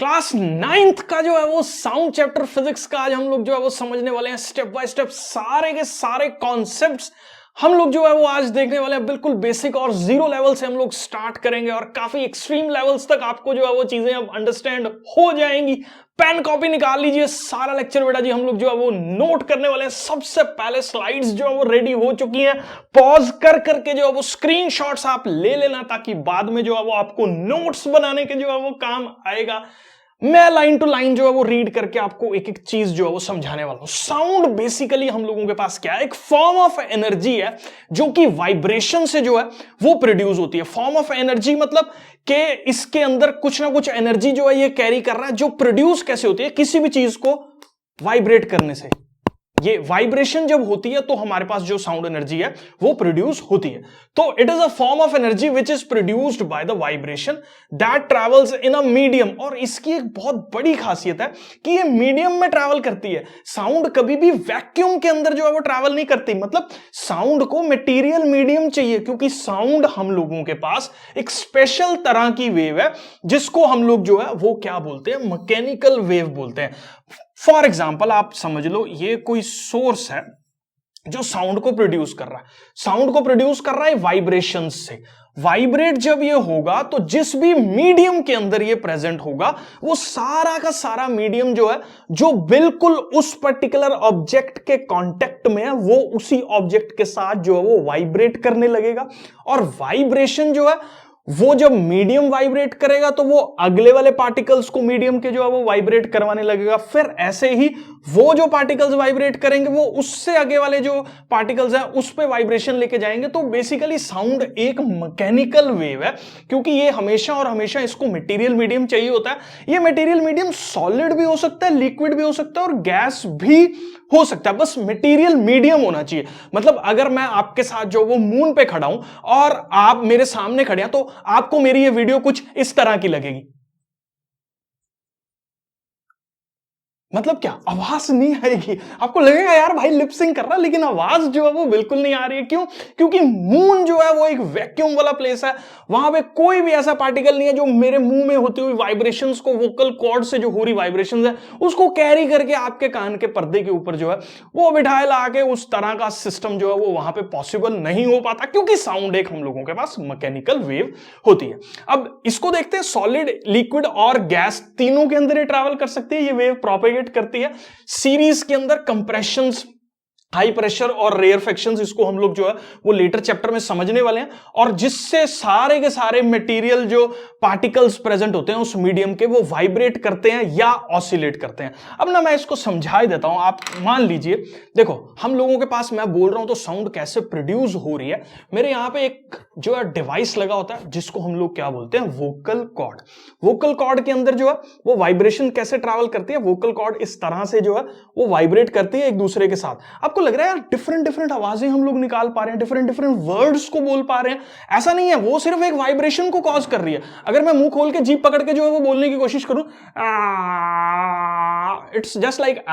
Class 9th का जो है वो साउंड चैप्टर फिजिक्स का आज हम लोग जो है वो समझने वाले हैं स्टेप बाय स्टेप सारे के सारे कॉन्सेप्ट्स हम लोग जो है वो आज देखने वाले हैं। बिल्कुल बेसिक और जीरो लेवल से हम लोग स्टार्ट करेंगे और काफी एक्सट्रीम लेवल्स तक आपको जो है वो चीजें अब अंडरस्टैंड हो जाएंगी। पेन कॉपी निकाल लीजिए, सारा लेक्चर बेटा जी हम लोग जो है वो नोट करने वाले हैं। सबसे पहले स्लाइड्स जो है वो रेडी हो चुकी हैं, पॉज कर करके जो है वो स्क्रीनशॉट्स आप ले लेना ताकि बाद में जो है वो आपको नोट्स बनाने के जो है वो काम आएगा। मैं लाइन टू लाइन जो है वो रीड करके आपको एक एक चीज जो है वो समझाने वाला हूं। साउंड बेसिकली हम लोगों के पास क्या है, एक फॉर्म ऑफ एनर्जी है जो कि वाइब्रेशन से जो है वो प्रोड्यूस होती है। फॉर्म ऑफ एनर्जी मतलब कि इसके अंदर कुछ ना कुछ एनर्जी जो है ये कैरी कर रहा है, जो प्रोड्यूस कैसे होती है, किसी भी चीज को वाइब्रेट करने से। ये वाइब्रेशन जब होती है तो हमारे पास जो साउंड एनर्जी है वो प्रोड्यूस होती है। तो it is a form of energy which is produced by the vibration that travels in a medium. और इसकी एक बहुत बड़ी खासियत है कि ये मीडियम में ट्रैवल करती है। साउंड कभी भी वैक्यूम के अंदर जो है वो ट्रैवल नहीं करती। मतलब साउंड को मटेरियल मीडियम चाहिए, क्योंकि साउंड हम लोगों के पास एक स्पेशल तरह की वेव है जिसको हम लोग जो है वो क्या बोलते हैं, मैकेनिकल वेव बोलते हैं। फॉर एग्जाम्पल आप समझ लो ये कोई सोर्स है जो साउंड को प्रोड्यूस कर रहा है। साउंड को प्रोड्यूस कर रहा है वाइब्रेशन से। वाइब्रेट जब ये होगा तो जिस भी मीडियम के अंदर ये प्रेजेंट होगा वो सारा का सारा मीडियम जो है, जो बिल्कुल उस पर्टिकुलर ऑब्जेक्ट के कांटेक्ट में है, वो उसी ऑब्जेक्ट के साथ जो है वो वाइब्रेट करने लगेगा। और वाइब्रेशन जो है वो जब मीडियम वाइब्रेट करेगा तो वो अगले वाले पार्टिकल्स को मीडियम के जो है वो वाइब्रेट करवाने लगेगा। फिर ऐसे ही वो जो पार्टिकल्स वाइब्रेट करेंगे वो उससे आगे वाले जो पार्टिकल्स हैं उस पे वाइब्रेशन लेके जाएंगे। तो बेसिकली साउंड एक मैकेनिकल वेव है, क्योंकि ये हमेशा और हमेशा इसको मटेरियल मीडियम चाहिए होता है। ये मटेरियल मीडियम सॉलिड भी हो सकता है, लिक्विड भी हो सकता है और गैस भी हो सकता है, बस मटेरियल मीडियम होना चाहिए। मतलब अगर मैं आपके साथ जो वो मून पे खड़ा हूं और आप मेरे सामने खड़े हैं तो आपको मेरी ये वीडियो कुछ इस तरह की लगेगी। मतलब क्या आवाज नहीं आएगी, आपको लगेगा यार भाई लिप सिंक कर रहा है, लेकिन आवाज जो है वो बिल्कुल नहीं आ रही है। क्यों? क्योंकि मून जो है वो एक वैक्यूम वाला प्लेस है। वहां पे कोई भी ऐसा पार्टिकल नहीं है जो मेरे मुंह में होती हुई वाइब्रेशंस को, वोकल कॉर्ड से जो हो रही वाइब्रेशंस है उसको कैरी करके आपके कान के पर्दे के ऊपर जो है वो बिठाए ला के उस तरह का सिस्टम जो है वो वहां पे पॉसिबल नहीं हो पाता, क्योंकि साउंड एक हम लोगों के पास मैकेनिकल वेव होती है। अब इसको देखते हैं, सॉलिड, लिक्विड और गैस तीनों के अंदर ये ट्रैवल कर सकती है, ये वेव प्रोपेगेट करती है। सीरीज के अंदर कंप्रेशंस, हाई प्रेशर और रेयर फ्रैक्शंस, इसको हम लोग जो है वो लेटर चैप्टर में समझने वाले हैं। और जिससे सारे के सारे मटेरियल जो पार्टिकल्स प्रेजेंट होते हैं उस मीडियम के, वो वाइब्रेट करते हैं या ऑसिलेट करते हैं। अब ना मैं इसको समझा ही देता हूं। आप मान लीजिए, देखो हम लोगों के पास, मैं बोल रहा हूं तो साउंड कैसे प्रोड्यूस हो रही है। मेरे यहां पे एक जो है डिवाइस लगा होता है जिसको हम लोग क्या बोलते हैं, वोकल कॉर्ड। वोकल कॉर्ड के अंदर जो है वो वाइब्रेशन कैसे ट्रैवल करती है, वोकल कॉर्ड इस तरह से जो है वो वाइब्रेट करती है एक दूसरे के साथ। आपको लग रहा है यार डिफरेंट डिफरेंट आवाजें हम लोग निकाल पा रहे हैं, डिफरेंट डिफरेंट वर्ड्स को बोल पा रहे हैं। ऐसा नहीं है, वो सिर्फ एक वाइब्रेशन को कॉज कर रही है। अगर मैं मुंह खोल के जीभ पकड़ के जो है वो बोलने की कोशिश करूं, it's just like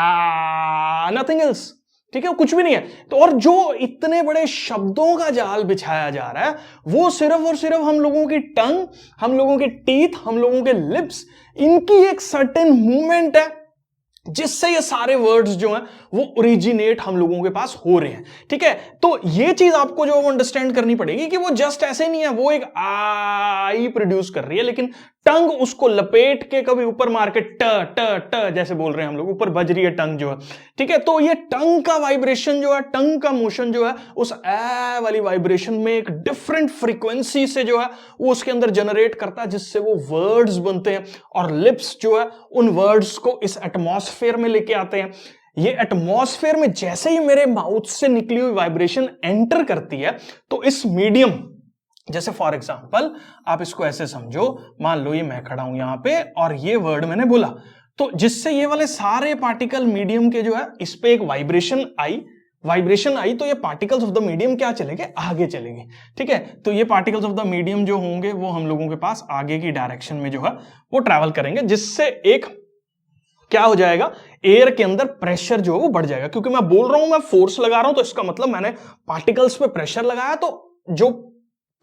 nothing else, ठीक है, कुछ भी नहीं है। तो और जो इतने बड़े शब्दों का जाल बिछाया जा रहा है वो सिर्फ और सिर्फ हम लोगों की टंग, हम लोगों के टीथ, हम लोगों के लिप्स, इनकी एक सर्टेन मूवमेंट है जिससे ये सारे वर्ड्स जो हैं वो ओरिजिनेट हम लोगों के पास हो रहे हैं। ठीक है, तो ये चीज आपको जो है अंडरस्टैंड करनी पड़ेगी कि वो जस्ट ऐसे नहीं है, वो एक आई प्रोड्यूस कर रही है, लेकिन टंग उसको लपेट के कभी ऊपर मार के ट ट ट जैसे बोल रहे हैं हम लोग, ऊपर बज रही है टंग जो है। ठीक है, तो ये टंग का वाइब्रेशन जो है, टंग का मोशन जो है, उस ए वाली वाइब्रेशन में एक डिफरेंट फ्रीक्वेंसी से जो है वो उसके अंदर जनरेट करता है, जिससे वो वर्ड्स बनते हैं। और लिप्स जो है उन वर्ड्स को इस एटमॉस्फेयर में लेके आते हैं। ये एटमॉस्फेयर में जैसे ही मेरे माउथ से निकली हुई वाइब्रेशन एंटर करती है तो इस मीडियम, जैसे फॉर एग्जांपल आप इसको ऐसे समझो, मान लो ये मैं खड़ा हूं यहां पे और ये वर्ड मैंने बोला, तो जिससे ये वाले सारे पार्टिकल मीडियम के जो है इस पे एक वाइब्रेशन आई तो ये पार्टिकल्स ऑफ द मीडियम क्या चलेंगे, आगे चलेंगे। ठीक है, तो ये पार्टिकल्स ऑफ द मीडियम जो होंगे वो हम लोगों के पास आगे की डायरेक्शन में जो है वो ट्रैवल करेंगे, जिससे एक क्या हो जाएगा, एयर के अंदर प्रेशर जो है वो बढ़ जाएगा। क्योंकि मैं बोल रहा हूं, मैं फोर्स लगा रहा हूं, तो इसका मतलब मैंने पार्टिकल्स पे प्रेशर लगाया, तो जो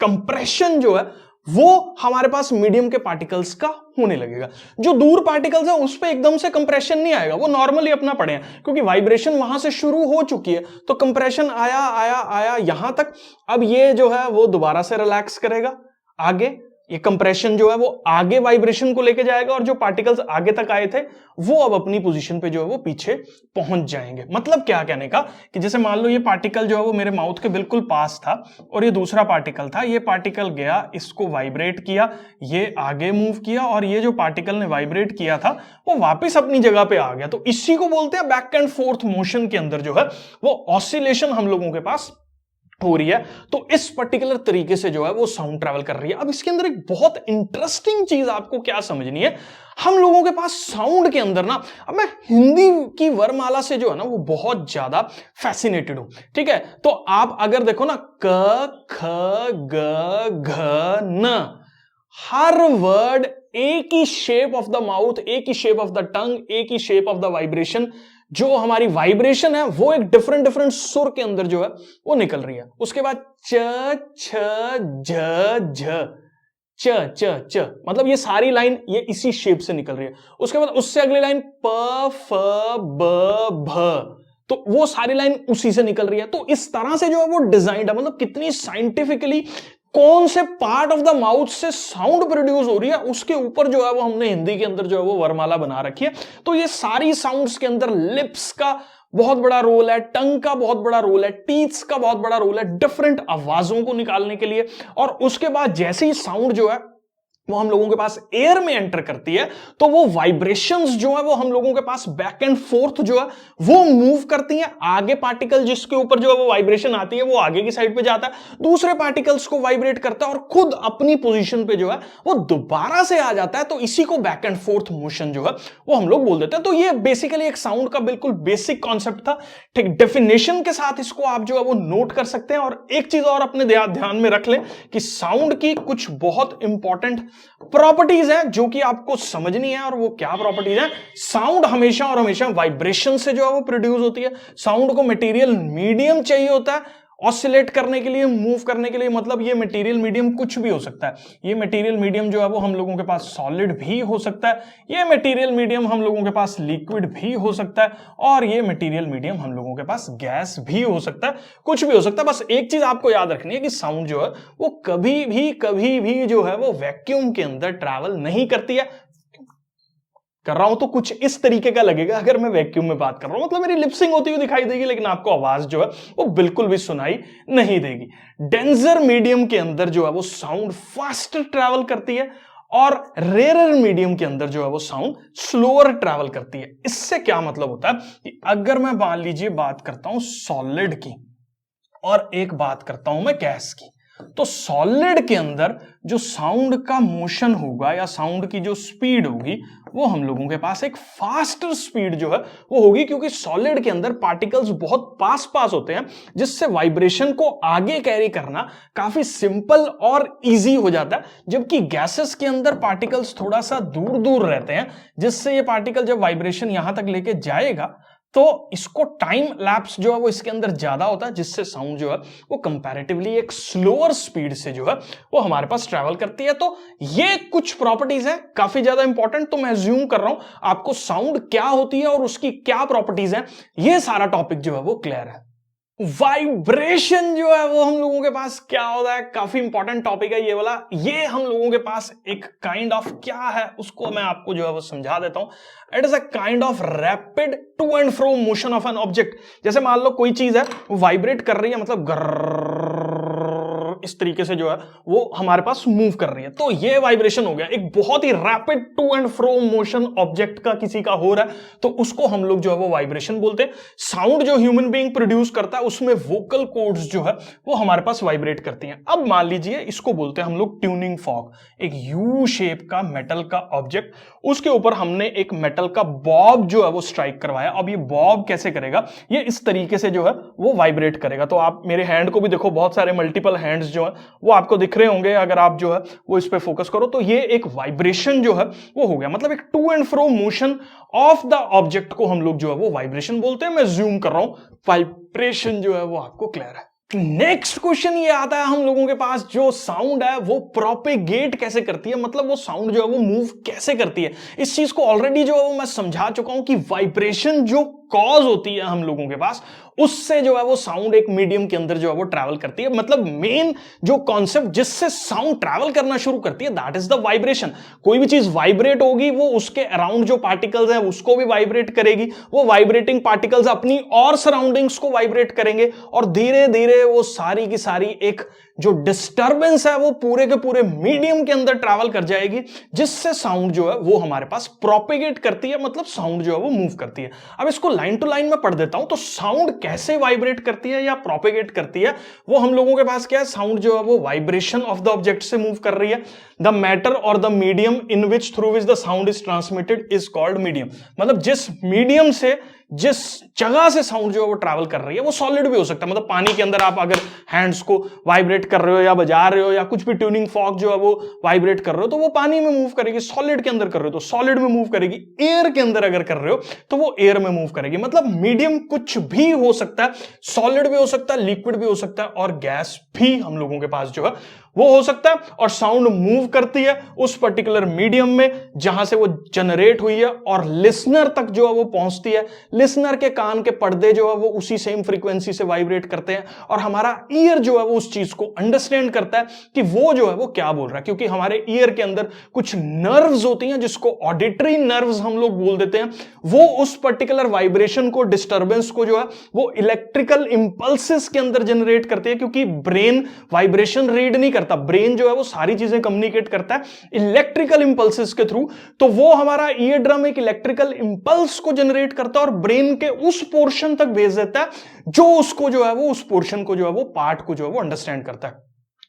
कंप्रेशन जो है वो हमारे पास मीडियम के पार्टिकल्स का होने लगेगा। जो दूर पार्टिकल्स है उस पे एकदम से कंप्रेशन नहीं आएगा, वो नॉर्मली अपना पड़े हैं, क्योंकि वाइब्रेशन वहां से शुरू हो चुकी है, तो कंप्रेशन आया आया आया यहां तक। अब ये जो है वो दोबारा से रिलैक्स करेगा, आगे ये कंप्रेशन जो है वो आगे वाइब्रेशन को लेके जाएगा, और जो पार्टिकल्स आगे तक आए थे वो अब अपनी पोजीशन पे जो है वो पीछे पहुंच जाएंगे। मतलब क्या कहने का कि जैसे मान लो ये पार्टिकल जो है वो मेरे माउथ के बिल्कुल पास था, और ये दूसरा पार्टिकल था, ये पार्टिकल गया, इसको वाइब्रेट किया, ये आगे मूव किया, और ये जो पार्टिकल ने वाइब्रेट किया था वो वापस अपनी जगह पे आ गया। तो इसी को बोलते हैं बैक एंड फोर्थ मोशन के अंदर जो है वो ऑसिलेशन हम लोगों के पास हो रही है। तो इस पर्टिकुलर तरीके से जो है वो साउंड ट्रैवल कर रही है। अब इसके अंदर एक बहुत इंटरेस्टिंग चीज आपको क्या समझनी है, हम लोगों के पास साउंड के अंदर ना, अब मैं हिंदी की वर्णमाला से जो है ना वो बहुत ज्यादा फैसिनेटेड हूं, ठीक है। तो आप अगर देखो ना, क ख ग घ न, हर वर्ड एक ही शेप ऑफ द माउथ, एक ही शेप ऑफ द टंग, एक ही शेप ऑफ द वाइब्रेशन, जो हमारी वाइब्रेशन है वो एक डिफरेंट डिफरेंट सुर के अंदर जो है वो निकल रही है। उसके बाद च छ झ झ च च च, मतलब ये सारी लाइन ये इसी शेप से निकल रही है। उसके बाद उससे अगली लाइन प फ ब भ, तो वो सारी लाइन उसी से निकल रही है। तो इस तरह से जो है वो डिजाइंड है, मतलब कितनी साइंटिफिकली कौन से पार्ट ऑफ द माउथ से साउंड प्रोड्यूस हो रही है उसके ऊपर जो है वो हमने हिंदी के अंदर जो है वो वर्णमाला बना रखी है। तो ये सारी साउंड्स के अंदर लिप्स का बहुत बड़ा रोल है, टंग का बहुत बड़ा रोल है, टीथ्स का बहुत बड़ा रोल है डिफरेंट आवाजों को निकालने के लिए। और उसके बाद जैसे ही साउंड जो है वो हम लोगों के पास एयर में एंटर करती है, तो वो वाइब्रेशंस जो है वो हम लोगों के पास बैक एंड फोर्थ जो है वो मूव करती हैं। आगे पार्टिकल जिसके ऊपर जो है वो वाइब्रेशन आती है वो आगे की साइड पे जाता है, दूसरे पार्टिकल्स को वाइब्रेट करता है और खुद अपनी पोजीशन पे जो है वो दोबारा से आ जाता है। तो इसी को बैक एंड फोर्थ मोशन जो है वो हम लोग बोल देते हैं। तो ये बेसिकली एक साउंड का बिल्कुल बेसिक कॉन्सेप्ट था, ठीक। डेफिनेशन के साथ इसको आप जो है वो नोट कर सकते हैं। और एक चीज और अपने ध्यान में रख लें कि साउंड की कुछ बहुत इंपॉर्टेंट प्रॉपर्टीज हैं जो कि आपको समझनी है। और वो क्या प्रॉपर्टीज हैं, साउंड हमेशा और हमेशा वाइब्रेशन से जो है वो प्रोड्यूस होती है। साउंड को मटेरियल मीडियम चाहिए होता है ऑसिलेट करने के लिए, मूव करने के लिए। मतलब ये मटेरियल मीडियम कुछ भी हो सकता है। ये मटेरियल मीडियम जो है वो हम लोगों के पास सॉलिड भी हो सकता है, ये मटेरियल मीडियम हम लोगों के पास लिक्विड भी हो सकता है, और ये मटेरियल मीडियम हम लोगों के पास गैस भी हो सकता है, कुछ भी हो सकता है। बस एक चीज आपको याद रखनी है कि साउंड जो है वो कभी भी जो है वो वैक्यूम के अंदर ट्रैवल नहीं करती है। कर रहा हूं तो कुछ इस तरीके का लगेगा अगर मैं वैक्यूम में बात कर रहा हूं, मतलब मेरी लिपसिंग होती हुई दिखाई देगी, लेकिन आपको आवाज जो है वो बिल्कुल भी सुनाई नहीं देगी। डेंसर मीडियम के अंदर जो है वो साउंड फास्टर ट्रैवल करती है, और रेयरर मीडियम के अंदर जो है वो साउंड स्लोअर ट्रैवल करती है। इससे क्या मतलब होता है कि अगर मैं मान लीजिए बात करता हूं सॉलिड की और एक बात करता हूं मैं गैस की, तो सॉलिड के अंदर जो साउंड का मोशन होगा या साउंड की जो स्पीड होगी वो हम लोगों के पास एक फास्टर स्पीड जो है वो होगी, क्योंकि सॉलिड के अंदर पार्टिकल्स बहुत पास होते हैं, जिससे वाइब्रेशन को आगे कैरी करना काफी सिंपल और इजी हो जाता है। जबकि गैसेस के अंदर पार्टिकल्स थोड़ा सा दूर दूर रहते हैं, जिससे ये पार्टिकल जब वाइब्रेशन यहां तक लेके जाएगा तो इसको टाइम लैप्स जो है वो इसके अंदर ज्यादा होता है, जिससे साउंड जो है वो कंपैरेटिवली एक स्लोअर स्पीड से जो है वो हमारे पास ट्रैवल करती है। तो ये कुछ प्रॉपर्टीज हैं काफी ज्यादा इंपॉर्टेंट। तो मैं अज्यूम कर रहा हूं आपको साउंड क्या होती है और उसकी क्या प्रॉपर्टीज हैं, ये सारा टॉपिक जो है वो क्लियर है। वाइब्रेशन जो है वो हम लोगों के पास क्या होता है, काफी इंपॉर्टेंट टॉपिक है ये वाला। ये हम लोगों के पास एक काइंड ऑफ क्या है उसको मैं आपको जो है वो समझा देता हूं। It is a kind of rapid to and fro motion of an object. जैसे मान लो कोई चीज है वो वाइब्रेट कर रही है, मतलब इस तरीके से जो है वो हमारे पास मूव कर रही है, तो ये वाइब्रेशन हो गया। एक बहुत ही rapid to and fro motion object का किसी का हो रहा है तो उसको हम लोग जो है वो वाइब्रेशन बोलते हैं। साउंड जो ह्यूमन बीइंग प्रोड्यूस करता है उसमें वोकल कॉर्ड्स जो है वो हमारे पास वाइब्रेट करती हैं। अब मान लीजिए इसको बोलते हैं हम लोग ट्यूनिंग फॉर्क, एक यू शेप का मेटल का ऑब्जेक्ट, उसके ऊपर हमने एक मेटल का बॉब जो है वो स्ट्राइक करवाया। अब ये बॉब कैसे करेगा, ये इस तरीके से जो है वो वाइब्रेट करेगा। तो आप मेरे हैंड को भी देखो, बहुत सारे मल्टीपल हैंड्स जो है वो आपको दिख रहे होंगे अगर आप जो है वो इस पे फोकस करो, तो ये एक वाइब्रेशन जो है वो हो गया। मतलब एक to and fro motion of the object को हम लोग जो है वो वाइब्रेशन बोलते हैं। मैं ज्यूम कर रहा हूं वाइब्रेशन जो है वो आपको क्लियर है। नेक्स्ट क्वेश्चन ये आता है हम लोगों के पास, जो साउंड है वो प्रोपेगेट कैसे करती है, मतलब वो साउंड जो है वो मूव कैसे करती है। इस चीज को ऑलरेडी जो है वो मैं समझा चुका हूं कि वाइब्रेशन जो कॉज होती है हम लोगों के पास, उससे जो है वो साउंड एक मीडियम के अंदर जो है वो ट्रैवल करती है। मतलब मेन जो कॉन्सेप्ट जिससे साउंड ट्रैवल करना शुरू करती है, दैट इज द वाइब्रेशन। कोई भी चीज वाइब्रेट होगी, वो उसके अराउंड जो पार्टिकल्स हैं उसको भी वाइब्रेट करेगी, वो वाइब्रेटिंग पार्टिकल्स अपनी और सराउंडिंग्स को वाइब्रेट करेंगे, और धीरे धीरे वो सारी की सारी एक जो डिस्टर्बेंस है वो पूरे के पूरे मीडियम के अंदर ट्रैवल कर जाएगी, जिससे साउंड जो है वो हमारे पास प्रोपेगेट करती है, मतलब साउंड जो है वो मूव करती है। अब इसको लाइन टू लाइन में पढ़ देता हूं, तो साउंड कैसे वाइब्रेट करती है या प्रोपेगेट करती है, वो हम लोगों के पास क्या है, साउंड जो है वो वाइब्रेशन ऑफ द ऑब्जेक्ट से मूव कर रही है। द मैटर और the medium in which through which the sound is transmitted is called medium. मतलब जिस मीडियम से, जिस जगह से साउंड जो है वो ट्रैवल कर रही है, वो सॉलिड भी हो सकता है। मतलब पानी के अंदर आप अगर हैंड्स को वाइब्रेट कर रहे हो या बजा रहे हो, या कुछ भी ट्यूनिंग फॉर्क जो है वो वाइब्रेट कर रहे हो, तो वो पानी में मूव करेगी। सॉलिड के अंदर कर रहे हो तो सॉलिड में मूव करेगी। एयर के अंदर अगर कर रहे हो तो वो एयर में मूव करेगी। मतलब मीडियम कुछ भी हो सकता है, सॉलिड भी हो सकता है, लिक्विड भी हो सकता है, और गैस भी हम लोगों के पास जो है वो हो सकता है। और साउंड मूव करती है उस पर्टिकुलर मीडियम में जहां से वो जनरेट हुई है, और लिसनर तक जो है वो पहुंचती है। लिसनर के कान के पर्दे जो है वो उसी सेम फ्रीक्वेंसी से वाइब्रेट करते हैं, और हमारा ईयर जो है वो उस चीज को अंडरस्टैंड करता है कि वो जो है वो क्या बोल रहा है। क्योंकि हमारे ईयर के अंदर कुछ नर्व्स होती हैं, जिसको ऑडिटरी नर्व्स हम लोग बोल देते हैं, वो उस पर्टिकुलर वाइब्रेशन को, डिस्टर्बेंस को जो है वो इलेक्ट्रिकल इंपल्सेस के अंदर जनरेट करती है। क्योंकि ब्रेन वाइब्रेशन रीड नहीं करता, ब्रेन जो है वो सारी चीजें कम्युनिकेट करता है इलेक्ट्रिकल इंपल्सेस के थ्रू। तो वो हमारा ईयर ड्रम एक इलेक्ट्रिकल इंपल्स को जनरेट करता है और ब्रेन के उस पोर्शन तक भेज देता है, जो उसको जो है वो, उस पोर्शन को जो है वो, पार्ट को जो है वो अंडरस्टैंड करता है।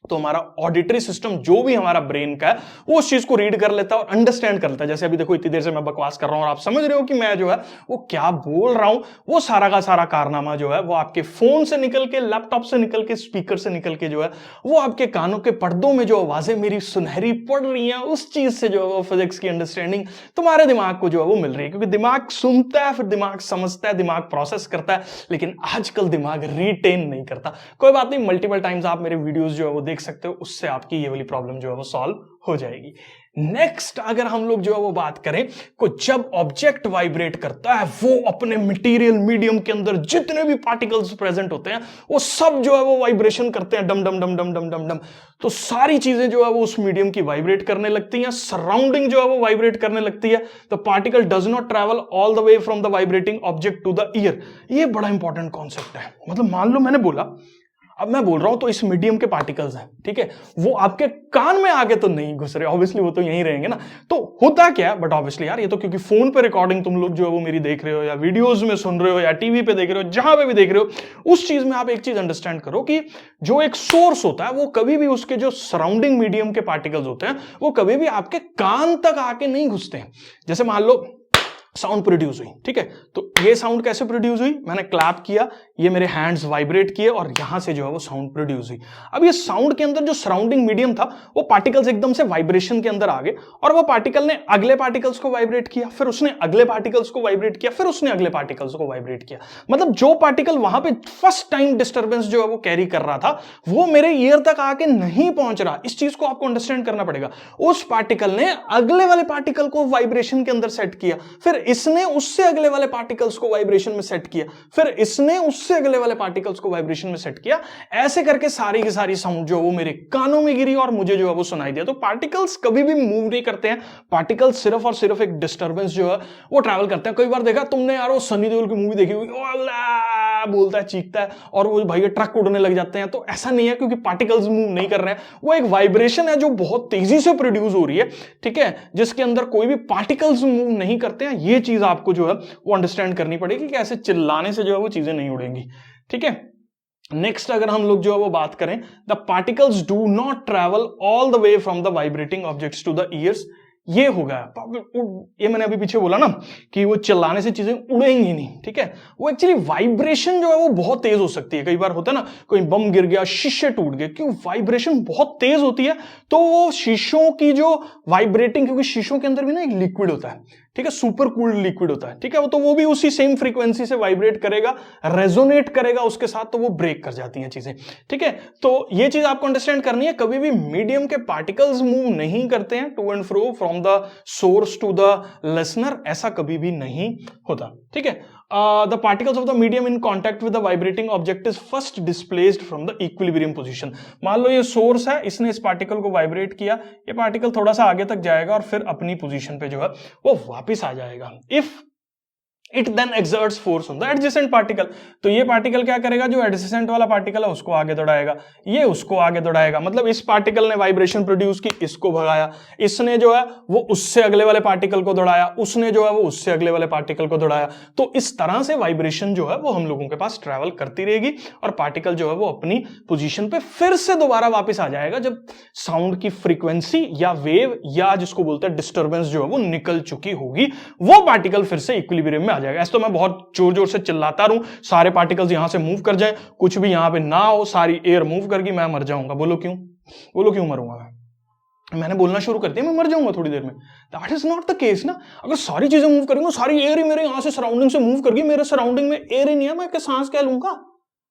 तो हमारा ऑडिटरी सिस्टम जो भी हमारा ब्रेन का है, वो उस चीज को रीड कर लेता है और अंडरस्टैंड कर लेता है। जैसे अभी देखो, इतनी देर से मैं बकवास कर रहा हूं और आप समझ रहे हो कि मैं जो है वो क्या बोल रहा हूं। वो सारा का सारा कारनामा जो है वो आपके फोन से निकल के, लैपटॉप से निकल के, स्पीकर से निकल के जो है वो आपके कानों के पर्दों में जो आवाजें मेरी सुनहरी पड़ रही हैं, उस चीज से जो है वो फिजिक्स की अंडरस्टैंडिंग तुम्हारे दिमाग को जो है वो मिल रही है। क्योंकि दिमाग सुनता है, फिर दिमाग समझता है, दिमाग प्रोसेस करता है, लेकिन आजकल दिमाग रिटेन नहीं करता। कोई बात नहीं, मल्टीपल टाइम्स आप मेरे वीडियोस जो है वो देख सकते हो, उससे आपकी ये वाली प्रॉब्लम जो है वो सॉल्व हो जाएगी। नेक्स्ट अगर हम लोग जो है वो बात करें, को जब ऑब्जेक्ट वाइब्रेट करता है, वो अपने मटेरियल मीडियम के अंदर जितने भी पार्टिकल्स प्रेजेंट होते हैं, वो सब जो है वो वाइब्रेशन करते हैं, डम डम डम डम डम डम डम। तो सारी चीजें जो है वो उस मीडियम की वाइब्रेट करने लगती हैं, सराउंडिंग जो है वो वाइब्रेट करने लगती है। The particle does not travel all the way from the vibrating object to the ear. ये बड़ा इंपॉर्टेंट कॉन्सेप्ट है। मतलब मान लो मैंने बोला, अब मैं बोल रहा हूं तो इस मीडियम के पार्टिकल्स हैं, ठीक है, वो आपके कान में आगे तो नहीं घुस रहे, ऑब्वियसली वो तो यहीं रहेंगे ना। तो होता क्या है, बट ऑब्वियसली यार ये तो क्योंकि फोन पे रिकॉर्डिंग तुम लोग जो है वो मेरी देख रहे हो, या वीडियोस में सुन रहे हो, या टीवी पे देख रहे हो, जहां पे भी देख रहे हो, उस चीज में आप एक चीज अंडरस्टैंड करो कि जो एक सोर्स होता है, वो कभी भी उसके जो सराउंडिंग मीडियम के पार्टिकल्स होते हैं, वो कभी भी आपके कान तक आके नहीं घुसते हैं। जैसे मान लो साउंड प्रोड्यूस हुई, ठीक है, तो ये साउंड कैसे प्रोड्यूस हुई, मैंने क्लैप किया, ये मेरे हैंड्स वाइब्रेट किए, और यहां से जो है वो साउंड प्रोड्यूस हुई। अब ये साउंड के अंदर जो सराउंडिंग मीडियम था, वो पार्टिकल्स एकदम से वाइब्रेशन के अंदर आ गए, और वो पार्टिकल ने अगले पार्टिकल्स को वाइब्रेट किया, फिर उसने अगले पार्टिकल्स को वाइब्रेट किया, फिर उसने अगले पार्टिकल्स को वाइब्रेट किया। मतलब जो पार्टिकल वहां पे फर्स्ट टाइम डिस्टर्बेंस जो है वो कैरी कर रहा था, वो मेरे ईयर तक आके नहीं पहुंच रहा। इस चीज को आपको अंडरस्टैंड करना पड़ेगा। उस पार्टिकल ने अगले वाले पार्टिकल को वाइब्रेशन के अंदर सेट किया, फिर इसने उससे अगले वाले पार्टिकल्स को वाइब्रेशन में सेट किया, फिर इसने उससे अगले वाले पार्टिकल्स को वाइब्रेशन में सेट किया। ऐसे करके सारी की सारी साउंड जो वो मेरे कानों में गिरी और मुझे जो है वो सुनाई दिया। तो पार्टिकल्स कभी भी मूव नहीं करते हैं, पार्टिकल्स सिर्फ और सिर्फ एक डिस्टर्बेंस जो है वो ट्रैवल करते हैं। कई बार देखा तुमने यार, वो सनी देओल की मूवी देखी हुई, बोलता है, चीखता है, और वो भाई ट्रक उड़ने लग जाते हैं। तो ऐसा नहीं है, क्योंकि पार्टिकल्स मूव नहीं कर रहे हैं, वो एक वाइब्रेशन है जो बहुत तेजी से प्रोड्यूस हो रही है, ठीक है, जिसके अंदर कोई भी पार्टिकल्स मूव नहीं करते हैं। ये चीज आपको जो है वो अंडरस्टैंड करनी पड़ेगी कि ऐसे चिल्लाने से जो है वो चीजें नहीं उड़ेंगी, ठीक है। नेक्स्ट अगर हम लोग जो है वो बात करें, the particles do not travel all the way from the vibrating objects to the ears. ये हो गया, ये मैंने अभी पीछे बोला ना कि वो चिल्लाने से चीजें उड़ेंगी नहीं, ठीक है। वो एक्चुअली वाइब्रेशन जो है वो बहुत तेज हो सकती है। कई बार होता है ना, कोई बम गिर गया, शीशे टूट गए, क्यों, वाइब्रेशन बहुत तेज होती है। तो वो शीशों की जो वाइब्रेटिंग, क्योंकि शीशों के अंदर भी ना एक लिक्विड होता है, ठीक है, सुपर कूल्ड लिक्विड होता है, ठीक है, तो वो भी उसी सेम फ्रीक्वेंसी से वाइब्रेट करेगा, रेजोनेट करेगा उसके साथ, तो वो ब्रेक कर जाती हैं चीजें, ठीक है। तो ये चीज आपको अंडरस्टैंड करनी है, कभी भी मीडियम के पार्टिकल्स मूव नहीं करते हैं to and fro from the source to the listener, ऐसा कभी भी नहीं होता, ठीक है। The particles of the medium in contact with the vibrating object is first displaced from the equilibrium position. मान लो ये सोर्स है, इसने इस पार्टिकल को वाइब्रेट किया, ये पार्टिकल थोड़ा सा आगे तक जाएगा और फिर अपनी पोजीशन पे जो है वो वापस आ जाएगा। If it then exerts force on the adjacent particle, तो ये पार्टिकल क्या करेगा, जो एडजेसेंट वाला पार्टिकल है उसको आगे दौड़ाएगा, ये उसको आगे दौड़ाएगा, मतलब इस पार्टिकल ने वाइब्रेशन प्रोड्यूस की, इसको भगाया, इसने जो है वो उससे अगले वाले पार्टिकल को दौड़ाया, उसने जो है वो उससे अगले वाले पार्टिकल को दौड़ाया। तो इस तरह से वाइब्रेशन जो है वो हम लोगों के पास ट्रैवल करती रहेगी और पार्टिकल जो है वो अपनी पोजीशन पे फिर से दोबारा वापस आ जाएगा जब साउंड की फ्रीक्वेंसी या वेव या जिसको बोलते हैं डिस्टर्बेंस जो है वो निकल चुकी होगी, वो पार्टिकल फिर से इक्विलिब्रियम में आ जाएगा। ऐसे तो मैं बहुत जोर जोर से चिल्लाता रहूं, सारे पार्टिकल्स यहां से मूव कर जाएं, कुछ भी यहां पे ना हो, सारी एयर मूव करके मैं मर जाऊंगा। बोलो क्यों, बोलो क्यों मरूंगा मैंने बोलना शुरू कर दिया मैं मर जाऊंगा थोड़ी देर में। That is not the case ना। अगर सारी चीजें मूव करेंगे, सारी एयर ही मेरे यहां से सराउंडिंग से मूव करगी, मेरे सराउंडिंग में एयर ही नहीं है, मैं क्या सांस क्या लूंगा,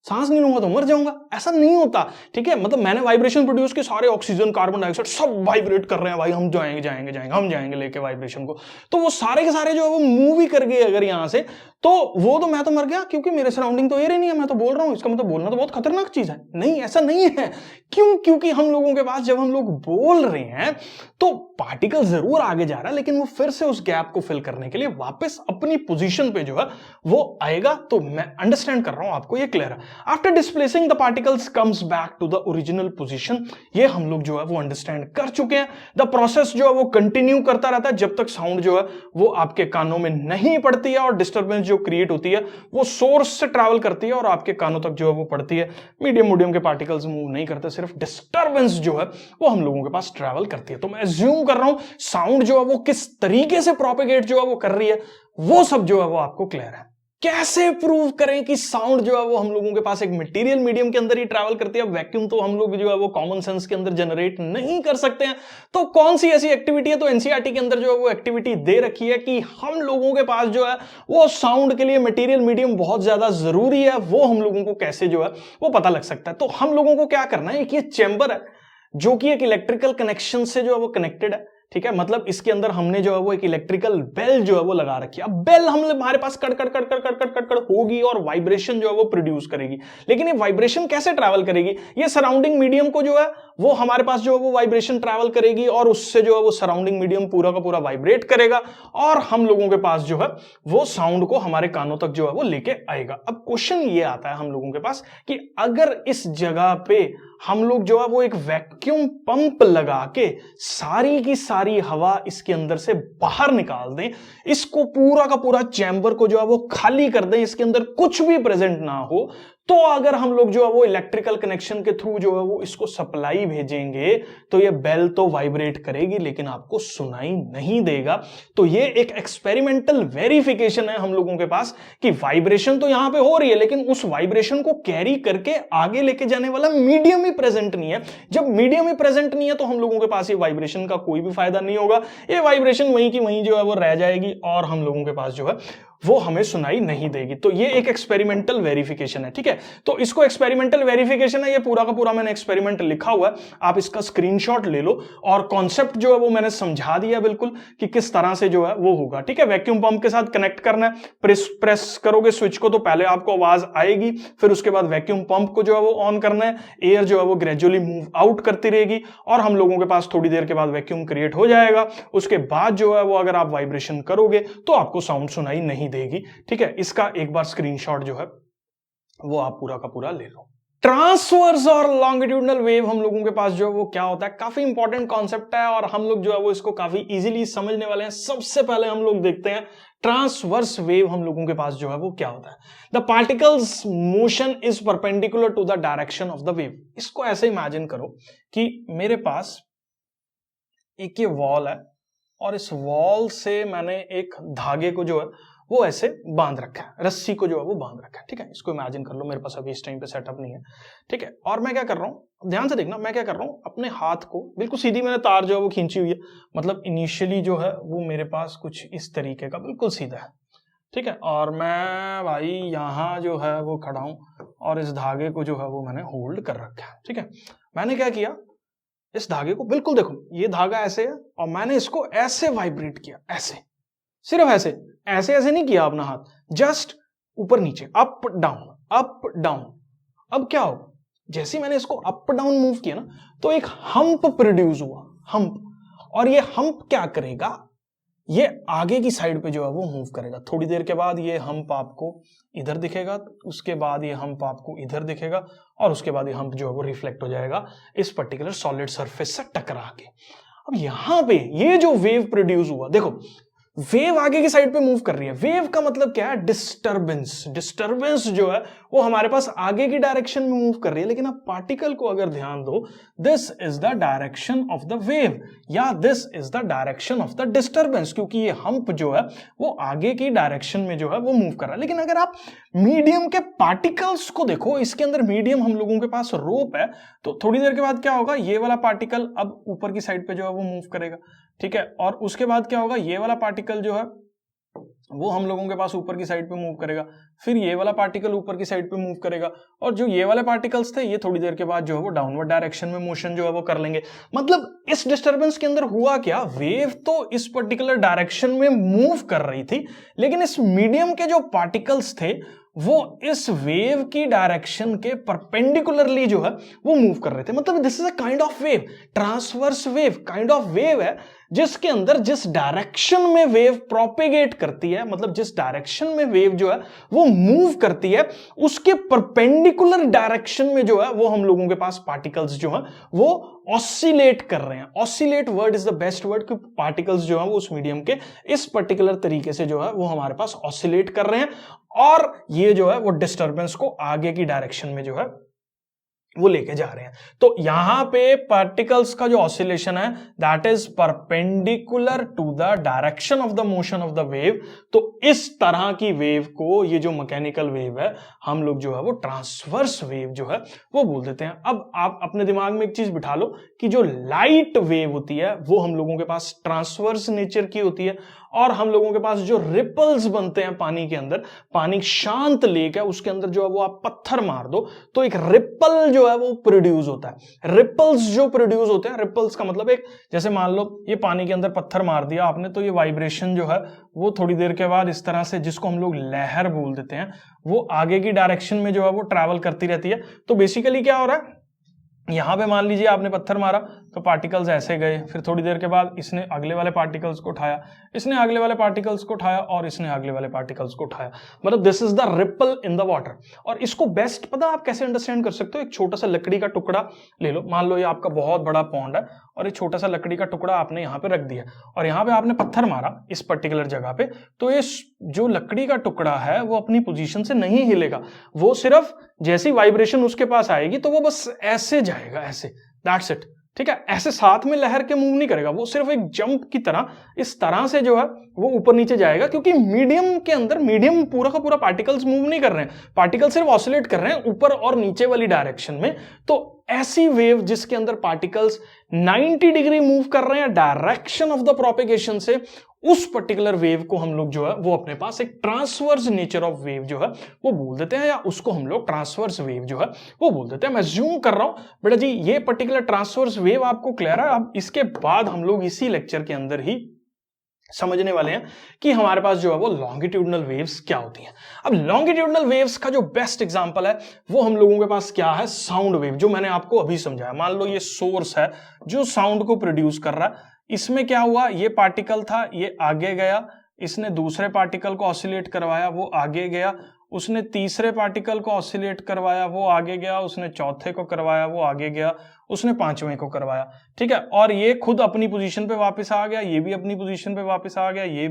सांस नहीं लूंगा तो मर जाऊंगा, ऐसा नहीं होता, ठीक है। मतलब मैंने वाइब्रेशन प्रोड्यूस की, सारे ऑक्सीजन कार्बन डाइऑक्साइड सब वाइब्रेट कर रहे हैं, भाई हम जाएंगे जाएंगे जाएंगे हम जाएंगे लेके वाइब्रेशन को, तो वो सारे के सारे जो है वो मूव ही कर गए अगर यहां से, तो वो तो मैं तो मर गया क्योंकि मेरे सराउंडिंग तो एयर ही नहीं है, मैं तो बोल रहा हूं, इसका मतलब बोलना तो बहुत खतरनाक चीज है। नहीं, ऐसा नहीं है। क्यों? क्योंकि हम लोगों के पास जब हम लोग बोल रहे हैं तो पार्टिकल जरूर आगे जा रहा है, लेकिन वो फिर से उस गैप को फिल करने के लिए वापस अपनी पोजीशन पे जो है वो आएगा। तो मैं अंडरस्टैंड कर रहा हूं, आपको ये क्लियर है। After displacing the particles comes back to the original position, ये हम लोग जो है वो अंडरस्टैंड कर चुके हैं। द प्रोसेस जो है वो कंटिन्यू करता रहता है जब तक साउंड जो है वो आपके कानों में नहीं पड़ती है और डिस्टर्बेंस जो क्रिएट होती है वो सोर्स से ट्रैवल करती है और आपके कानों तक जो है वो पड़ती है। मीडियम के पार्टिकल्स मूव नहीं करते, सिर्फ डिस्टर्बेंस जो है वो हम लोगों के पास ट्रैवल करती है। तो मैं अज्यूम कर रहा हूं साउंड जो है वो किस तरीके से प्रोपेगेट जो है वो कर रही है, वो सब जो है वो आपको क्लियर है। कैसे प्रूव करें कि साउंड जो है वो हम लोगों के पास एक मटेरियल मीडियम के अंदर ही ट्रैवल करती है? वैक्यूम तो हम लोग जो है वो कॉमन सेंस के अंदर जनरेट नहीं कर सकते हैं। तो कौन सी ऐसी एक्टिविटी है? तो एनसीईआरटी के अंदर जो है वो एक्टिविटी दे रखी है कि हम लोगों के पास जो है वो साउंड के लिए मटेरियल मीडियम बहुत ज्यादा जरूरी है, वो हम लोगों को कैसे जो है वो पता लग सकता है। तो हम लोगों को क्या करना है, एक ये चैम्बर है जो कि एक इलेक्ट्रिकल कनेक्शन से जो है वो कनेक्टेड है, ठीक है। मतलब इसके अंदर हमने जो है वो एक इलेक्ट्रिकल बेल जो है वो लगा रखी है। अब बेल हमारे पास कड़ कड़ कड़ कड़ कड़ कड़ कड़ कड़ होगी और वाइब्रेशन जो है वो प्रोड्यूस करेगी, लेकिन ये वाइब्रेशन कैसे ट्रैवल करेगी? ये सराउंडिंग मीडियम को जो है वो हमारे पास जो है वो वाइब्रेशन ट्रैवल करेगी और उससे जो है वो सराउंडिंग मीडियम पूरा का पूरा वाइब्रेट करेगा और हम लोगों के पास जो है वो साउंड को हमारे कानों तक जो है वो लेके आएगा। अब क्वेश्चन ये आता है हम लोगों के पास कि अगर इस जगह पे हम लोग जो है वो एक वैक्यूम पंप लगा के सारी की सारी हवा इसके अंदर से बाहर निकाल दें, इसको पूरा का पूरा चैम्बर को जो है वो खाली कर दें, इसके अंदर कुछ भी प्रेजेंट ना हो, तो अगर हम लोग जो है वो इलेक्ट्रिकल कनेक्शन के थ्रू जो है वो इसको सप्लाई भेजेंगे तो ये बेल तो वाइब्रेट करेगी लेकिन आपको सुनाई नहीं देगा। तो ये एक एक्सपेरिमेंटल वेरिफिकेशन है हम लोगों के पास कि वाइब्रेशन तो यहां पे हो रही है, लेकिन उस वाइब्रेशन को कैरी करके आगे लेके जाने वाला मीडियम ही प्रेजेंट नहीं है। जब मीडियम ही प्रेजेंट नहीं है तो हम लोगों के पास ये वाइब्रेशन का कोई भी फायदा नहीं होगा, ये वाइब्रेशन वहीं की वहीं जो है वो रह जाएगी और हम लोगों के पास जो है वो हमें सुनाई नहीं देगी। तो ये एक एक्सपेरिमेंटल वेरिफिकेशन है, ठीक है। तो इसको एक्सपेरिमेंटल वेरिफिकेशन है, ये पूरा का पूरा मैंने एक्सपेरिमेंट लिखा हुआ है, आप इसका स्क्रीनशॉट ले लो और कॉन्सेप्ट जो है वो मैंने समझा दिया बिल्कुल कि किस तरह से जो है वो होगा, ठीक है। वैक्यूम पंप के साथ कनेक्ट करना है, प्रेस करोगे स्विच को तो पहले आपको आवाज आएगी, फिर उसके बाद वैक्यूम पंप को जो है वो ऑन करना है, एयर जो है वो ग्रेजुअली मूव आउट करती रहेगी और हम लोगों के पास थोड़ी देर के बाद वैक्यूम क्रिएट हो जाएगा। उसके बाद जो है वो अगर आप वाइब्रेशन करोगे तो आपको साउंड सुनाई नहीं देगी, ठीक है। इसका एक बार स्क्रीनशॉट जो है वो आप पूरा का पूरा ले लो। ट्रांसवर्स और लॉन्गिट्यूडनल वेव हम लोगों के पास जो है वो क्या होता है, काफी इंपॉर्टेंट कॉन्सेप्ट है और हम लोग जो है वो इसको काफी इजीली समझने वाले हैं। सबसे पहले हम लोग देखते हैं ट्रांसवर्स वेव हम लोगों के पास जो है वो क्या होता है। The particles motion is perpendicular to the direction of the wave. इसको ऐसे इमेजिन करो कि मेरे पास एक ये वॉल है और इस वॉल से मैंने एक धागे को जो है वो ऐसे बांध रखा है, रस्सी को जो है वो बांध रखा है। ठीक है, इसको इमेजिन कर लो, मेरे पास अभी इस टाइम पे सेटअप नहीं है। ठीक है, और मैं क्या कर रहा हूँ, ध्यान से देखना, मैं क्या कर रहा हूँ, अपने हाथ को बिल्कुल सीधी मैंने तार जो है वो खींची हुई है, मतलब इनिशियली जो है वो मेरे पास कुछ इस तरीके का बिल्कुल सीधा है। ठीक है, और मैं भाई यहाँ जो है वो खड़ा हूं और इस धागे को जो है वो मैंने होल्ड कर रखा है। ठीक है, मैंने क्या किया, इस धागे को बिल्कुल देखो, ये धागा ऐसे है और मैंने इसको ऐसे वाइब्रेट किया, ऐसे, सिर्फ ऐसे ऐसे ऐसे नहीं किया अपना हाथ, जस्ट ऊपर नीचे, अप डाउन अप डाउन। अब क्या हो, जैसे मैंने इसको अप डाउन मूव किया ना तो एक हम्प प्रोड्यूस हुआ, हम्प, और ये हम्प क्या करेगा, ये आगे की साइड पे जो है वो मूव करेगा। थोड़ी देर के बाद ये हम्प आपको इधर दिखेगा, उसके बाद ये हम्प आपको इधर दिखेगा, और उसके बाद ये हम्प जो है वो रिफ्लेक्ट हो जाएगा इस पर्टिकुलर सॉलिड सरफेस से टकरा के। अब यहां पे ये जो वेव प्रोड्यूस हुआ, देखो वेव आगे की साइड पे मूव कर रही है। वेव का मतलब क्या है, डिस्टरबेंस। डिस्टरबेंस जो है वो हमारे पास आगे की डायरेक्शन में मूव कर रही है, लेकिन आप पार्टिकल को अगर ध्यान दो, this is the direction of the wave या this is the direction of the disturbance, क्योंकि ये हम्प जो है वो आगे की डायरेक्शन में जो है वो मूव कर रहा है। लेकिन अगर आप मीडियम के पार्टिकल्स को देखो, इसके अंदर मीडियम हम लोगों के पास रोप है, तो थोड़ी देर के बाद क्या होगा, ये वाला पार्टिकल अब ऊपर की साइड पे जो है वो मूव करेगा। ठीक है, और उसके बाद क्या होगा, ये वाला पार्टिकल जो है वो हम लोगों के पास ऊपर की साइड पे मूव करेगा, फिर ये वाला पार्टिकल ऊपर की साइड पे मूव करेगा, और जो ये वाले पार्टिकल्स थे ये थोड़ी देर के बाद जो है वो डाउनवर्ड डायरेक्शन में मोशन जो है वो कर लेंगे। मतलब इस डिस्टरबेंस के अंदर हुआ क्या, वेव तो इस पर्टिकुलर डायरेक्शन में मूव कर रही थी, लेकिन इस मीडियम के जो पार्टिकल्स थे वो इस वेव की डायरेक्शन के परपेंडिकुलरली जो है वो मूव कर रहे थे। मतलब this is a kind of wave, transverse wave, kind of wave है जिसके अंदर जिस डायरेक्शन में वेव प्रोपेगेट करती है, मतलब जिस डायरेक्शन में वेव जो है वो मूव करती है, उसके परपेंडिकुलर डायरेक्शन में जो है वो हम लोगों के पास पार्टिकल्स जो है वो ऑसिलेट कर रहे हैं। Oscillate word is the best word, क्योंकि पार्टिकल्स जो है वो उस मीडियम के इस पर्टिकुलर तरीके से जो है वो हमारे पास ऑसिलेट कर रहे हैं, और ये जो है वो डिस्टरबेंस को आगे की डायरेक्शन में जो है वो लेके जा रहे हैं। तो यहां पे पार्टिकल्स का जो ऑसिलेशन है that is perpendicular to the direction of the motion of the wave. तो इस तरह की वेव को, ये जो मैकेनिकल वेव है, हम लोग जो है वो ट्रांसवर्स वेव जो है वो बोल देते हैं। अब आप अपने दिमाग में एक चीज बिठा लो कि जो लाइट वेव होती है वो हम लोगों के पास ट्रांसवर्स नेचर की होती है, और हम लोगों के पास जो रिपल्स बनते हैं पानी के अंदर, पानी शांत लेक है, उसके अंदर जो है वो आप पत्थर मार दो तो एक रिपल जो है वो प्रोड्यूस होता है। रिपल्स जो प्रोड्यूस होते हैं, रिपल्स का मतलब एक, जैसे मान लो ये पानी के अंदर पत्थर मार दिया आपने, तो ये वाइब्रेशन जो है वो थोड़ी देर के बाद इस तरह से, जिसको हम लोग लहर बोल देते हैं, वो आगे की डायरेक्शन में जो है वो ट्रैवल करती रहती है। तो बेसिकली क्या हो रहा है, यहां पे मान लीजिए आपने पत्थर मारा तो पार्टिकल्स ऐसे गए, फिर थोड़ी देर के बाद इसने अगले वाले पार्टिकल्स को उठाया, इसने अगले वाले पार्टिकल्स को उठाया, और इसने अगले वाले पार्टिकल्स को उठाया। मतलब this is the ripple in the water. और इसको बेस्ट पता आप कैसे अंडरस्टैंड कर सकते हो, एक छोटा सा लकड़ी का टुकड़ा ले लो, मान लो ये आपका बहुत बड़ा पॉन्ड है और एक छोटा सा लकड़ी का टुकड़ा आपने यहाँ पे रख दिया, और यहाँ पे आपने पत्थर मारा इस पर्टिकुलर जगह पे, तो ये जो लकड़ी का टुकड़ा है वो अपनी पोजीशन से नहीं हिलेगा, वो सिर्फ जैसी वाइब्रेशन उसके पास आएगी तो वो बस ऐसे जाएगा, ऐसे, दैट्स इट। ठीक है, ऐसे साथ में लहर के मूव नहीं करेगा, वो सिर्फ एक जंप की तरह इस तरह से जो है वो ऊपर नीचे जाएगा, क्योंकि मीडियम के अंदर, मीडियम पूरा का पूरा पार्टिकल्स मूव नहीं कर रहे हैं, पार्टिकल सिर्फ ऑसिलेट कर रहे हैं ऊपर और नीचे वाली डायरेक्शन में। तो ऐसी वेव जिसके अंदर पार्टिकल्स 90 डिग्री मूव कर रहे हैं डायरेक्शन ऑफ द प्रोपेगेशन से, उस पर्टिकुलर वेव को हम लोग जो है वो अपने पास एक ट्रांसवर्स नेचर ऑफ वेव जो है वो बोल देते हैं, या उसको हम लोग ट्रांसवर्स वेव जो है वो बोल देते हैं। मैं जूम कर रहा हूं बेटा जी, ये पर्टिकुलर ट्रांसवर्स वेव आपको क्लियर है। अब इसके बाद हम लोग इसी लेक्चर के अंदर ही समझने वाले हैं कि हमारे पास जो है वो लॉन्गिट्यूडनल वेव्स क्या होती हैं। अब लॉन्गिट्यूडनल वेव्स का जो बेस्ट एग्जांपल है वो हम लोगों के पास क्या है, साउंड वेव, जो मैंने आपको अभी समझाया। मान लो ये सोर्स है जो साउंड को प्रोड्यूस कर रहा है, इसमें क्या हुआ, ये पार्टिकल था, ये आगे गया, इसने दूसरे पार्टिकल को ऑसिलेट करवाया, वो आगे गया, उसने तीसरे पार्टिकल को ऑसिलेट करवाया, वो आगे गया, उसने चौथे को करवाया, वो आगे गया, उसने पांचवें को करवाया। ठीक है, और ये खुद अपनी पोजीशन पे वापस आ गया, ये भी अपनी पोजीशन पे वापस आ गया, ये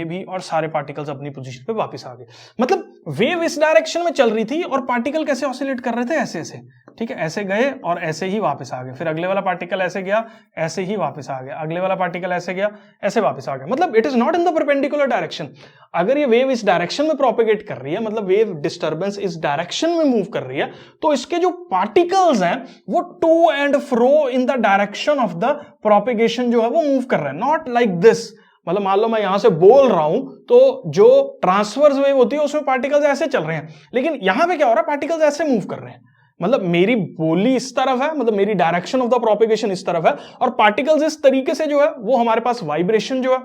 भी, और सारे पार्टिकल्स अपनी पोजीशन पे वापस आ गए। मतलब वेव इस डायरेक्शन में चल रही थी और पार्टिकल कैसे ऑसिलेट कर रहे थे, ऐसे ऐसे। ठीक है, ऐसे गए और ऐसे ही वापस आ गए, फिर अगले वाला पार्टिकल ऐसे गया, ऐसे ही वापस आ गया, अगले वाला पार्टिकल ऐसे गया, ऐसे वापस आ गया। मतलब it is not in the perpendicular direction. अगर ये वेव इस डायरेक्शन में प्रोपेगेट कर रही है, मतलब वेव डिस्टर्बेंस इस डायरेक्शन में मूव कर रही है, तो इसके जो पार्टिकल्स हैं वो to and fro in the direction of the propagation जो है वो मूव कर रहे हैं, नॉट लाइक दिस। मतलब मान लो मैं यहां से बोल रहा हूं तो जो ट्रांसवर्स वेव होती है उसमें पार्टिकल्स ऐसे चल रहे हैं, लेकिन यहां पे क्या हो रहा है, पार्टिकल्स ऐसे मूव कर रहे हैं। मतलब मेरी बोली इस तरफ है, मतलब मेरी डायरेक्शन ऑफ द प्रोपेगेशन इस तरफ है, और पार्टिकल्स इस तरीके से जो है वो हमारे पास वाइब्रेशन जो है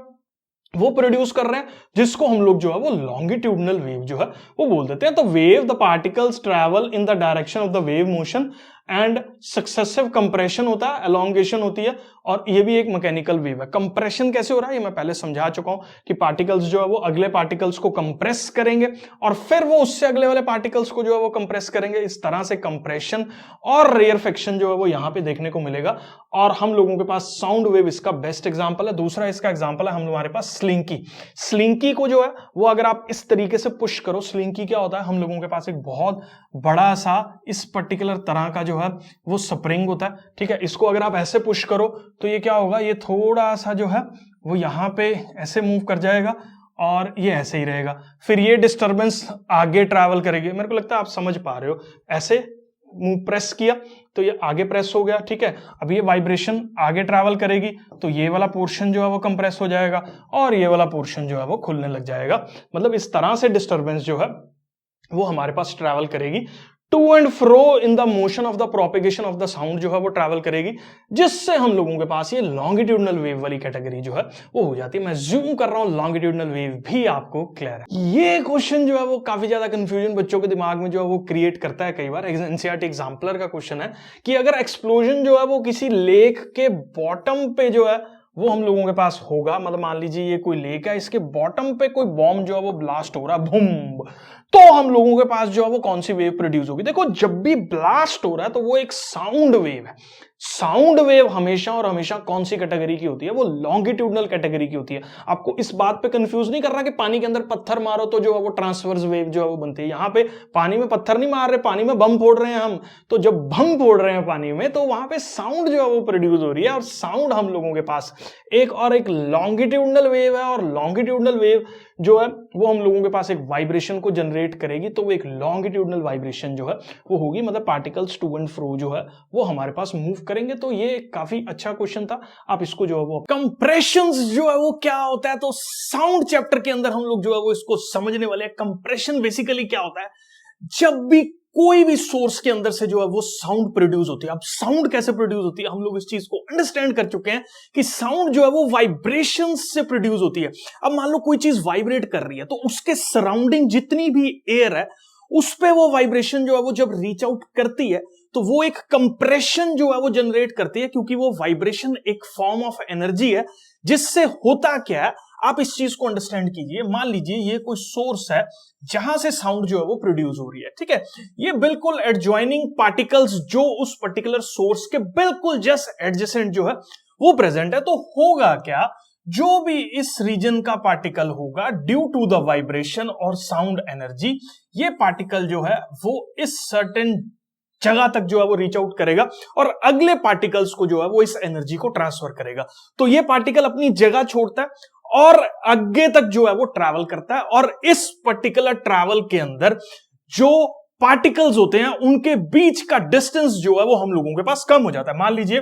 वो प्रोड्यूस कर रहे हैं, जिसको हम लोग जो है वो लॉन्गिट्यूडनल वेव जो है वो बोल देते हैं। तो wave the particles travel in the direction of the wave motion and successive compression होता है, एलोंगेशन होती है, और ये भी एक मैकेनिकल वेव है। कंप्रेशन कैसे हो रहा है ये मैं पहले समझा चुका हूं कि पार्टिकल्स जो है वो अगले पार्टिकल्स को कंप्रेस करेंगे और फिर वो उससे अगले वाले पार्टिकल्स को जो है वो कंप्रेस करेंगे। इस तरह से कंप्रेशन और रेयरफेक्शन जो है वो यहां पे देखने को मिलेगा। और हम लोगों के पास साउंड वेव इसका बेस्ट एग्जांपल है। दूसरा इसका एग्जांपल है हमारे पास स्लिंकी। स्लिंकी को जो है वो अगर आप इस तरीके से पुश करो, स्लिंकी क्या होता है, हम लोगों के पास एक बहुत बड़ा सा इस पर्टिकुलर तरह का जो है वो स्प्रिंग होता है, ठीक है। इसको अगर आप ऐसे पुश करो तो ये क्या होगा, ये थोड़ा सा जो है वो यहां पे ऐसे मूव कर जाएगा और ये ऐसे ही रहेगा। फिर ये डिस्टरबेंस आगे ट्रैवल करेगी, मेरे को लगता है आप समझ पा रहे हो। ऐसे मूव प्रेस किया तो ये आगे प्रेस हो गया, ठीक है। अब ये वाइब्रेशन आगे ट्रैवल करेगी तो ये वाला पोर्शन जो है वो कंप्रेस हो जाएगा और ये वाला पोर्शन जो है वो खुलने लग जाएगा। मतलब इस तरह से डिस्टरबेंस जो है वो हमारे पास ट्रैवल करेगी, to and fro in the motion of the propagation of the sound जो है वो ट्रैवल करेगी, जिससे हम लोगों के पास ये लॉन्गिट्यूडनल वेव वाली कैटेगरी जो है वो हो जाती है। मैं जूम कर रहा हूं, लॉन्गिट्यूडनल वेव भी आपको क्लियर है। ये क्वेश्चन जो है वो काफी ज्यादा कंफ्यूजन बच्चों के दिमाग में जो है वो क्रिएट करता है कई बार। एनसीईआरटी एग्जाम्पलर का क्वेश्चन है कि अगर एक्सप्लोजन जो है वो किसी लेक के बॉटम पे जो है वो हम लोगों के पास होगा, मतलब मान लीजिए ये कोई लेक है, इसके बॉटम पे कोई बॉम्ब जो है वो ब्लास्ट हो रहा है, बूम, तो हम लोगों के पास जो है वो कौन सी वेव प्रोड्यूस होगी। देखो जब भी ब्लास्ट हो रहा है तो वो एक साउंड वेव है। साउंड वेव हमेशा और हमेशा कौन सी कैटेगरी की होती है, वो लॉन्गिट्यूडनल कैटेगरी की होती है। आपको इस बात पे कंफ्यूज नहीं कर रहा कि पानी के अंदर पत्थर मारो तो जो है वो ट्रांसवर्स वेव जो है वो बनती है। यहां पे पानी में पत्थर नहीं मार रहे, पानी में बम फोड़ रहे हैं हम, तो जब बम फोड़ रहे हैं पानी में तो वहां पे साउंड जो है वो प्रोड्यूस हो रही है। और साउंड हम लोगों के पास एक लॉन्गिट्यूडनल वेव है, और लॉन्गिट्यूडनल वेव जो है वो हम लोगों के पास एक वाइब्रेशन को जनरेट करेगी, तो वो एक लॉन्गिट्यूडनल वाइब्रेशन जो है वो होगी। मतलब पार्टिकल्स टू एंड फ्रो जो है वो हमारे पास मूव करेंगे। तो ये काफी अच्छा क्वेश्चन था, आप इसको जो है वो कंप्रेशंस जो है वो क्या होता है, तो साउंड चैप्टर के अंदर हम लोग जो है वो इसको समझने वाले हैं। कंप्रेशन बेसिकली क्या होता है, जब भी कोई भी सोर्स के अंदर से जो है वो साउंड प्रोड्यूस होती है। अब साउंड कैसे प्रोड्यूस होती है, हम लोग इस चीज को अंडरस्टैंड कर चुके हैं कि साउंड जो है वो वाइब्रेशंस से प्रोड्यूस होती है। अब मान लो कोई चीज वाइब्रेट कर रही है तो उसके सराउंडिंग जितनी भी एयर है उस पे वो वाइब्रेशन जो है वो जब रीच आउट करती है तो वो एक कंप्रेशन जो है वो जनरेट करती है, क्योंकि वो वाइब्रेशन एक फॉर्म ऑफ एनर्जी है। जिससे होता क्या है, आप इस चीज को अंडरस्टैंड कीजिए। मान लीजिए ये कोई सोर्स है जहां से साउंड जो है वो प्रोड्यूस हो रही है, ठीक है। ये बिल्कुल एडजॉइनिंग पार्टिकल्स जो उस पर्टिकुलर सोर्स के बिल्कुल जस्ट एडजेसेंट जो है वो प्रेजेंट है। तो होगा क्या, जो भी इस रीजन का पार्टिकल होगा ड्यू टू द वाइब्रेशन और साउंड एनर्जी, ये पार्टिकल जो है वो इस सर्टेन जगह तक जो है वो रीच आउट करेगा और अगले पार्टिकल्स को जो है वो इस एनर्जी को ट्रांसफर करेगा। तो ये पार्टिकल अपनी जगह छोड़ता है और आगे तक जो है वो ट्रैवल करता है, और इस पर्टिकुलर ट्रैवल के अंदर जो पार्टिकल्स होते हैं उनके बीच का डिस्टेंस जो है वो हम लोगों के पास कम हो जाता है। मान लीजिए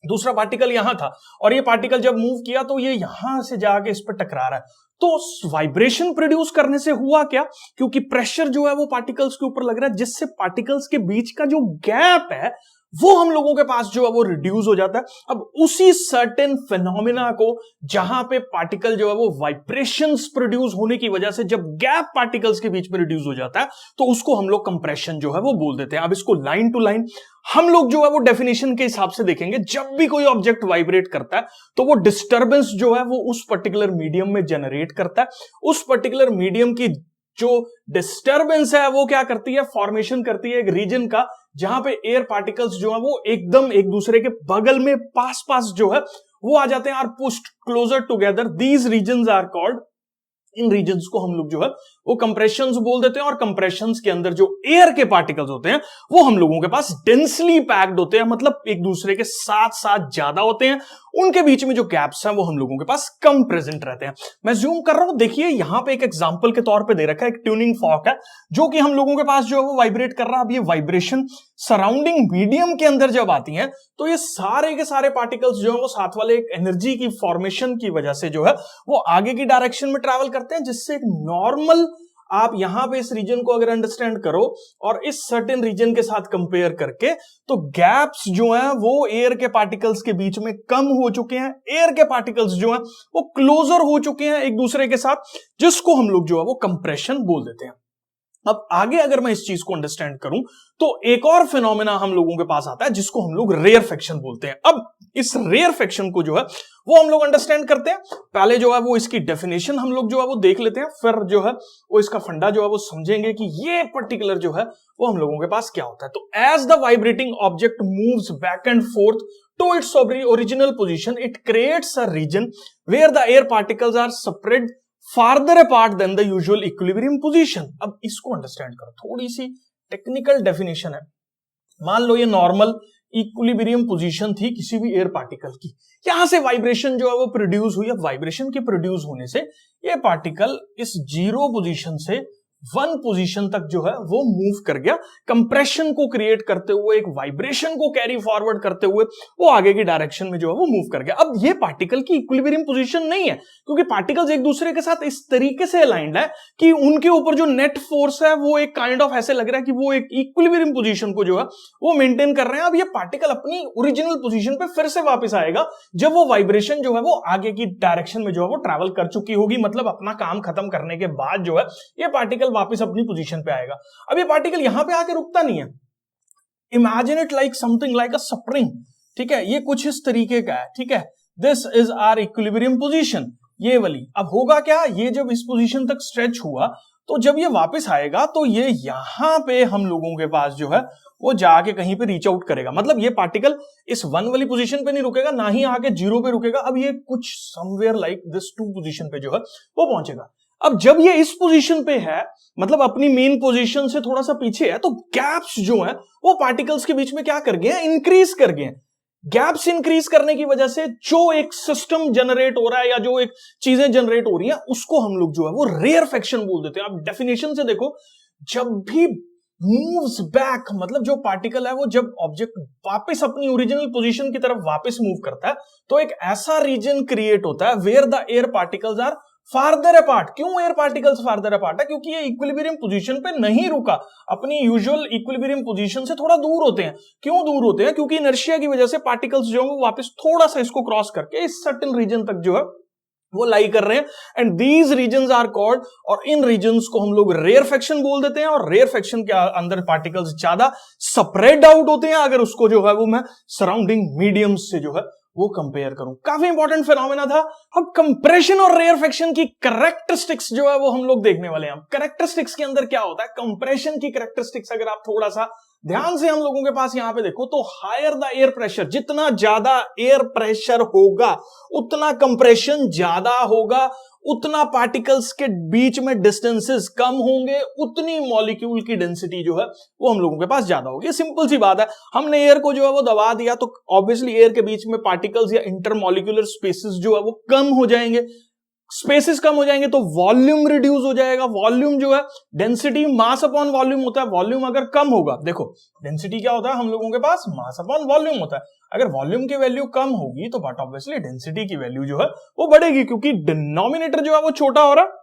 दूसरा पार्टिकल यहां था और ये पार्टिकल जब मूव किया तो ये यहां से जाके इस पर टकरा रहा है, तो वाइब्रेशन प्रोड्यूस करने से हुआ क्या, क्योंकि प्रेशर जो है वो पार्टिकल्स के ऊपर लग रहा है, जिससे पार्टिकल्स के बीच का जो गैप है वो हम लोगों के पास जो है वो रिड्यूस हो जाता है। अब उसी सर्टेन फिनोमिना को जहां पे पार्टिकल जो है वो वाइब्रेशंस प्रोड्यूस होने की वजह से जब गैप पार्टिकल्स के बीच में रिड्यूस हो जाता है तो उसको हम लोग कंप्रेशन जो है वो बोल देते हैं। अब इसको लाइन टू लाइन हम लोग जो है वो डेफिनेशन के हिसाब से देखेंगे। जब भी कोई ऑब्जेक्ट वाइब्रेट करता है तो वो डिस्टर्बेंस जो है वो उस पर्टिकुलर मीडियम में जनरेट करता है। उस पर्टिकुलर मीडियम की जो डिस्टर्बेंस है वो क्या करती है, फॉर्मेशन करती है एक रीजन का जहां पे एयर पार्टिकल्स जो है वो एकदम एक दूसरे के बगल में पास पास जो है वो आ जाते हैं, are pushed closer together. These regions are called इन रीजन्स को हम लोग जो है वो कंप्रेशंस बोल देते हैं, और कंप्रेशंस के अंदर जो एयर के पार्टिकल्स होते हैं वो हम लोगों के पास डेंसली पैक्ड होते हैं, मतलब एक दूसरे के साथ साथ ज्यादा होते हैं, उनके बीच में जो गैप्स हैं वो हम लोगों के पास कम प्रेजेंट रहते हैं। मैं जूम कर रहा हूं, देखिए यहां पे एक एग्जांपल के तौर पे दे रखा है, एक ट्यूनिंग फॉर्क है जो कि हम लोगों के पास जो है वो वाइब्रेट कर रहा है। अब ये वाइब्रेशन सराउंडिंग मीडियम के अंदर जब आती है तो ये सारे के सारे पार्टिकल्स जो है वो साथ वाले एक एनर्जी की फॉर्मेशन की वजह से जो है वो आगे की डायरेक्शन में ट्रैवल करते हैं, जिससे एक नॉर्मल, आप यहां पे इस रीजन को अगर अंडरस्टैंड करो और इस सर्टेन रीजन के साथ कंपेयर करके, तो गैप्स जो हैं वो एयर के पार्टिकल्स के बीच में कम हो चुके हैं, एयर के पार्टिकल्स जो हैं वो क्लोजर हो चुके हैं एक दूसरे के साथ, जिसको हम लोग जो है वो कंप्रेशन बोल देते हैं। अब आगे अगर मैं इस चीज को अंडरस्टैंड करूं तो एक और फिनोमेना हम लोगों के पास आता है जिसको हम लोग रेयरफेक्शन बोलते हैं। अब इस रेयरफेक्शन को जो है वो हम लोग अंडरस्टैंड करते हैं। पहले जो है वो इसकी डेफिनेशन हम लोग जो है वो देख लेते हैं, फिर जो है वो इसका फंडा जो है वो समझेंगे कि ये पर्टिकुलर जो है वो हम लोगों के पास क्या होता है। तो as the vibrating object moves back and forth to its original position, it creates a region where the air particles are spread farther apart than the usual equilibrium position। अब इसको अंडरस्टैंड करो, थोड़ी सी टेक्निकल डेफिनेशन है। मान लो ये normal equilibrium position थी किसी भी एयर पार्टिकल की, यहां से वाइब्रेशन जो है वो प्रोड्यूस हुई। अब वाइब्रेशन के प्रोड्यूस होने से ये पार्टिकल इस 0 पोजीशन से 1 पोजीशन तक जो है वो मूव कर गया, कंप्रेशन को क्रिएट करते हुए, एक वाइब्रेशन को कैरी फॉरवर्ड करते हुए वो आगे की डायरेक्शन में जो है वो मूव कर गया। अब ये पार्टिकल की इक्विलिब्रियम पोजीशन नहीं है, क्योंकि पार्टिकल्स एक दूसरे के साथ इस तरीके से अलाइंड है कि उनके ऊपर जो नेट फोर्स है वो एक काइंड ऑफ ऐसे लग रहा है कि वो एक इक्विलिब्रियम पोजीशन को जो है वो मेंटेन कर रहे हैं। अब ये पार्टिकल अपनी ओरिजिनल पोजीशन पे फिर से वापस आएगा जब वो वाइब्रेशन जो है वो आगे की डायरेक्शन में जो है वो ट्रैवल कर चुकी होगी, मतलब अपना काम खत्म करने के बाद जो है ये पार्टिकल वापस अपनी पोजीशन पे आएगा। अब ये पार्टिकल यहां पे आके रुकता नहीं है। Imagine it like something like a spring, ठीक है, ये कुछ इस तरीके का है, ठीक है, this is our equilibrium position, ये वाली। अब होगा क्या, ये जब इस पोजीशन तक स्ट्रेच हुआ तो जब ये वापस आएगा तो ये यहां पे हम लोगों के पास जो है वो जाके कहीं पे रीच आउट करेगा, मतलब ये पार्टिकल इस 1 वाली पोजीशन पे नहीं रुकेगा, ना ही आके 0 पे रुकेगा। अब ये कुछ समवेयर लाइक दिस 2 पोजीशन पे जो है वो पहुंचेगा। अब जब ये इस पोजीशन पे है, मतलब अपनी मेन पोजीशन से थोड़ा सा पीछे है, तो गैप्स जो है वो पार्टिकल्स के बीच में क्या कर गए हैं, इंक्रीज कर गए हैं। गैप्स इंक्रीज करने की वजह से जो एक सिस्टम जनरेट हो रहा है या जो एक चीजें जनरेट हो रही हैं उसको हम लोग जो है वो रेयरफेक्शन बोल देते हैं। आप डेफिनेशन से देखो, जब भी मूव्स बैक, मतलब जो पार्टिकल है वो जब ऑब्जेक्ट वापस अपनी ओरिजिनल पोजीशन की तरफ वापस मूव करता है तो एक ऐसा रीजन क्रिएट होता है where the air particles are farther apart. क्यों एयर पार्टिकल्स फार्दर अपार्ट है, क्योंकि ये इक्विलिब्रियम पोजीशन पे नहीं रुका, अपनी यूजुअल इक्विलिब्रियम पोजीशन से थोड़ा दूर होते हैं। क्यों दूर होते हैं, क्योंकि इनर्शिया की वजह से पार्टिकल्स जो है वापस थोड़ा सा इसको क्रॉस करके इस सर्टेन रीजन तक जो है वो लाई कर रहे हैं, and these regions are called, और इन रीजन्स को हम लोग रेयरफेक्शन बोल देते हैं। और रेयरफेक्शन के अंदर पार्टिकल्स ज्यादा स्प्रेड आउट होते हैं अगर उसको जो है वो मैं सराउंडिंग मीडियम से जो है वो कंपेयर करूं। काफी इंपॉर्टेंट फिनोमेना था। अब कंप्रेशन और रेयरफेक्शन की कैरेक्टरिस्टिक्स जो है वो हम लोग देखने वाले हैं। कैरेक्टरिस्टिक्स के अंदर क्या होता है, कंप्रेशन की कैरेक्टरिस्टिक्स अगर आप थोड़ा सा ध्यान से हम लोगों के पास यहां पे देखो तो हायर द एयर प्रेशर, जितना ज्यादा एयर प्रेशर होगा उतना कंप्रेशन ज्यादा होगा, उतना पार्टिकल्स के बीच में डिस्टेंसेस कम होंगे, उतनी मॉलिक्यूल की डेंसिटी जो है वो हम लोगों के पास ज्यादा होगी। सिंपल सी बात है, हमने एयर को जो है वो दबा दिया तो ऑब्वियसली एयर के बीच में पार्टिकल्स या इंटरमॉलिक्यूलर स्पेसेस जो है वो कम हो जाएंगे। स्पेसेस कम हो जाएंगे तो वॉल्यूम रिड्यूस हो जाएगा। वॉल्यूम जो है डेंसिटी मास अपॉन वॉल्यूम होता है। वॉल्यूम अगर कम होगा, देखो डेंसिटी क्या होता है हम लोगों के पास, मास अपॉन वॉल्यूम होता है। अगर वॉल्यूम की वैल्यू कम होगी तो बट ऑब्वियसली डेंसिटी की वैल्यू जो है वो बढ़ेगी, क्योंकि डिनोमिनेटर जो है वो छोटा हो रहा है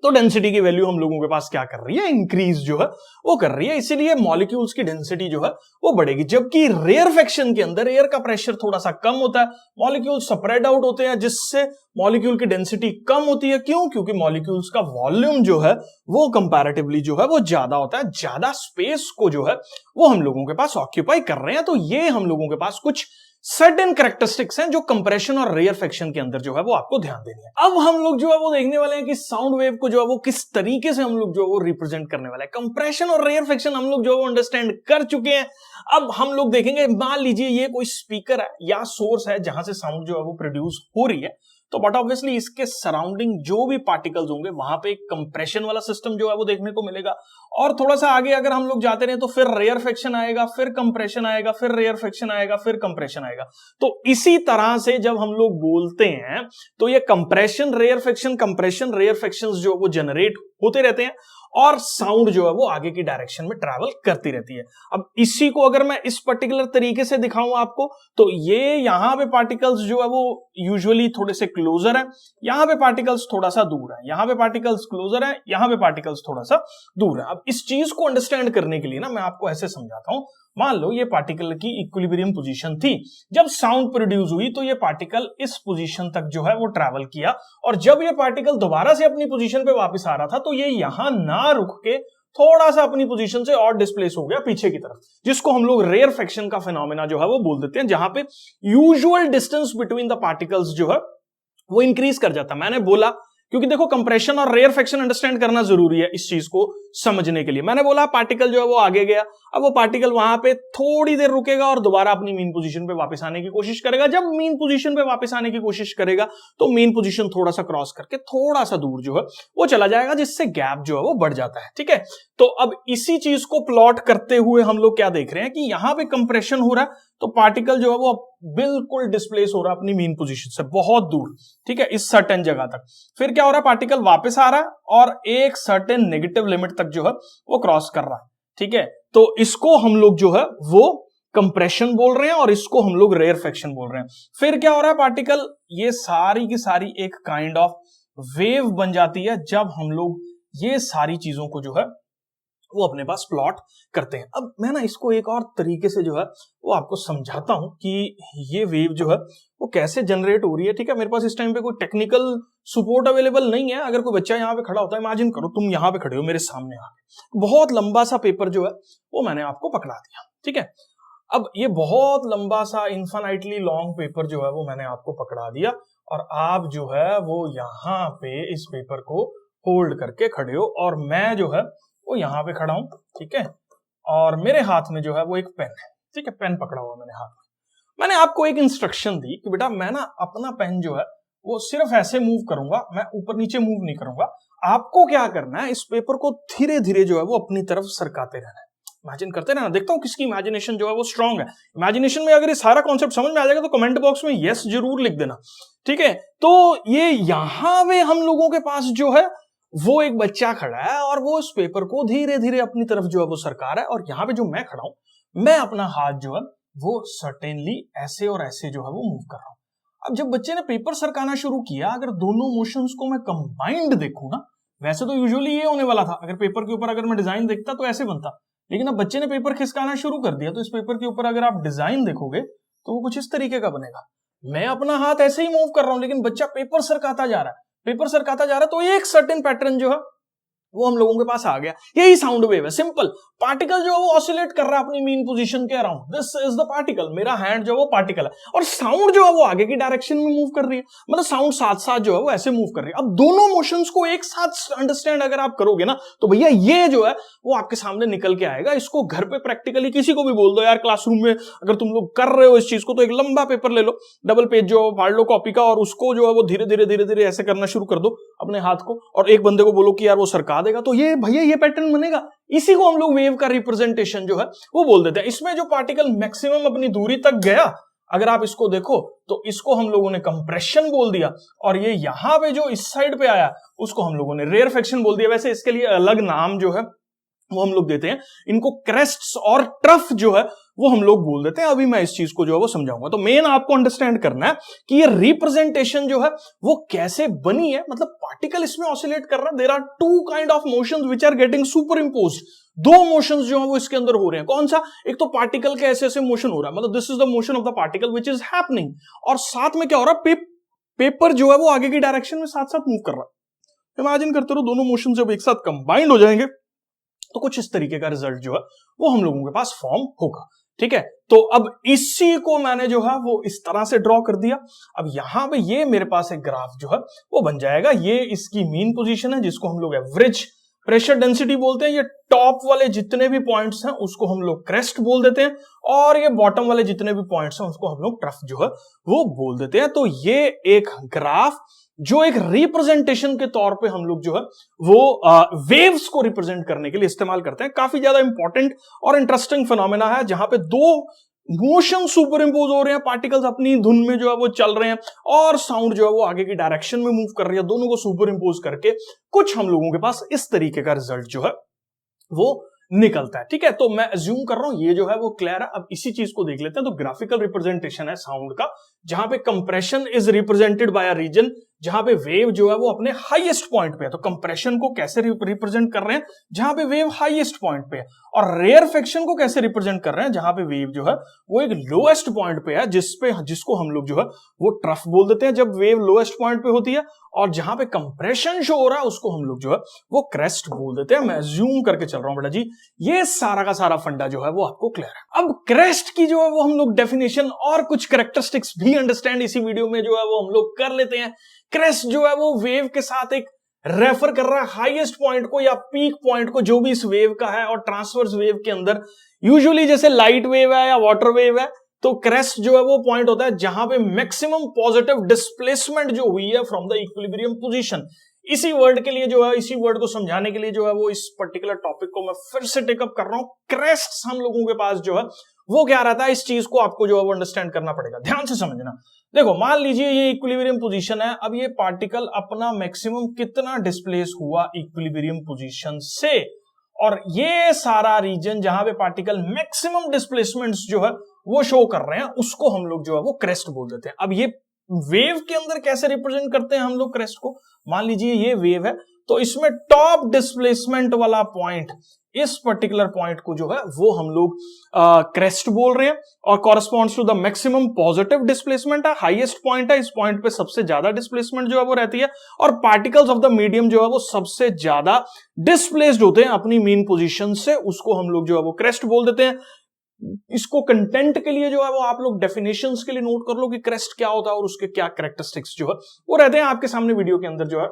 तो डेंसिटी की वैल्यू हम लोगों के पास क्या कर रही है, इंक्रीज जो है वो कर रही है, इसीलिए मॉलिक्यूल्स की डेंसिटी जो है वो बढ़ेगी। जबकि रेयरफेक्शन के अंदर एयर का प्रेशर थोड़ा सा कम होता है, मॉलिक्यूल स्प्रेड आउट होते हैं जिससे मॉलिक्यूल की डेंसिटी कम होती है। क्यों, क्योंकि मॉलिक्यूल्स का वॉल्यूम जो है वो कंपैरेटिवली जो है वो ज्यादा होता है, ज्यादा स्पेस को जो है वो हम लोगों के पास ऑक्यूपाई कर रहे हैं। तो ये हम लोगों के पास कुछ सर्टेन कैरेक्टरिस्टिक्स हैं जो कंप्रेशन और रेयरफेक्शन के अंदर जो है वो आपको ध्यान देनी है। अब हम लोग जो है वो देखने वाले हैं कि साउंड वेव को जो है वो किस तरीके से हम लोग जो है वो रिप्रेजेंट करने वाले हैं। कंप्रेशन और रेयरफेक्शन हम लोग जो है वो अंडरस्टैंड कर चुके हैं। अब हम लोग देखेंगे, मान लीजिए ये कोई स्पीकर है या सोर्स है जहां से साउंड जो है वो प्रोड्यूस हो रही है, तो बट ऑब्वियसली इसके सराउंडिंग जो भी पार्टिकल्स होंगे वहां पे एक कंप्रेशन वाला सिस्टम जो है वो देखने को मिलेगा। और थोड़ा सा आगे अगर हम लोग जाते रहे तो फिर रेयरफेक्शन आएगा, फिर कंप्रेशन आएगा, फिर रेयरफेक्शन आएगा, फिर कंप्रेशन आएगा। तो इसी तरह से जब हम लोग बोलते हैं तो ये कंप्रेशन रेयरफेक्शन जो वो जनरेट होते रहते हैं और साउंड जो है वो आगे की डायरेक्शन में ट्रैवल करती रहती है। अब इसी को अगर मैं इस पर्टिकुलर तरीके से दिखाऊं आपको, तो ये यहां पे पार्टिकल्स जो है वो यूजुअली थोड़े से क्लोजर है, यहां पे पार्टिकल्स थोड़ा सा दूर है, यहां पे पार्टिकल्स क्लोजर है, यहां पे पार्टिकल्स थोड़ा सा दूर है। अब इस चीज को अंडरस्टैंड करने के लिए ना मैं आपको ऐसे समझाता हूं। मान लो ये पार्टिकल की इक्विलिब्रियम पोजीशन थी, जब साउंड प्रोड्यूस हुई तो ये पार्टिकल इस पोजीशन तक जो है वो ट्रैवल किया, और जब ये पार्टिकल दोबारा से अपनी पोजीशन पे वापस आ रहा था तो ये यहां ना रुक के थोड़ा सा अपनी पोजीशन से और डिस्प्लेस हो गया पीछे की तरफ, जिसको हम लोग रेयरफेक्शन का फिनोमेना जो है वो बोल देते हैं, जहां पे usual distance between the particles जो है वो इंक्रीज कर जाता। मैंने बोला क्योंकि देखो कंप्रेशन और रेयरफेक्शन अंडरस्टैंड करना जरूरी है इस चीज को समझने के लिए। मैंने बोला पार्टिकल जो है वो आगे गया, अब वो पार्टिकल वहां पे थोड़ी देर रुकेगा और दोबारा अपनी मीन पोजीशन पे वापस आने की कोशिश करेगा। जब मीन पोजीशन पे वापस आने की कोशिश करेगा तो मीन पोजीशन थोड़ा सा क्रॉस करके थोड़ा सा दूर जो है वो चला जाएगा, जिससे गैप जो है वो बढ़ जाता है। ठीक है, तो अब इसी चीज को प्लॉट करते हुए हम लोग क्या देख रहे हैं कि यहां पे कंप्रेशन हो रहा है तो पार्टिकल जो है वो बिल्कुल डिस्प्लेस हो रहा है अपनी मीन पोजीशन से बहुत दूर, ठीक है, इस सर्टेन जगह तक। फिर क्या हो रहा है, पार्टिकल वापस आ रहा है और एक सर्टेन नेगेटिव लिमिट तक जो है वो क्रॉस कर रहा है। ठीक है, तो इसको हम लोग जो है वो कंप्रेशन बोल रहे हैं और इसको हम लोग रेयरफेक्शन बोल रहे हैं। फिर क्या हो रहा है, पार्टिकल ये सारी की सारी एक काइंड ऑफ वेव बन जाती है जब हम लोग ये सारी चीजों को जो है वो अपने पास प्लॉट करते हैं। अब मैं ना इसको एक और तरीके से जो है वो आपको समझाता हूं कि ये वेव जो है वो कैसे जनरेट हो रही है। ठीक है, मेरे पास इस टाइम पे कोई टेक्निकल सपोर्ट अवेलेबल नहीं है। अगर कोई बच्चा यहाँ पे खड़ा होता है, इमेजिन करो तुम यहाँ पे खड़े हो मेरे सामने, यहाँ पे बहुत लंबा सा पेपर जो है वो मैंने आपको पकड़ा दिया। ठीक है, अब ये बहुत लंबा सा इन्फिनिटली लॉन्ग पेपर जो है वो मैंने आपको पकड़ा दिया और आप जो है वो यहाँ पे इस पेपर को होल्ड करके खड़े हो और मैं जो है वो यहाँ पे खड़ा हूं। ठीक है, और मेरे हाथ में जो है वो एक पेन है। ठीक है, पेन पकड़ा हुआ मैंने हाथ में। मैंने आपको एक इंस्ट्रक्शन दी कि बेटा मैं ना अपना पेन जो है वो सिर्फ ऐसे मूव करूंगा, मैं ऊपर नीचे मूव नहीं करूंगा। आपको क्या करना है, इस पेपर को धीरे धीरे जो है वो अपनी तरफ सरकाते रहना है, इमेजिन करते रहना। देखता हूं किसकी इमेजिनेशन जो है वो स्ट्रांग है। इमेजिनेशन में अगर ये सारा कॉन्सेप्ट समझ में आ जाएगा तो कमेंट बॉक्स में यस जरूर लिख देना। ठीक है, तो ये यहां पे हम लोगों के पास जो है वो एक बच्चा खड़ा है और वो इस पेपर को धीरे धीरे अपनी तरफ जो है वो सरका रहा है, और यहां पे जो मैं खड़ा हूं मैं अपना हाथ जो है वो सर्टेनली ऐसे और ऐसे जो है वो मूव कर रहा हूं। अब जब बच्चे ने पेपर सरकाना शुरू किया, अगर दोनों मोशंस को मैं कंबाइंड देखूं ना, वैसे तो यूजुअली ये होने वाला था, अगर पेपर के ऊपर अगर मैं डिजाइन देखता तो ऐसे बनता, लेकिन अब बच्चे ने पेपर खिसकाना शुरू कर दिया तो इस पेपर के ऊपर अगर आप डिजाइन देखोगे तो वो कुछ इस तरीके का बनेगा। मैं अपना हाथ ऐसे ही मूव कर रहा हूं लेकिन बच्चा पेपर सरकाता जा रहा है, पेपर सरकाता जा रहा है, तो एक सर्टेन पैटर्न जो है वो हम लोगों के पास आ गया। यही साउंड वेव है, सिंपल। पार्टिकल जो है वो ऑसिलेट कर रहा है अपनी मीन पोजीशन के around, this is the particle, मेरा हैंड जो है वो पार्टिकल है, और साउंड जो है वो आगे की डायरेक्शन में मूव कर रही है, मतलब साउंड साथ साथ जो है वो ऐसे मूव कर रही है। अब दोनों मोशंस को एक साथ अंडरस्टैंड अगर आप करोगे ना तो भैया ये जो है वो आपके सामने निकल के आएगा। इसको घर पे प्रैक्टिकली किसी को भी बोल दो यार, क्लासरूम में अगर तुम लोग कर रहे हो इस चीज को तो एक लंबा पेपर ले लो, डबल पेज जो फाड़ लो कॉपी का, और उसको जो है वो धीरे धीरे ऐसे करना शुरू कर दो अपने हाथ को, और एक बंदे को बोलो कि यार वो सरका देगा, तो ये भैया ये पैटर्न बनेगा। इसी को हम लोग वेव का रिप्रेजेंटेशन जो है वो बोल देते हैं। इसमें जो पार्टिकल मैक्सिमम अपनी दूरी तक गया, अगर आप इसको देखो तो इसको हम लोगों ने कंप्रेशन बोल दिया, और ये यहां पे जो इस साइड पे आया उसको हम लोगों ने रेयरफेक्शन बोल दिया। वैसे इसके लिए अलग नाम जो है वो हम लोग देते हैं, इनको क्रेस्ट्स और ट्रफ जो है वो हम लोग बोल देते हैं। अभी मैं इस चीज को जो है वो समझाऊंगा। तो मेन आपको अंडरस्टैंड करना है कि ये रिप्रेजेंटेशन जो है वो कैसे बनी है, मतलब पार्टिकल इसमें ऑसिलेट कर रहा है, there are two kind of motions which are getting superimposed. दो मोशंस जो है वो इसके अंदर हो रहे हैं। कौन सा? एक तो पार्टिकल के ऐसे ऐसे मोशन हो रहा है, मतलब this is the motion of the particle which is happening, और साथ में क्या हो रहा है, पेपर जो है वो आगे की डायरेक्शन में साथ साथ मूव कर रहा है। इमेजिन करते रहो दोनों मोशन जब एक साथ कंबाइंड हो जाएंगे तो कुछ इस तरीके का रिजल्ट जो है वो हम लोगों के पास फॉर्म होगा। ठीक है, तो अब इसी को मैंने जो है वो इस तरह से ड्रॉ कर दिया। अब यहां पे ये मेरे पास एक ग्राफ जो है वो बन जाएगा। ये इसकी मीन पोजीशन है जिसको हम लोग एवरेज प्रेशर डेंसिटी बोलते हैं। ये टॉप वाले जितने भी पॉइंट्स हैं उसको हम लोग क्रेस्ट बोल देते हैं, और ये बॉटम वाले जितने भी पॉइंट्स हैं उसको हम लोग ट्रफ जो है वो बोल देते हैं। तो ये एक ग्राफ जो एक रिप्रेजेंटेशन के तौर पे हम लोग जो है वो वेव्स को रिप्रेजेंट करने के लिए इस्तेमाल करते हैं। काफी ज्यादा इंपॉर्टेंट और इंटरेस्टिंग फिनोमेना है, जहां पे दो मोशन सुपर इंपोज हो रहे हैं, पार्टिकल्स अपनी धुन में जो है वो चल रहे हैं और साउंड जो है वो आगे की डायरेक्शन में मूव कर रही है। दोनों को सुपर इंपोज करके कुछ हम लोगों के पास इस तरीके का रिजल्ट जो है वो निकलता है। ठीक है, तो मैं अज्यूम कर रहा हूं ये जो है वो क्लियर है। अब इसी चीज को देख लेते हैं। तो ग्राफिकल रिप्रेजेंटेशन है साउंड का, जहां पे compression is represented by a region, जहां पे वेव जो है वो अपने हाईएस्ट पॉइंट पे है। तो कंप्रेशन को कैसे रिप्रेजेंट कर रहे हैं, जहां पे वेव हाईएस्ट पॉइंट पे है, और रेयरफेक्शन को कैसे रिप्रेजेंट कर रहे हैं, जहां पे वेव जो है वो एक लोएस्ट पॉइंट पे है, जिसको हम लोग जो है वो ट्रफ बोल देते हैं जब वेव लोएस्ट पॉइंट पे होती है, और जहां पे कंप्रेशन शो हो रहा है उसको हम लोग जो है वो क्रेस्ट बोल देते हैं। मैं अज्यूम करके चल रहा हूं बेटा जी, ये सारा का सारा फंडा जो है वो आपको क्लियर है। अब क्रेस्ट की जो है वो हम लोग डेफिनेशन और कुछ कैरेक्टरिस्टिक्स भी अंडरस्टैंड इसी वीडियो में जो है वो हम लोग कर लेते हैं। क्रेस्ट जो है वो वेव के साथ एक रेफर कर रहा है हाईएस्ट पॉइंट को या पीक पॉइंट को जो भी इस वेव का है, और ट्रांसवर्स वेव के अंदर यूजुअली जैसे लाइट वेव है या वाटर वेव है, तो क्रेस्ट जो है वो पॉइंट होता है जहां पे मैक्सिमम पॉजिटिव डिस्प्लेसमेंट जो हुई है फ्रॉम द इक्विलिब्रियम पोजीशन। इसी वर्ड के लिए जो है, इसी वर्ड को समझाने के लिए जो है वो इस पर्टिकुलर टॉपिक को मैं फिर से टेकअप कर रहा हूं। क्रेस्ट हम लोगों के पास जो है वो क्या रहता है, इस चीज को आपको जो है वो अंडरस्टैंड करना पड़ेगा, ध्यान से समझना। देखो, मान लीजिए ये इक्विलिब्रियम पोजीशन है। अब ये पार्टिकल अपना मैक्सिमम कितना डिस्प्लेस हुआ इक्विलिब्रियम पोजीशन से, और ये सारा रीजन जहां पे पार्टिकल मैक्सिमम डिस्प्लेसमेंट्स जो है वो शो कर रहे हैं, उसको हम लोग जो है वो क्रेस्ट बोल देते हैं। अब ये वेव के अंदर कैसे रिप्रेजेंट करते हैं हम लोग क्रेस्ट को, मान लीजिए ये वेव है, तो इसमें टॉप डिस्प्लेसमेंट वाला पॉइंट, इस पर्टिकुलर पॉइंट को जो है वो हम लोग क्रेस्ट बोल रहे हैं, और corresponds to the maximum positive displacement है, हाईएस्ट पॉइंट है, इस पॉइंट पे सबसे ज्यादा डिस्प्लेसमेंट जो है वो रहती है, और पार्टिकल्स ऑफ द मीडियम जो है वो सबसे ज्यादा डिस्प्लेस्ड होते हैं अपनी मीन पोजीशन से, उसको हम लोग जो है वो क्रेस्ट बोल देते हैं। इसको कंटेंट के लिए जो है वो आप लोग डेफिनेशंस के लिए नोट कर लो कि क्रेस्ट क्या होता है और उसके क्या कैरेक्टरिस्टिक्स जो है वो रहते हैं। आपके सामने वीडियो के अंदर जो है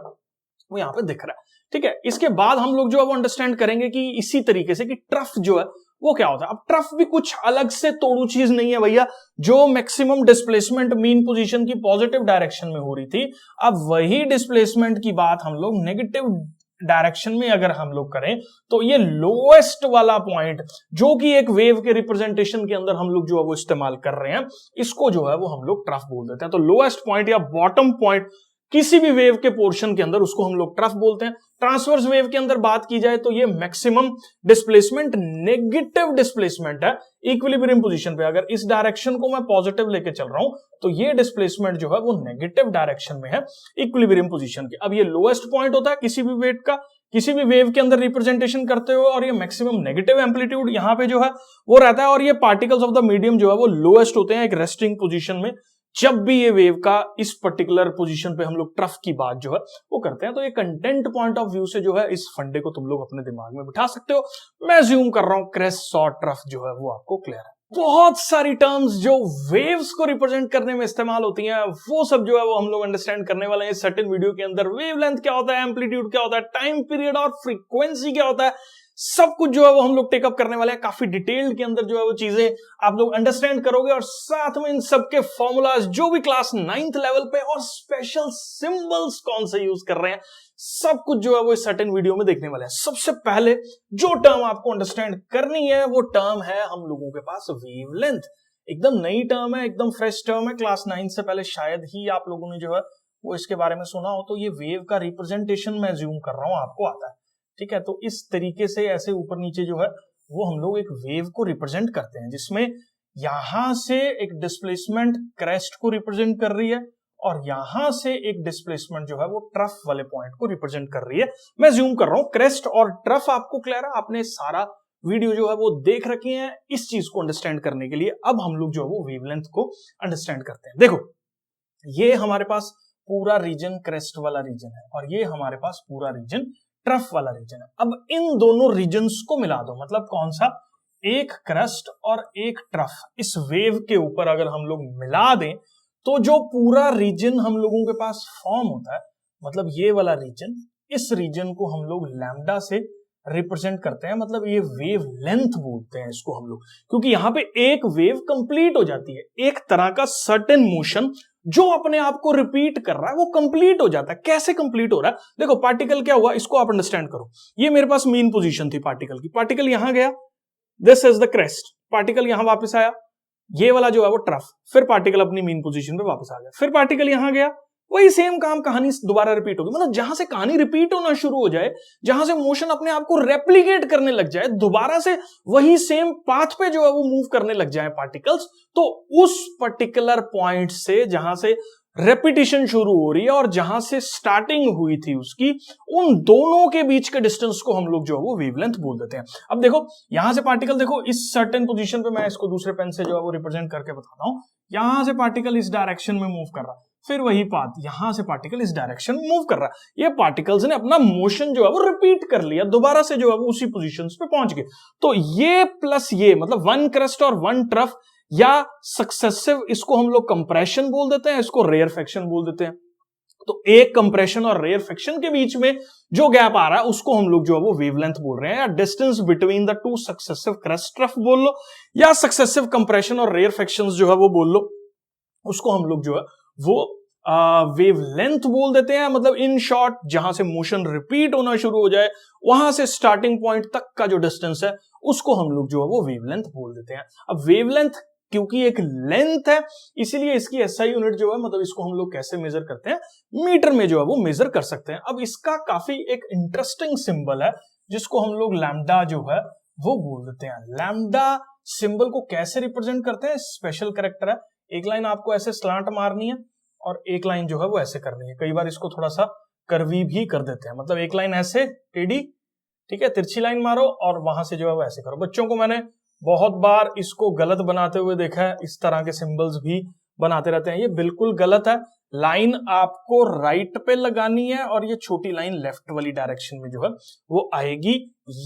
वो यहां पे दिख रहा है। ठीक है, इसके बाद हम लोग जो है वो अंडरस्टैंड करेंगे कि इसी तरीके से कि ट्रफ जो है वो क्या होता है। अब ट्रफ भी कुछ अलग से तोड़ू चीज नहीं है भैया, जो मैक्सिमम डिस्प्लेसमेंट मीन पोजीशन की पॉजिटिव डायरेक्शन में हो रही थी, अब वही डिस्प्लेसमेंट की बात हम लोग नेगेटिव डायरेक्शन में अगर हम लोग करें, तो ये लोएस्ट वाला पॉइंट जो कि एक वेव के रिप्रेजेंटेशन के अंदर हम लोग जो है वो इस्तेमाल कर रहे हैं, इसको जो है वो हम लोग ट्रफ बोल देते हैं। तो लोएस्ट पॉइंट या बॉटम पॉइंट किसी भी वेव के पोर्शन के अंदर, उसको हम लोग ट्रफ बोलते हैं। ट्रांसवर्स वेव के अंदर बात की जाए तो ये मैक्सिमम डिस्प्लेसमेंट नेगेटिव डिस्प्लेसमेंट है इक्विलिब्रियम पोजीशन पे। अगर इस डायरेक्शन को मैं पॉजिटिव लेके चल रहा हूं, तो ये डिस्प्लेसमेंट जो है वो नेगेटिव डायरेक्शन में है इक्विलिब्रियम पोजीशन के। अब ये लोएस्ट पॉइंट होता है किसी भी वेव का, किसी भी वेव के अंदर रिप्रेजेंटेशन करते हुए, और ये मैक्सिमम नेगेटिव एम्पलीट्यूड यहां पे जो है वो रहता है, और ये पार्टिकल्स ऑफ द मीडियम जो है वो लोएस्ट होते हैं एक रेस्टिंग पोजीशन में, जब भी ये वेव का इस पर्टिकुलर पोजीशन पे हम लोग ट्रफ की बात जो है वो करते हैं। तो ये कंटेंट पॉइंट ऑफ व्यू से जो है इस फंडे को तुम लोग अपने दिमाग में बिठा सकते हो। मैं ज्यूम कर रहा हूं क्रेस्ट और ट्रफ जो है वो आपको क्लियर है। बहुत सारी टर्म्स जो वेव्स को रिप्रेजेंट करने में इस्तेमाल होती हैं, वो सब जो है वो हम लोग अंडरस्टैंड करने वाले हैं इस सर्टेन वीडियो के अंदर। वेवलेंथ क्या होता है, एम्पलीट्यूड क्या होता है, टाइम पीरियड और फ्रीक्वेंसी क्या होता है, सब कुछ जो है वो हम लोग टेकअप करने वाले हैं। काफी डिटेल्ड के अंदर जो है वो चीजें आप लोग अंडरस्टैंड करोगे, और साथ में इन सबके फॉर्मूलाज जो भी क्लास 9th लेवल पे, और स्पेशल सिंबल्स कौन से यूज कर रहे हैं, सब कुछ जो है वो इस सर्टेन वीडियो में देखने वाले हैं। सबसे पहले जो टर्म आपको अंडरस्टैंड करनी है वो टर्म है हम लोगों के पास वेवलेंथ। एकदम नई टर्म है, एकदम फ्रेश टर्म है, क्लास 9 से पहले शायद ही आप लोगों ने जो है वो इसके बारे में सुना हो। तो ये वेव का रिप्रेजेंटेशन मैं ज्यूम कर रहा हूं आपको आता है। ठीक है, तो इस तरीके से ऐसे ऊपर नीचे जो है वो हम लोग एक वेव को रिप्रेजेंट करते हैं, जिसमें यहां से एक डिस्प्लेसमेंट क्रेस्ट को रिप्रेजेंट कर रही है, और यहां से एक डिस्प्लेसमेंट जो है वो ट्रफ वाले पॉइंट को रिप्रेजेंट कर रही है। मैं ज्यूम कर रहा हूं, क्रेस्ट और ट्रफ आपको क्लियर है, आपने सारा वीडियो जो है वो देख रखी है इस चीज को अंडरस्टैंड करने के लिए। अब हम लोग जो है वो वेवलेंथ को अंडरस्टैंड करते हैं। देखो, ये हमारे पास पूरा रीजन क्रेस्ट वाला रीजन है, और ये हमारे पास पूरा रीजन ट्रफ वाला रीजन है। अब इन दोनों रीजन्स को मिला दो, मतलब कौन सा, एक क्रेस्ट और एक ट्रफ, इस वेव के ऊपर अगर हम लोग मिला दें, तो जो पूरा रीजन हम लोगों के पास फॉर्म होता है, मतलब ये वाला रीजन इस रीजन को हम लोग लैम्डा से रिप्रेजेंट करते हैं, मतलब ये वेव लेंथ बोलते हैं इसको हम लोग, क्योंकि यहां पे एक वेव कंप्लीट हो जाती है, एक तरह का सर्टेन मोशन जो अपने आप को रिपीट कर रहा है वो कंप्लीट हो जाता है। कैसे कंप्लीट हो रहा है, देखो पार्टिकल क्या हुआ इसको आप अंडरस्टैंड करो। ये मेरे पास मीन पोजीशन थी पार्टिकल की, पार्टिकल यहां गया, this is the crest, particle यहां वापस आया, ये वाला जो है वो ट्रफ, फिर पार्टिकल अपनी मीन पोजीशन पे वापस आ गया, फिर पार्टिकल यहां गया, वही सेम काम कहानी दोबारा रिपीट होगी। मतलब जहां से कहानी रिपीट होना शुरू हो जाए, जहां से मोशन अपने आप को रेप्लिकेट करने लग जाए, दोबारा से वही सेम पाथ पे जो है वो मूव करने लग जाए पार्टिकल्स, तो उस पर्टिकुलर पॉइंट से जहां से रेपिटेशन शुरू हो रही है और जहां से स्टार्टिंग हुई थी उसकी, उन दोनों के बीच के डिस्टेंस को हम लोग जो है वो वेवलेंथ बोल देते हैं। अब देखो यहां से पार्टिकल, देखो इस सर्टेन पोजीशन पे, मैं इसको दूसरे पेन से जो है वो रिप्रेजेंट करके बताता हूं, यहां से पार्टिकल इस डायरेक्शन में मूव कर रहा है, फिर वही पाथ यहां से पार्टिकल इस डायरेक्शन में मूव कर रहा है, ये पार्टिकल्स ने अपना मोशन जो है वो रिपीट कर लिया, दोबारा से जो है वो उसी पोजीशंस पे पहुंच गए। तो ये प्लस ये, मतलब वन क्रेस्ट और वन ट्रफ या सक्सेसिव, इसको हम लोग कंप्रेशन बोल देते हैं, इसको रेयरफेक्शन बोल देते हैं। तो एक कंप्रेशन और रेयरफेक्शन के बीच में जो गैप आ रहा है उसको हम लोग जो है वो वेवलेंथ बोल रहे हैं, या distance between the two successive crest trough बोल लो, या सक्सेसिव कंप्रेशन और रेयरफेक्शंस जो है वो बोल लो, उसको हम लोग जो है वो वेवलेंथ बोल देते हैं। मतलब इन शॉर्ट, जहां से मोशन रिपीट होना शुरू हो जाए वहां से स्टार्टिंग पॉइंट तक का जो डिस्टेंस है उसको हम लोग जो है वो वेवलेंथ बोल देते हैं। अब वेवलेंथ क्योंकि एक लेंथ है, इसीलिए इसकी एसआई यूनिट जो है, मतलब इसको हम लोग कैसे मेजर करते हैं, मीटर में जो है वो मेजर कर सकते हैं। अब इसका काफी एक इंटरेस्टिंग सिंबल है जिसको हम लोग लैम्डा जो है वो बोल देते हैं। लैम्डा सिंबल को कैसे रिप्रेजेंट करते हैं, स्पेशल कैरेक्टर है, एक लाइन आपको ऐसे स्लांट मारनी है और एक लाइन जो है वो ऐसे करनी है, कई बार इसको थोड़ा सा कर्वी भी कर देते हैं, मतलब एक लाइन ऐसे टेढ़ी, ठीक है, तिरछी लाइन मारो और वहां से जो है वो ऐसे करो। बच्चों को मैंने बहुत बार इसको गलत बनाते हुए देखा है, इस तरह के सिंबल्स भी बनाते रहते हैं, ये बिल्कुल गलत है। लाइन आपको राइट पे लगानी है और ये छोटी लाइन लेफ्ट वाली डायरेक्शन में जो है वो आएगी,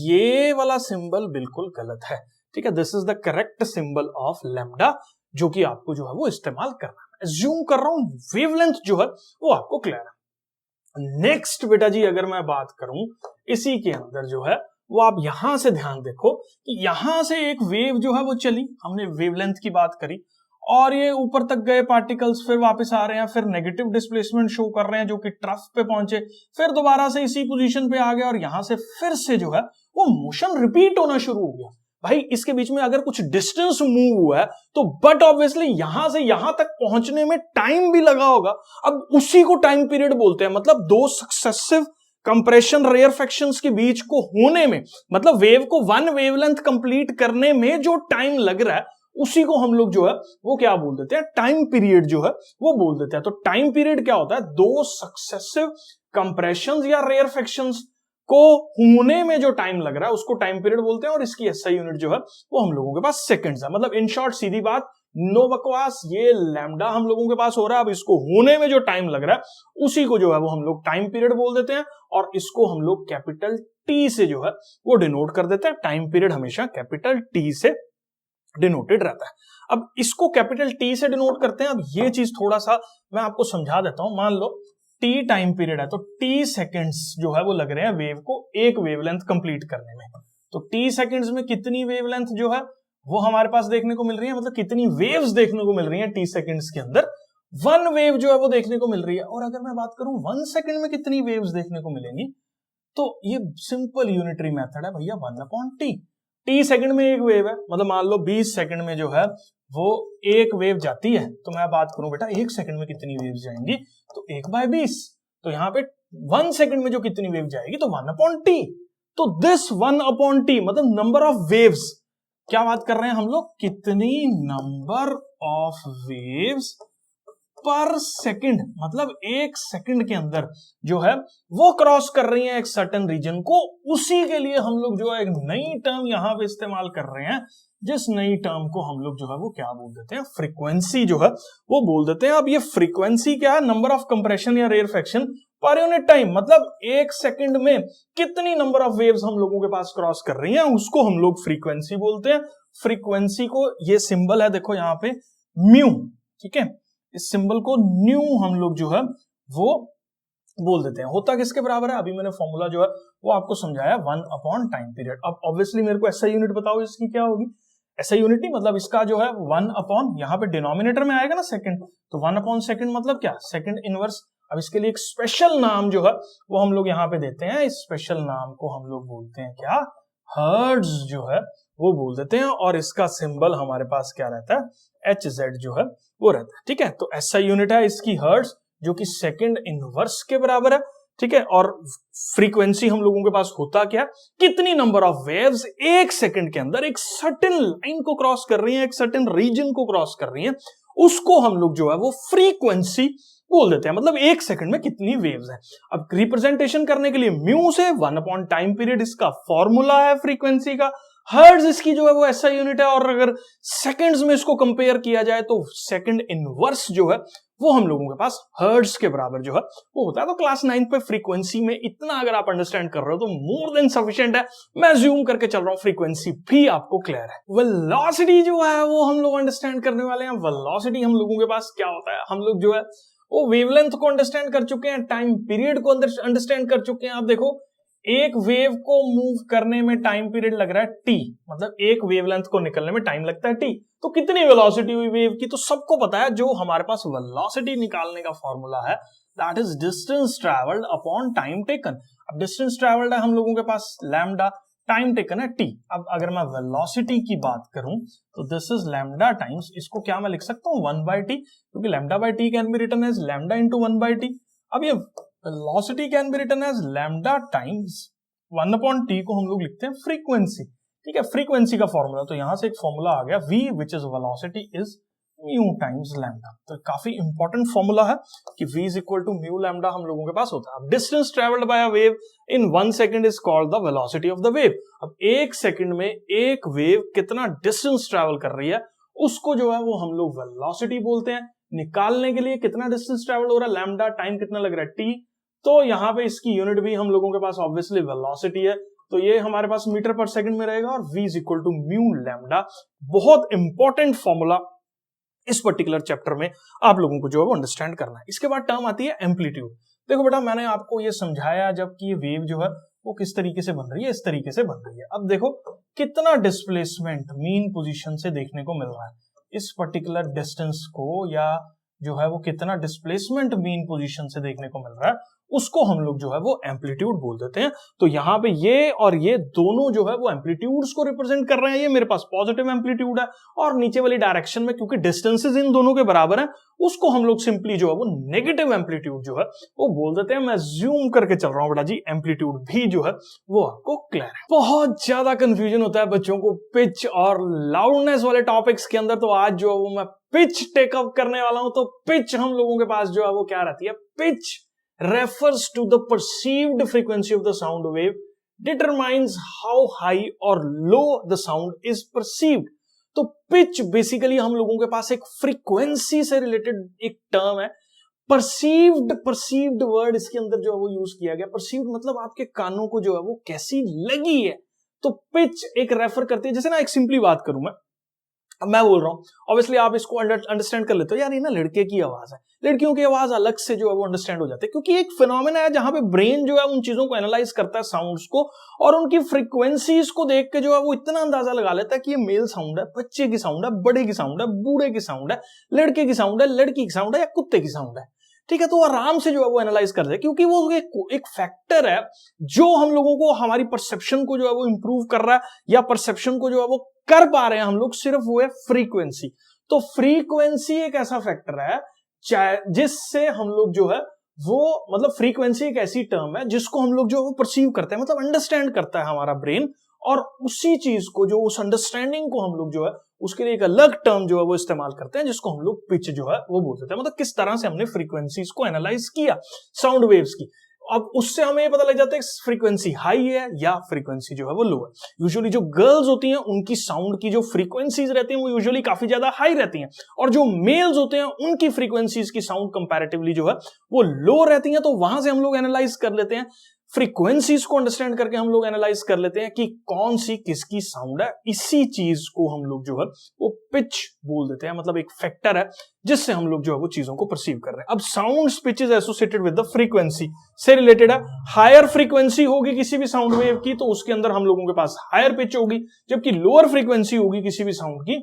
ये वाला सिंबल बिल्कुल गलत है, ठीक है। This is the correct symbol of lambda जो कि आपको जो है वो इस्तेमाल करना है। एज्यूम कर रहा हूं वेवलेंथ जो है वो आपको क्लियर है। नेक्स्ट बेटा जी अगर मैं बात करूं इसी के अंदर जो है वो, आप यहां से ध्यान देखो कि यहां से एक वेव जो है वो चली, हमने वेवलेंथ की बात करी, और ये ऊपर तक गए पार्टिकल्स, फिर वापस आ रहे हैं, फिर नेगेटिव डिस्प्लेसमेंट शो कर रहे हैं जो कि ट्रफ पे पहुंचे, फिर दोबारा से इसी पोजीशन पे आ गए और यहां से फिर से जो है वो मोशन रिपीट होना शुरू हो गया। भाई इसके बीच में अगर कुछ डिस्टेंस मूव हुआ है तो बट ऑब्वियसली यहां से यहां तक पहुंचने में टाइम भी लगा होगा, अब उसी को टाइम पीरियड बोलते हैं। मतलब दो सक्सेसिव कंप्रेशन रेयरफेक्शंस के बीच को होने में, मतलब वेव को वन वेवलेंथ कंप्लीट करने में जो टाइम लग रहा है उसी को हम लोग जो है वो क्या बोल देते हैं, टाइम पीरियड जो है वो बोल देते हैं। तो टाइम पीरियड क्या होता है, दो सक्सेसिव कंप्रेशंस या रेयरफेक्शंस को होने में जो टाइम लग रहा है उसको टाइम पीरियड बोलते हैं, और इसकी एसआई यूनिट जो है वो हम लोगों के पास सेकंड्स है। मतलब इन शॉर्ट सीधी बात, नो बकवास, ये लैम्डा हम लोगों के पास हो रहा है, अब इसको होने में जो टाइम लग रहा है उसी को जो है वो हम लोग टाइम पीरियड बोल देते हैं, और इसको हम लोग कैपिटल टी से जो है वो डिनोट कर देते हैं। टाइम पीरियड हमेशा कैपिटल टी से डिनोटेड रहता है। अब इसको कैपिटल टी से डिनोट करते हैं। अब ये चीज थोड़ा सा मैं आपको समझा देता हूं। मान लो टी टाइम पीरियड है, तो टी सेकेंड्स जो है वो लग रहे हैं वेव को एक वेवलेंथ कंप्लीट करने में। तो टी सेकेंड्स में कितनी वेवलेंथ जो है वो हमारे पास देखने को मिल रही है, मतलब कितनी वेव्स देखने को मिल रही हैं टी सेकेंड्स के अंदर, वन वेव जो है वो देखने को मिल रही है। और अगर मैं बात करूं 1 सेकेंड में कितनी वेव्स देखने को मिलेंगी, तो ये सिंपल यूनिटरी मेथड है भैया, 1/t। टी सेकंड में एक वेव है, मतलब मान लो 20 सेकंड में जो है वो एक वेव जाती है, तो मैं बात करूं बेटा 1 सेकंड में कितनी वेव्स जाएंगी, तो 1/20। तो यहां पे 1 सेकंड में जो कितनी वेव जाएगी तो 1/t। तो दिस 1/t मतलब नंबर ऑफ वेव्स, क्या बात कर रहे हैं हम लोग, कितनी नंबर ऑफ वेव्स पर सेकंड, मतलब 1 सेकंड के अंदर जो है वो क्रॉस कर रही है एक सर्टेन रीजन को। उसी के लिए हम लोग जो है एक नई टर्म यहां पे इस्तेमाल कर रहे हैं, जिस नई टर्म को हम लोग जो है वो क्या बोल देते हैं, फ्रीक्वेंसी जो है वो बोल देते हैं। अब ये फ्रीक्वेंसी क्या है, नंबर ऑफ कंप्रेशन या रेयरफेक्शन पर यूनिट टाइम, मतलब 1 सेकंड में कितनी नंबर ऑफ वेव्स हम लोगों के पास क्रॉस कर रही हैं, उसको हम लोग फ्रीक्वेंसी बोलते हैं। फ्रीक्वेंसी को, ये सिंबल है देखो यहाँ पे म्यू, ठीक है, इस सिंबल को न्यू हम लोग जो है वो बोल देते हैं। होता किसके बराबर है, अभी मैंने फॉर्मूला जो है वो आपको समझाया 1 अपॉन टाइम पीरियड। अब ऑब्वियसली मेरे को एसआई यूनिट बताओ इसकी क्या होगी। एसआई यूनिट नहीं मतलब इसका जो है 1 अपॉन, यहाँ पे डिनोमिनेटर में आएगा ना सेकंड, तो 1 अपॉन सेकंड मतलब क्या, सेकंड इनवर्स। अब इसके लिए एक स्पेशल नाम जो है वो हम लोग यहाँ पे देते हैं, इस स्पेशल नाम को हम लोग बोलते हैं क्या, हर्ट्ज जो है वो बोल देते हैं। और इसका सिंबल हमारे पास क्या रहता है, HZ जो है वो रहता है। ठीक है, तो एसआई यूनिट है इसकी हर्ट्ज, जो कि सेकंड इनवर्स के बराबर है। ठीक है, और फ्रीक्वेंसी हम लोगों के पास होता क्या, कितनी नंबर ऑफ वेव्स एक सेकंड के अंदर एक सर्टेन लाइन को क्रॉस कर रही हैं, एक सर्टेन रीजन को क्रॉस कर रही हैं, उसको हम लोग जो है वो फ्रीक्वेंसी बोल देते हैं। मतलब एक सेकंड में कितनी वेव्स हैं। अब रिप्रेजेंटेशन करने के लिए म्यू से 1 अपॉन टाइम पीरियड इसका फॉर्मूला है फ्रीक्वेंसी का, हर्ट्ज इसकी जो है वो ऐसा यूनिट है। और अगर सेकंड्स में इसको कंपेयर किया जाए तो सेकंड इनवर्स जो है वो हम लोगों के पास हर्ट्ज के बराबर जो है वो होता है। तो क्लास 9 पे फ्रीक्वेंसी में इतना अगर आप अंडरस्टैंड कर रहे हो तो मोर देन सफिशिएंट है। मैं ज्यूम करके चल रहा हूं, फ्रीक्वेंसी भी आपको क्लियर है। वेलोसिटी जो है वो हम लोग अंडरस्टैंड करने वाले हैं। वेलोसिटी हम लोगों के पास क्या होता है, हम लोग जो है वो वेवलेंथ को अंडरस्टैंड कर चुके हैं, टाइम पीरियड को अंडरस्टैंड कर चुके हैं। आप देखो एक वेव को मूव करने में टाइम पीरियड लग रहा है t, मतलब एक वेवलेंथ को निकलने में टाइम लगता है t। तो कितनी वेलोसिटी हुई वेव की, तो सबको पता है। जो हमारे पास वेलोसिटी निकालने का फॉर्मूला है that is distance travelled upon time taken. अब डिस्टेंस ट्रैवल्ड है हम लोगों के पास लैम्डा, टाइम टेकन है t। अब अगर मैं वेलोसिटी की बात करूं तो दिस इज लैम्डा टाइम्स, इसको क्या मैं लिख सकता हूं 1/t, क्योंकि lambda by t can be written as lambda into 1/t। अब ये velocity can be written as lambda times 1 upon t को हम लोग लिखते हैं फ्रीक्वेंसी। ठीक है, फ्रीक्वेंसी का फॉर्मूला, तो यहां से एक फॉर्मूला आ गया v which is velocity is mu times lambda. तो काफी इंपॉर्टेंट फॉर्मूला है कि v is equal to mu lambda हम लोगों के पास होता है। अब distance travelled by a wave in 1 second is called the velocity of the wave. अब एक सेकंड में एक वेव कितना डिस्टेंस ट्रेवल कर रही है उसको जो है वो हम लोग वेलोसिटी बोलते हैं। निकालने के लिए कितना डिस्टेंस ट्रेवल हो रहा है, लैम्डा, टाइम कितना लग रहा है t, तो यहां पे इसकी यूनिट भी हम लोगों के पास ऑब्वियसली वेलोसिटी है, तो ये हमारे पास मीटर पर सेकंड में रहेगा। और v is equal to mu lambda, बहुत इंपॉर्टेंट फॉर्मूला इस पर्टिकुलर चैप्टर में आप लोगों को जो है वो अंडरस्टैंड करना है। इसके बाद टर्म आती है एम्पलीट्यूड। देखो बेटा मैंने आपको ये समझाया जब कि ये वेव जो है वो किस तरीके से बन रही है, इस तरीके से बन रही है। अब देखो कितना डिस्प्लेसमेंट मीन पोजीशन से देखने को मिल रहा है, इस पर्टिकुलर डिस्टेंस को या जो है वो कितना डिस्प्लेसमेंट मीन पोजीशन से देखने को मिल रहा है, उसको हम लोग जो है वो एम्पलीट्यूड बोल देते हैं। तो यहाँ पे ये और ये दोनों जो है वो एम्पलीट्यूड्स को रिप्रेजेंट कर रहे हैं। ये मेरे पास पॉजिटिव एम्पलीट्यूड है और नीचे वाली डायरेक्शन में क्योंकि डिस्टेंसेस इन दोनों के बराबर हैं उसको हम लोग सिंपली जो है वो नेगेटिव एम्पलीट्यूड जो है वो बोल देते हैं। मैं ज्यूम करके चल रहा हूं बेटा जी, एम्पलीट्यूड भी जो है वो आपको क्लियर है। बहुत ज्यादा कंफ्यूजन होता है बच्चों को पिच और लाउडनेस वाले टॉपिक्स के अंदर, तो आज जो है वो मैं पिच टेकअप करने वाला हूं। तो पिच हम लोगों के पास जो है वो क्या रहती है, pitch refers to the perceived frequency of the sound wave, determines how high or low the sound is perceived। तो पिच बेसिकली हम लोगों के पास एक फ्रीक्वेंसी से रिलेटेड एक टर्म है। परसीव्ड वर्ड इसके अंदर जो है वो यूज किया गया। परसीव्ड मतलब आपके कानों को जो है वो कैसी लगी है। तो पिच एक रेफर करती है, जैसे ना एक सिंपली बात करूं मैं बोल रहा हूं, ऑब्वियसली आप इसको अंडरस्टैंड कर लेते हो, यार ये ना लड़के की आवाज है। लड़कियों की आवाज अलग से जो है वो अंडरस्टैंड हो जाती है, क्योंकि एक फिनोमेना है जहां पे ब्रेन जो है उन चीजों को एनालाइज करता है, साउंड्स को, और उनकी फ्रीक्वेंसीज को देख के जो है वो इतना अंदाजा लगा लेता है कि ये मेल साउंड है, बच्चे की साउंड है, बड़े की साउंड है, बूढ़े की साउंड है, लड़के की साउंड है, लड़की की साउंड है, या कुत्ते की साउंड है। ठीक है, तो आराम से जो है वो एनालाइज कर दे, क्योंकि वो एक फैक्टर है जो हम लोगों को हमारी परसेप्शन को जो है वो इंप्रूव कर रहा है, या परसेप्शन को जो है वो कर पा रहे हैं हम लोग, सिर्फ वो है फ्रीक्वेंसी। तो फ्रीक्वेंसी एक ऐसा फैक्टर है जिससे हम लोग जो है वो, मतलब फ्रीक्वेंसी एक ऐसी टर्म है जिसको हम लोग जो है वो परसीव करते हैं, मतलब अंडरस्टैंड करता है हमारा ब्रेन, और उसी चीज को जो उस अंडरस्टैंडिंग को हम लोग जो है उसके लिए एक अलग टर्म जो है वो इस्तेमाल करते हैं, जिसको हम लोग पिच जो है वो बोल देते हैं। मतलब किस तरह से हमने फ्रीक्वेंसीज को एनालाइज किया साउंड वेव्स की। अब उससे हमें ये पता लग जाता है फ्रीक्वेंसी हाई है या फ्रीक्वेंसी जो है वो लो है। यूजुअली जो गर्ल्स होती हैं उनकी साउंड की जो फ्रीक्वेंसीज रहती हैं वो यूजुअली काफी ज्यादा हाई रहती हैं, और जो मेल्स होते हैं उनकी फ्रीक्वेंसीज की साउंड कंपैरेटिवली जो है वो लो रहती हैं। तो वहां से हम लोग एनालाइज कर लेते हैं, फ्रीक्वेंसीज को अंडरस्टैंड करके हम लोग एनालाइज कर लेते हैं कि कौन सी किसकी साउंड है। इसी चीज को हम लोग जो है वो पिच बोल देते हैं, मतलब एक फैक्टर है जिससे हम लोग जो है वो चीजों को परसीव कर रहे हैं। अब sound pitch is associated with the frequency से रिलेटेड है। हायर फ्रीक्वेंसी होगी किसी भी साउंड वेव की तो उसके अंदर हम लोगों के पास हायर पिच होगी, जबकि लोअर फ्रीक्वेंसी होगी किसी भी साउंड की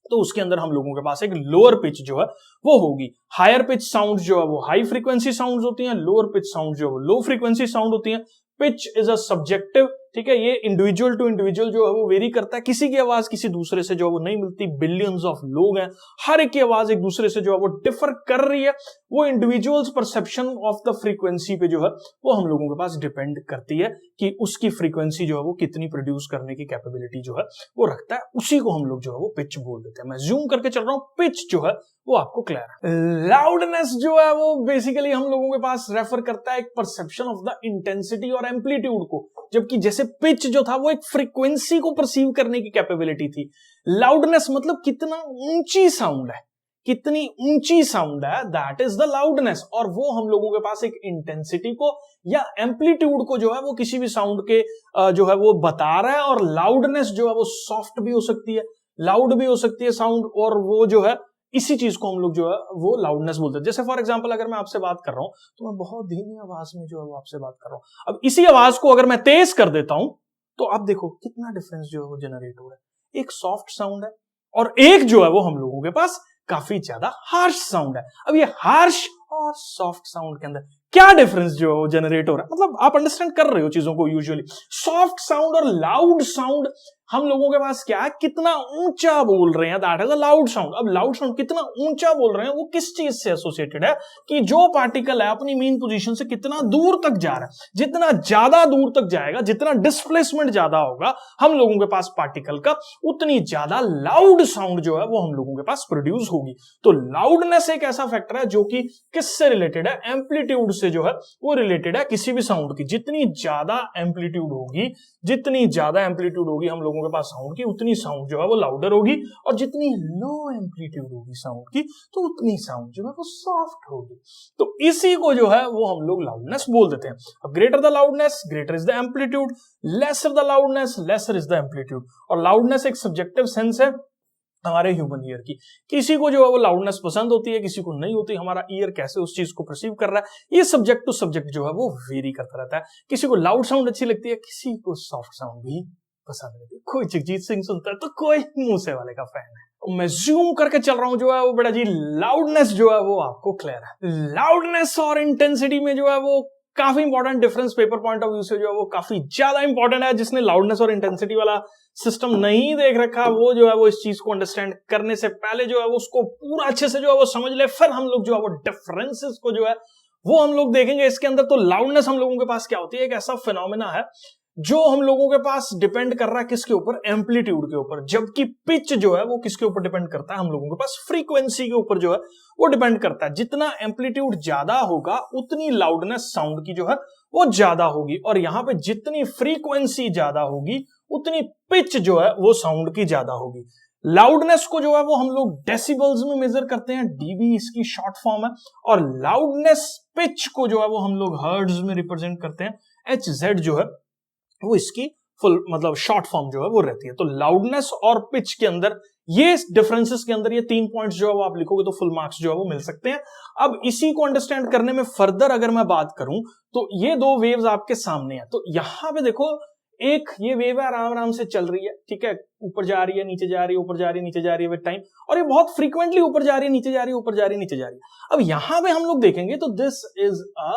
तो उसके अंदर हम लोगों के पास एक लोअर पिच जो है वो होगी। हायर पिच साउंड जो है वो हाई फ्रीक्वेंसी साउंड होती हैं, लोअर पिच साउंड जो है वो लो फ्रीक्वेंसी साउंड होती हैं। पिच इज अ सब्जेक्टिव, ठीक है, ये इंडिविजुअल टू इंडिविजुअल जो है वो वेरी करता है, किसी की आवाज किसी दूसरे से जो है वो नहीं मिलती। बिलियंस ऑफ लोग हैं, हर एक की आवाज एक दूसरे से जो है वो डिफर कर रही है। वो individuals perception of the frequency पे जो है वो हम लोगों के पास डिपेंड करती है कि उसकी फ्रीक्वेंसी जो है वो कितनी प्रोड्यूस करने की कैपेबिलिटी जो है वो रखता है, उसी को हम लोग जो है वो पिच बोल देते हैं। मैं जूम करके चल रहा हूं, पिच जो है वो आपको क्लियर है। लाउडनेस जो है वो बेसिकली हम लोगों के पास रेफर करता है एक परसेप्शन ऑफ द इंटेंसिटी और एम्पलीट्यूड को, जबकि जैसे पिच जो था वो एक फ्रीक्वेंसी को परसीव करने की कैपेबिलिटी थी। लाउडनेस मतलब कितना ऊंची साउंड है, कितनी ऊंची साउंड है, दैट इज द लाउडनेस। और वो हम लोगों के पास एक इंटेंसिटी को या एम्पलीट्यूड को जो है वो किसी भी साउंड के जो है वो बता रहा है। और लाउडनेस जो है वो सॉफ्ट भी हो सकती है, लाउड भी हो सकती है साउंड, और वो जो है इसी चीज को हम लोग जो है वो लाउडनेस बोलते हैं। जैसे फॉर एग्जांपल अगर मैं आपसे बात कर रहा हूं तो मैं बहुत धीमी आवाज में जो है वो आपसे बात कर रहा हूं। अब इसी आवाज को अगर मैं तेज कर देता हूं तो आप देखो कितना डिफरेंस जो है वो जनरेट हो रहा है। एक सॉफ्ट साउंड है और एक जो है वो हम लोगों के पास काफी ज्यादा हार्श साउंड है। अब ये हार्श और सॉफ्ट साउंड के अंदर क्या डिफरेंस जो है वो जनरेट हो रहा है, मतलब आप अंडरस्टैंड कर रहे हो चीजों को। यूजुअली सॉफ्ट साउंड और लाउड साउंड हम लोगों के पास क्या है, कितना ऊंचा बोल रहे हैं, that is a loud sound. अब लाउड साउंड कितना ऊंचा बोल रहे हैं वो किस चीज से एसोसिएटेड है कि जो पार्टिकल है अपनी मेन पोजीशन से कितना दूर तक जा रहा है। जितना ज्यादा दूर तक जाएगा, जितना डिस्प्लेसमेंट ज्यादा होगा हम लोगों के पास पार्टिकल का, उतनी ज्यादा लाउड साउंड जो है वो हम लोगों के पास प्रोड्यूस होगी। तो लाउडनेस एक ऐसा फैक्टर है जो कि किससे रिलेटेड है, एम्पलीट्यूड से जो है वो रिलेटेड है किसी भी साउंड की। जितनी ज्यादा एम्पलीट्यूड होगी, जितनी ज्यादा एम्पलीट्यूड होगी हम लोगों के पास साउंड की, उतनी साउंड जो है वो लाउडर होगी। और जितनी लो एम्पलीट्यूड होगी साउंड की तो उतनी साउंड जो है वो सॉफ्ट होगी। तो इसी को जो है वो हम लोग लाउडनेस बोल देते हैं। अब greater the loudness greater is the amplitude, lesser the loudness lesser is the amplitude. और लाउडनेस एक सब्जेक्टिव सेंस है हमारे ह्यूमन ईयर की। किसी को जो है वो लाउडनेस पसंद होती है, किसी को नहीं होती। हमारा ईयर कैसे उस चीज को परसीव कर रहा है ये सब्जेक्ट टू सब्जेक्ट जो है वो वेरी करता रहता है। किसी को लाउड साउंड अच्छी लगती है, किसी को सॉफ्ट साउंड भी पसंद रहती है। कोई जगजीत सिंह सुनता है तो कोई मूसे वाले का फैन है। मैं जूम करके चल रहा हूं जो है वो बेटा जी, लाउडनेस जो है वो आपको क्लियर है। लाउडनेस और इंटेंसिटी में जो है वो काफी important difference paper point of view से जो है वो काफी ज्यादा इंपॉर्टेंट है। जिसने लाउडनेस और इंटेंसिटी वाला सिस्टम नहीं देख रखा वो जो है वो इस चीज को अंडरस्टैंड करने से पहले जो है वो उसको पूरा अच्छे से जो है वो समझ ले, फिर हम लोग जो है वो डिफरेंसेस को जो है वो हम लोग देखेंगे इसके अंदर। तो लाउडनेस हम लोगों के पास क्या होती है, एक ऐसा फिनोमेना है जो हम लोगों के पास डिपेंड कर रहा है किसके ऊपर, एम्पलीट्यूड के ऊपर। जबकि पिच जो है वो किसके ऊपर डिपेंड करता है, हम लोगों के पास फ्रीक्वेंसी के ऊपर जो है वो डिपेंड करता है। जितना एम्पलीट्यूड ज्यादा होगा उतनी लाउडनेस साउंड की जो है वो ज्यादा होगी, और यहां पे जितनी फ्रीक्वेंसी ज्यादा होगी उतनी पिच जो है वो साउंड की ज्यादा होगी। लाउडनेस को जो है वो हम लोग डेसिबल्स में मेजर करते हैं, डीबी इसकी शॉर्ट फॉर्म है। और लाउडनेस पिच को जो है वो हम लोग हर्ट्ज में रिप्रेजेंट करते हैं, एचजेड जो है वो इसकी फुल मतलब शॉर्ट फॉर्म जो है वो रहती है। तो लाउडनेस और पिच के अंदर ये डिफरेंसेस के अंदर ये 3 पॉइंट्स जो है वो आप लिखोगे तो फुल मार्क्स जो है वो मिल सकते हैं। अब इसी को अंडरस्टैंड करने में फर्दर अगर मैं बात करूं तो ये दो वेव्स आपके सामने हैं। तो यहां पे देखो एक ये वेव है आराम आराम से चल रही है, ठीक है, ऊपर जा रही है नीचे जा रही है, ऊपर जा रही है नीचे जा रही है विद टाइम, और ये बहुत फ्रीक्वेंटली ऊपर जा रही है नीचे जा रही है, ऊपर जा रही है नीचे जा रही है। अब यहां पे हम लोग देखेंगे तो this is a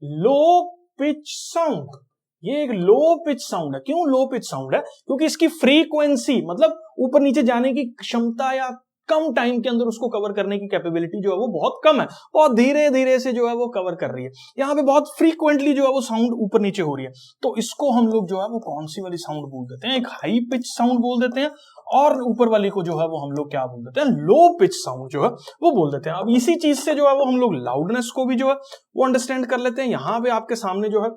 low pitch sound, ये एक लो पिच साउंड है। क्यों लो पिच साउंड है? क्योंकि इसकी फ्रीक्वेंसी मतलब ऊपर नीचे जाने की क्षमता या कम टाइम के अंदर उसको कवर करने की कैपेबिलिटी जो है वो बहुत कम है, बहुत धीरे धीरे से जो है वो कवर कर रही है। यहाँ पे बहुत फ्रीक्वेंटली जो है वो साउंड ऊपर नीचे हो रही है। तो इसको हम लोग जो है वो कौन सी वाली साउंड बोल देते हैं, एक हाई पिच साउंड बोल देते हैं, और ऊपर वाली को जो है वो हम लोग क्या बोल देते हैं, लो पिच साउंड जो है वो बोल देते हैं। अब इसी चीज से जो है वो हम लोग लाउडनेस को भी जो है वो अंडरस्टैंड कर लेते हैं। यहाँ पे आपके सामने जो है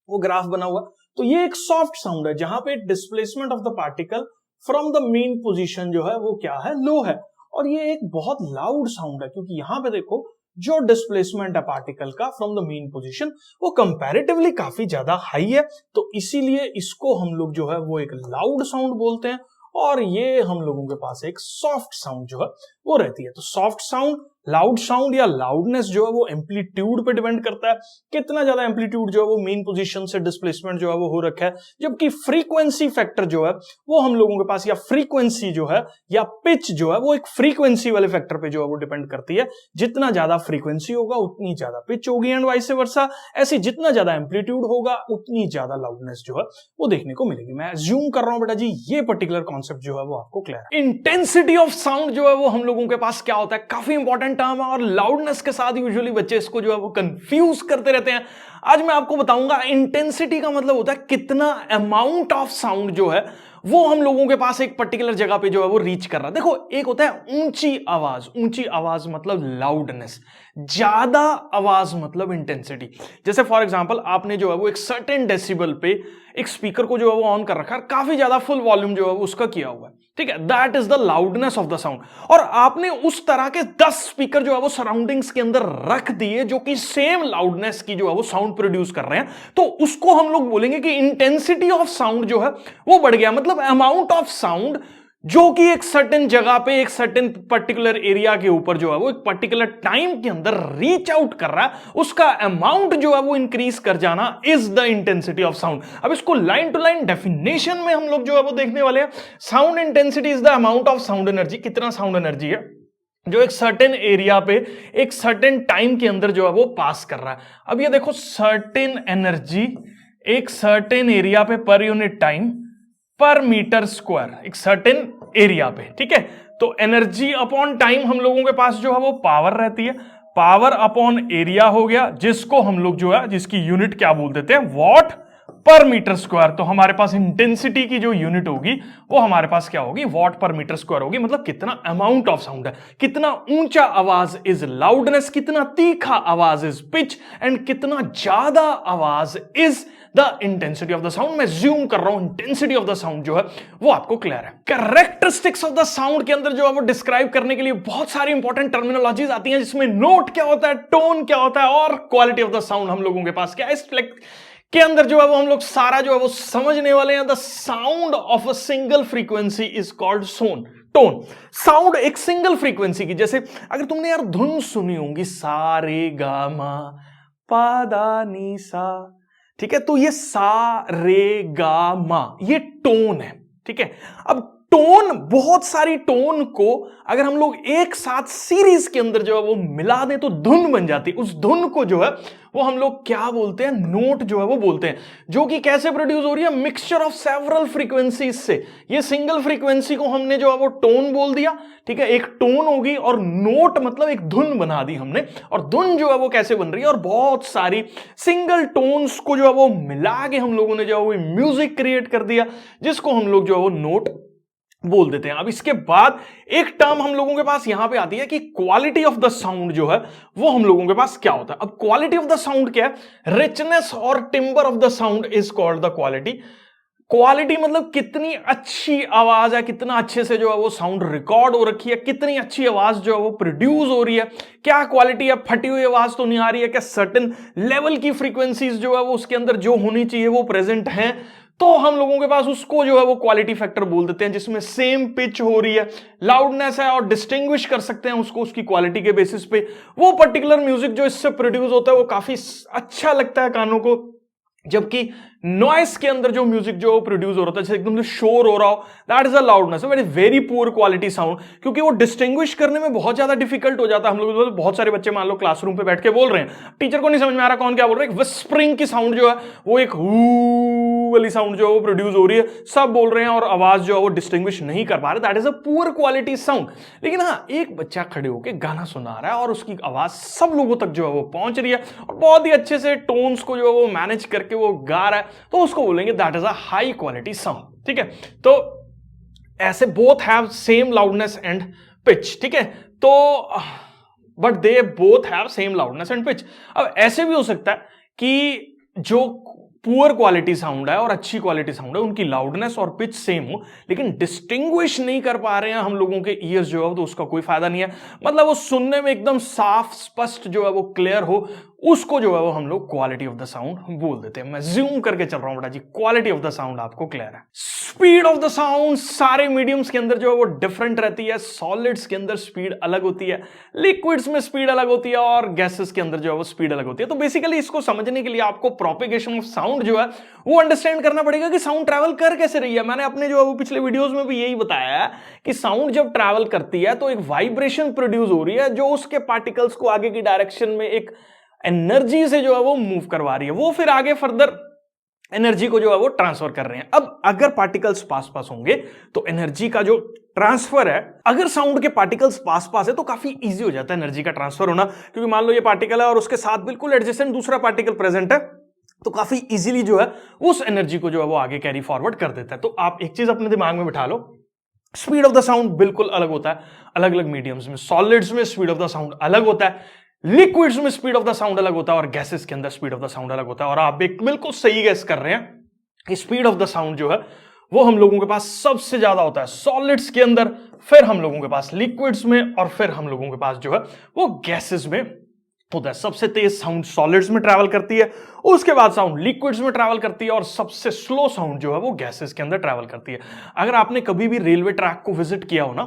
वो ग्राफ बना हुआ, तो ये एक सॉफ्ट साउंड है जहां पे displacement of the particle from the main position जो है वो क्या है, लो है। और ये एक बहुत लाउड साउंड है क्योंकि यहां पे देखो जो डिस्प्लेसमेंट है पार्टिकल का फ्रॉम द मेन पोजीशन वो कंपैरेटिवली काफी ज्यादा हाई है, तो इसीलिए इसको हम लोग जो है वो एक लाउड साउंड बोलते हैं। और ये हम लोगों के पास एक सॉफ्ट साउंड जो है वो रहती है। तो सॉफ्ट साउंड, लाउड साउंड या लाउडनेस जो है वो एम्पलीट्यूड पे डिपेंड करता है, कितना ज्यादा एम्पलीट्यूड जो है वो मेन पोजीशन से डिस्प्लेसमेंट जो है वो हो रखा है, जबकि फ्रीक्वेंसी फैक्टर जो है वो हम लोगों के पास, या फ्रीक्वेंसी जो है या पिच जो है वो एक फ्रीक्वेंसी वाले फैक्टर पे जो है वो डिपेंड करती है। जितना ज्यादा फ्रीक्वेंसी होगा उतनी ज्यादा पिच होगी एंड वाइस वर्सा। ऐसे जितना ज्यादा एम्पलीट्यूड होगा उतनी ज्यादा लाउडनेस जो है वो देखने को मिलेगी। मैं अज्यूम कर रहा हूं बेटा जी ये पर्टिकुलर कॉन्सेप्ट जो है वो आपको क्लियर है। इंटेंसिटी ऑफ साउंड जो है वो हम लोगों के पास क्या होता है, काफी इंपॉर्टेंट टर्म है और लाउडनेस के साथ यूजुअली बच्चे इसको जो है वो कंफ्यूज करते रहते हैं। आज मैं आपको बताऊंगा इंटेंसिटी का मतलब होता है कितना अमाउंट ऑफ साउंड जो है वो हम लोगों के पास एक पर्टिकुलर जगह पे जो है वो रीच कर रहा है। देखो एक होता है ऊंची आवाज मतलब लाउडनेस, ज्यादा आवाज मतलब इंटेंसिटी। जैसे फॉर एग्जांपल आपने जो है वो एक सर्टेन डेसिबल पे एक स्पीकर को जो है वो ऑन कर रखा है, काफी ज्यादा फुल वॉल्यूम जो है वो उसका किया हुआ है, ठीक है, that is the loudness of the sound. और आपने उस तरह के 10 स्पीकर जो है वो सराउंडिंग्स के अंदर रख दिए जो कि सेम लाउडनेस की जो है वो साउंड प्रोड्यूस कर रहे हैं, तो उसको हम लोग बोलेंगे कि इंटेंसिटी ऑफ साउंड जो है वो बढ़ गया। मतलब अमाउंट ऑफ साउंड जो कि एक सर्टेन जगह पे एक सर्टेन पर्टिकुलर एरिया के ऊपर जो है वो एक पर्टिकुलर टाइम के अंदर रीच आउट कर रहा है, उसका अमाउंट जो है वो इंक्रीज कर जाना is the intensity of sound. अब इसको लाइन टू लाइन डेफिनेशन में हम लोग जो है वो देखने वाले हैं। Sound intensity is the amount of sound energy, कितना साउंड एनर्जी है जो एक सर्टेन एरिया पे एक सर्टेन टाइम के अंदर जो है वो पास कर रहा है। अब ये देखो सर्टेन एनर्जी एक सर्टेन एरिया पे पर यूनिट टाइम पर मीटर स्क्वायर, एक सर्टेन एरिया पे, ठीक है। तो एनर्जी अपॉन टाइम हम लोगों के पास जो है वो पावर रहती है, पावर अपॉन एरिया हो गया, जिसको हम लोग जो है जिसकी यूनिट क्या बोल देते हैं, वॉट पर मीटर स्क्वायर। तो हमारे पास इंटेंसिटी की जो यूनिट होगी वो हमारे पास क्या होगी, वॉट पर मीटर स्क्वायर होगी। मतलब कितना अमाउंट ऑफ साउंड है, कितना ऊंचा आवाज इज लाउडनेस, कितना तीखा आवाज इज पिच, एंड कितना ज्यादा आवाज is the intensity of the sound. मैं ज्यूम कर रहा हूं इंटेंसिटी ऑफ द साउंड जो है वो आपको क्लियर है। कैरेक्टरिस्टिक्स ऑफ द साउंड के अंदर जो है वो डिस्क्राइब करने के लिए बहुत सारी इंपॉर्टेंट टर्मिनोलॉजीज आती हैं, जिसमें नोट क्या होता है, टोन क्या होता है और क्वालिटी ऑफ द साउंड हम लोगों के पास क्या है। इस के अंदर जो है वो हम लोग सारा जो है वो समझने वाले हैं। The sound of a single frequency is called tone. Sound एक सिंगल फ्रीक्वेंसी की, जैसे अगर तुमने यार धुन सुनी होगी सा रे गा मा पा दा नी सा, ठीक है, तो ये सा रे गा मा ये टोन है, ठीक है। अब टोन, बहुत सारी टोन को अगर हम लोग एक साथ सीरीज के अंदर जो है वो मिला दें तो धुन बन जाती है। उस धुन को जो है वो हम लोग क्या बोलते हैं, नोट जो है वो बोलते हैं, जो कि कैसे प्रोड्यूस हो रही है, मिक्सचर ऑफ सेवरल फ्रीक्वेंसीज से। ये सिंगल फ्रीक्वेंसी को हमने जो है वो टोन बोल दिया, ठीक है, एक टोन होगी, और नोट मतलब एक धुन बना दी हमने। और धुन जो है वो कैसे बन रही है, और बहुत सारी सिंगल टोन्स को जो है वो मिला के हम लोगों ने जो है वो म्यूजिक क्रिएट कर दिया, जिसको हम लोग जो है वो नोट बोल देते हैं। अब इसके बाद एक टर्म हम लोगों के पास यहां पे आती है कि क्वालिटी ऑफ द साउंड जो है वो हम लोगों के पास क्या होता है। अब क्वालिटी ऑफ द साउंड क्या है, रिचनेस और timber of the sound is called the quality. Quality मतलब कितनी अच्छी आवाज है, कितना अच्छे से जो है वो साउंड रिकॉर्ड हो रखी है, कितनी अच्छी आवाज जो है वो प्रोड्यूस हो रही है, क्या क्वालिटी है, फटी हुई आवाज तो नहीं आ रही है, क्या सर्टेन लेवल की फ्रीक्वेंसीज जो है वो उसके अंदर जो होनी चाहिए वो प्रेजेंट है। तो हम लोगों के पास उसको जो है वो क्वालिटी फैक्टर बोल देते हैं, जिसमें सेम पिच हो रही है, लाउडनेस है, और डिस्टिंग्विश कर सकते हैं उसको उसकी क्वालिटी के बेसिस पे। वो पर्टिकुलर म्यूजिक जो इससे प्रोड्यूस होता है वो काफी अच्छा लगता है कानों को, जबकि नॉइस के अंदर जो म्यूजिक जो प्रोड्यूस हो रहा था, जैसे एकदम से शोर हो रहा हो, that is a loudness, very poor quality sound, क्योंकि वो डिस्टिंग्विश करने में बहुत ज्यादा डिफिकल्ट हो जाता है। हम लोग बहुत सारे बच्चे मान लो क्लासरूम पे बैठ के बोल रहे हैं, टीचर को नहीं समझ में आ रहा कौन क्या बोल रहा है, एक विस्परिंग की साउंड जो है वो एक हू वाली साउंड जो है वो प्रोड्यूस हो रही है, सब बोल रहे हैं और आवाज जो है वो डिस्टिंग्विश नहीं कर पा रहे, that is a poor quality sound. लेकिन हाँ, एक बच्चा खड़े होकर गाना सुना रहा है और उसकी आवाज सब लोगों तक जो है वो पहुंच रही है और बहुत ही अच्छे से टोन्स को जो है वो मैनेज करके वो गा रहा है, तो उसको बोलेंगे that is a high quality sound, ठीक है। तो ऐसे both have same loudness and pitch, ठीक है, तो but they both have same loudness and pitch. अब ऐसे भी हो सकता है कि जो पुअर क्वालिटी साउंड है और अच्छी क्वालिटी साउंड है उनकी लाउडनेस और पिच सेम हो, लेकिन डिस्टिंग्विश नहीं कर पा रहे हैं हम लोगों के ईयर्स जो है, तो उसका कोई फायदा नहीं है। मतलब वो सुनने में एकदम साफ स्पष्ट जो है वो क्लियर हो, उसको जो है वो हम लोग क्वालिटी ऑफ द साउंड बोल देते हैं। मैं जूम करके चल रहा हूं बेटा जी, क्वालिटी ऑफ द साउंड आपको क्लियर है। स्पीड ऑफ द साउंड सारे मीडियम्स के अंदर जो है वो डिफरेंट रहती है। सॉलिड्स के अंदर स्पीड अलग होती है, लिक्विड्स में स्पीड अलग होती है, और गैसेस के अंदर जो है वो स्पीड अलग होती है। तो बेसिकली इसको समझने के लिए आपको प्रोपेगेशन ऑफ साउंड जो है वो अंडरस्टैंड करना पड़ेगा कि साउंड ट्रैवल कर कैसे रही है। मैंने अपने जो है वो पिछले वीडियोस में भी यही बताया है कि साउंड जब ट्रैवल करती है तो एक वाइब्रेशन प्रोड्यूस हो रही है जो उसके पार्टिकल्स को आगे की डायरेक्शन में एक एनर्जी से जो है वो मूव करवा रही है, वो फिर आगे फर्दर एनर्जी को जो है वो ट्रांसफर कर रहे हैं। अब अगर पार्टिकल्स पास पास होंगे तो एनर्जी का जो ट्रांसफर है, अगर साउंड के पार्टिकल्स पास पास है तो काफी इजी हो जाता है एनर्जी का ट्रांसफर होना, क्योंकि मान लो ये पार्टिकल है और उसके साथ बिल्कुल एडजेसेंट दूसरा पार्टिकल प्रेजेंट है, तो काफी इजीली जो है उस एनर्जी को जो है वो आगे कैरी फॉरवर्ड कर देता है। तो आप एक चीज अपने दिमाग में बिठा लो, स्पीड ऑफ द साउंड बिल्कुल अलग होता है अलग अलग मीडियम्स में। सॉलिड्स में स्पीड ऑफ द साउंड अलग होता है, लिक्विड्स में स्पीड ऑफ द साउंड अलग होता है, और गैसेस के अंदर स्पीड ऑफ द साउंड अलग होता है। और आप एक बिल्कुल सही गैस कर रहे हैं कि स्पीड ऑफ द साउंड जो है वो हम लोगों के पास सबसे ज्यादा होता है सॉलिड्स के अंदर, फिर हम लोगों के पास लिक्विड्स में, और फिर हम लोगों के पास जो है वो गैसेस में होता है। सबसे तेज साउंड सॉलिड्स में ट्रैवल करती है, उसके बाद साउंड लिक्विड्स में ट्रैवल करती है, और सबसे स्लो साउंड जो है वो गैसेस के अंदर ट्रैवल करती है। अगर आपने कभी भी रेलवे ट्रैक को विजिट किया हो ना,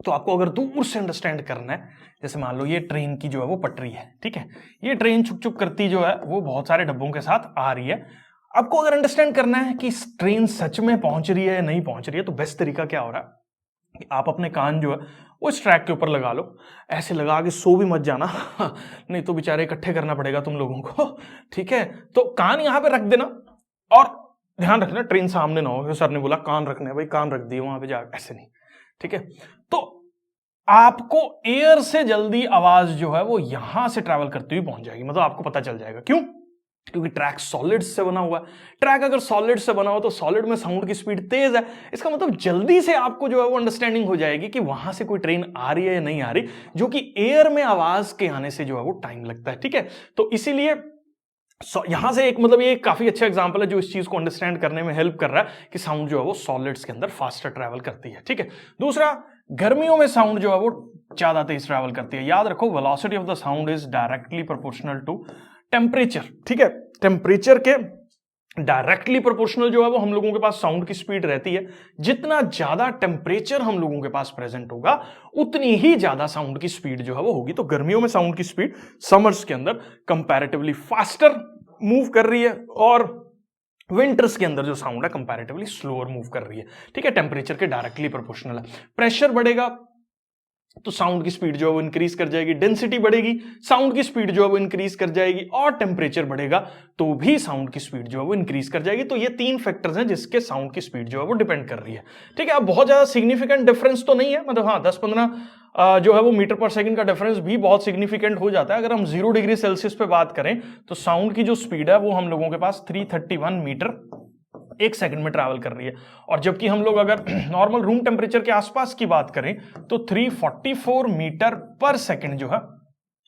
तो आपको अगर दूर से अंडरस्टैंड करना है, जैसे मान लो ये ट्रेन की जो है वो पटरी है, ठीक है, ये ट्रेन छुक छुक करती जो है वो बहुत सारे डब्बों के साथ आ रही है। आपको अगर अंडरस्टैंड करना है कि ट्रेन सच में पहुंच रही है या नहीं पहुंच रही है, तो बेस्ट तरीका क्या हो रहा है कि आप अपने कान जो है वो इस ट्रैक के ऊपर लगा लो, ऐसे लगा के सो भी मत जाना नहीं तो बेचारे इकट्ठे करना पड़ेगा तुम लोगों को, ठीक है। तो कान यहां पे रख देना, और ध्यान रखना ट्रेन सामने ना हो। सर ने बोला कान रखने, भाई कान रख दिए वहां पे जा, ऐसे नहीं, ठीक है। तो आपको एयर से जल्दी आवाज जो है वो यहां से ट्रैवल करती हुई पहुंच जाएगी, मतलब आपको पता चल जाएगा। क्यों? क्योंकि ट्रैक सॉलिड से बना हुआ है। ट्रैक अगर सॉलिड से बना हो तो सॉलिड में साउंड की स्पीड तेज है, इसका मतलब जल्दी से आपको जो है वो अंडरस्टैंडिंग हो जाएगी कि वहां से कोई ट्रेन आ रही है या नहीं आ रही, जो कि एयर में आवाज के आने से जो है वो टाइम लगता है, ठीक है। तो इसीलिए यहां से एक मतलब ये काफी अच्छा एग्जांपल है जो इस चीज को अंडरस्टैंड करने में हेल्प कर रहा है कि साउंड जो है वो सॉलिड्स के अंदर फास्टर ट्रैवल करती है, ठीक है। दूसरा, गर्मियों में साउंड जो है वो ज्यादा तेज ट्रैवल करती है। याद रखो, velocity of the sound is directly proportional to temperature, ठीक है। टेम्परेचर के डायरेक्टली प्रोपोर्शनल जो है वो हम लोगों के पास साउंड की स्पीड रहती है। जितना ज्यादा टेम्परेचर हम लोगों के पास प्रेजेंट होगा उतनी ही ज्यादा साउंड की स्पीड जो है वो होगी। तो गर्मियों में साउंड की स्पीड समर्स के अंदर कंपैरेटिवली फास्टर मूव कर रही है, और विंटर्स के अंदर जो साउंड है कंपैरेटिवली स्लोअर मूव कर रही है, ठीक है। टेम्परेचर के डायरेक्टली प्रोपोर्शनल है। प्रेशर बढ़ेगा तो साउंड की स्पीड जो है वो इंक्रीज कर जाएगी, डेंसिटी बढ़ेगी, साउंड की स्पीड जो है वो इंक्रीज कर जाएगी, और टेम्परेचर बढ़ेगा तो भी साउंड की स्पीड जो है वो इंक्रीज कर जाएगी। तो ये तीन फैक्टर्स हैं जिसके साउंड की स्पीड जो है वो डिपेंड कर रही है, ठीक है। अब बहुत ज्यादा सिग्निफिकेंट डिफरेंस तो नहीं है, मतलब हाँ 10-15 जो है वो मीटर पर सेकंड का डिफरेंस भी बहुत सिग्निफिकेंट हो जाता है। अगर हम 0 डिग्री सेल्सियस पे बात करें तो साउंड की जो स्पीड है वो हम लोगों के पास 331 मीटर एक सेकंड में ट्रैवल कर रही है, और जबकि हम लोग अगर नॉर्मल रूम टेम्परेचर के आसपास की बात करें तो 344 मीटर पर सेकंड जो है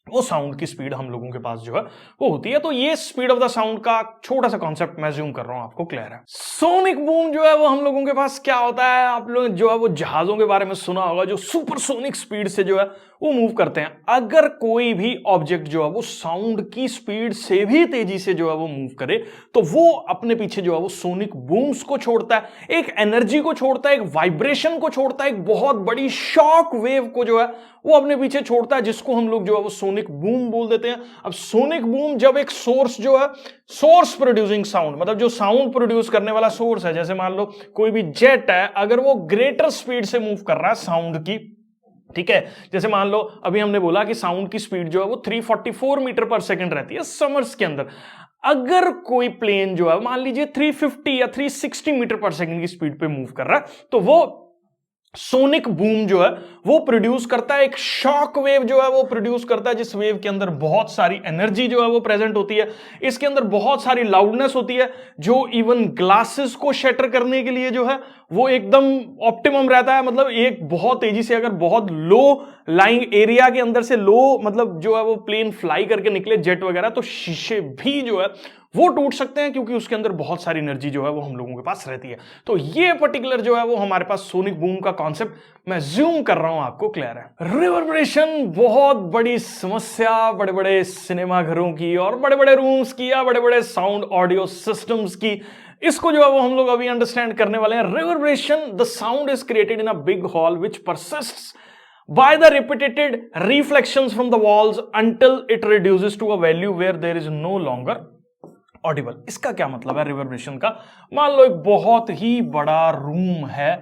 वो साउंड की स्पीड हम लोगों के पास जो है वो होती है। तो ये स्पीड ऑफ द साउंड का छोटा सा कॉन्सेप्ट मैं ज्यूम कर रहा हूं, आपको क्लियर है। सोनिक बूम जो है वो हम लोगों के पास क्या होता है, आप लोग जो है वो जहाजों के बारे में सुना होगा जो सुपरसोनिक स्पीड से जो है वो मूव करते हैं। अगर कोई भी ऑब्जेक्ट जो है वो साउंड की स्पीड से भी तेजी से जो है वो मूव करे तो वो अपने पीछे जो है वो सोनिक बूम्स को छोड़ता है, एक एनर्जी को छोड़ता है, एक वाइब्रेशन को छोड़ता है, एक बहुत बड़ी शॉक वेव को जो है वो अपने पीछे छोड़ता है, जिसको हम लोग जो है वो सोनिक बूम बोल देते हैं। अब सोनिक बूम जब एक सोर्स जो है सोर्स प्रोड्यूसिंग साउंड, मतलब जो साउंड प्रोड्यूस करने वाला सोर्स है, जैसे मान लो कोई भी जेट है, अगर वो ग्रेटर स्पीड से मूव कर रहा है साउंड की, ठीक है, जैसे मान लो अभी हमने बोला कि साउंड की स्पीड जो है वो 344 मीटर पर सेकंड रहती है समर्स के अंदर। अगर कोई प्लेन जो है मान लीजिए 350 या 360 मीटर पर सेकंड की स्पीड पे मूव कर रहा है, तो वो सोनिक बूम जो है वो प्रोड्यूस करता है, एक शॉक वेव जो है वो प्रोड्यूस करता है, जिस वेव के अंदर बहुत सारी एनर्जी जो है वो प्रेजेंट होती है। इसके अंदर बहुत सारी लाउडनेस होती है जो इवन ग्लासेस को शटर करने के लिए जो है वो एकदम ऑप्टिमम रहता है। मतलब एक बहुत तेजी से अगर बहुत लो लाइंग एरिया के अंदर से लो मतलब जो है वो प्लेन फ्लाई करके निकले जेट वगैरह, तो शीशे भी जो है वो टूट सकते हैं क्योंकि उसके अंदर बहुत सारी एनर्जी जो है वो हम लोगों के पास रहती है। तो ये पर्टिकुलर जो है वो हमारे पास सोनिक बूम का कॉन्सेप्ट मैं ज्यूम कर रहा हूं, आपको क्लियर है। रिवर्बरेशन बहुत बड़ी समस्या बड़े बड़े सिनेमा घरों की और बड़े बड़े रूम्स की या बड़े बड़े साउंड ऑडियो सिस्टम्स की, इसको जो है वो हम लोग अभी अंडरस्टैंड करने वाले हैं। Reverberation, the sound is created in a big hall which persists by the repeated reflections from the walls until it reduces to a value where there is no longer audible। इसका क्या मतलब है reverberation का? मान लो एक बहुत ही बड़ा room है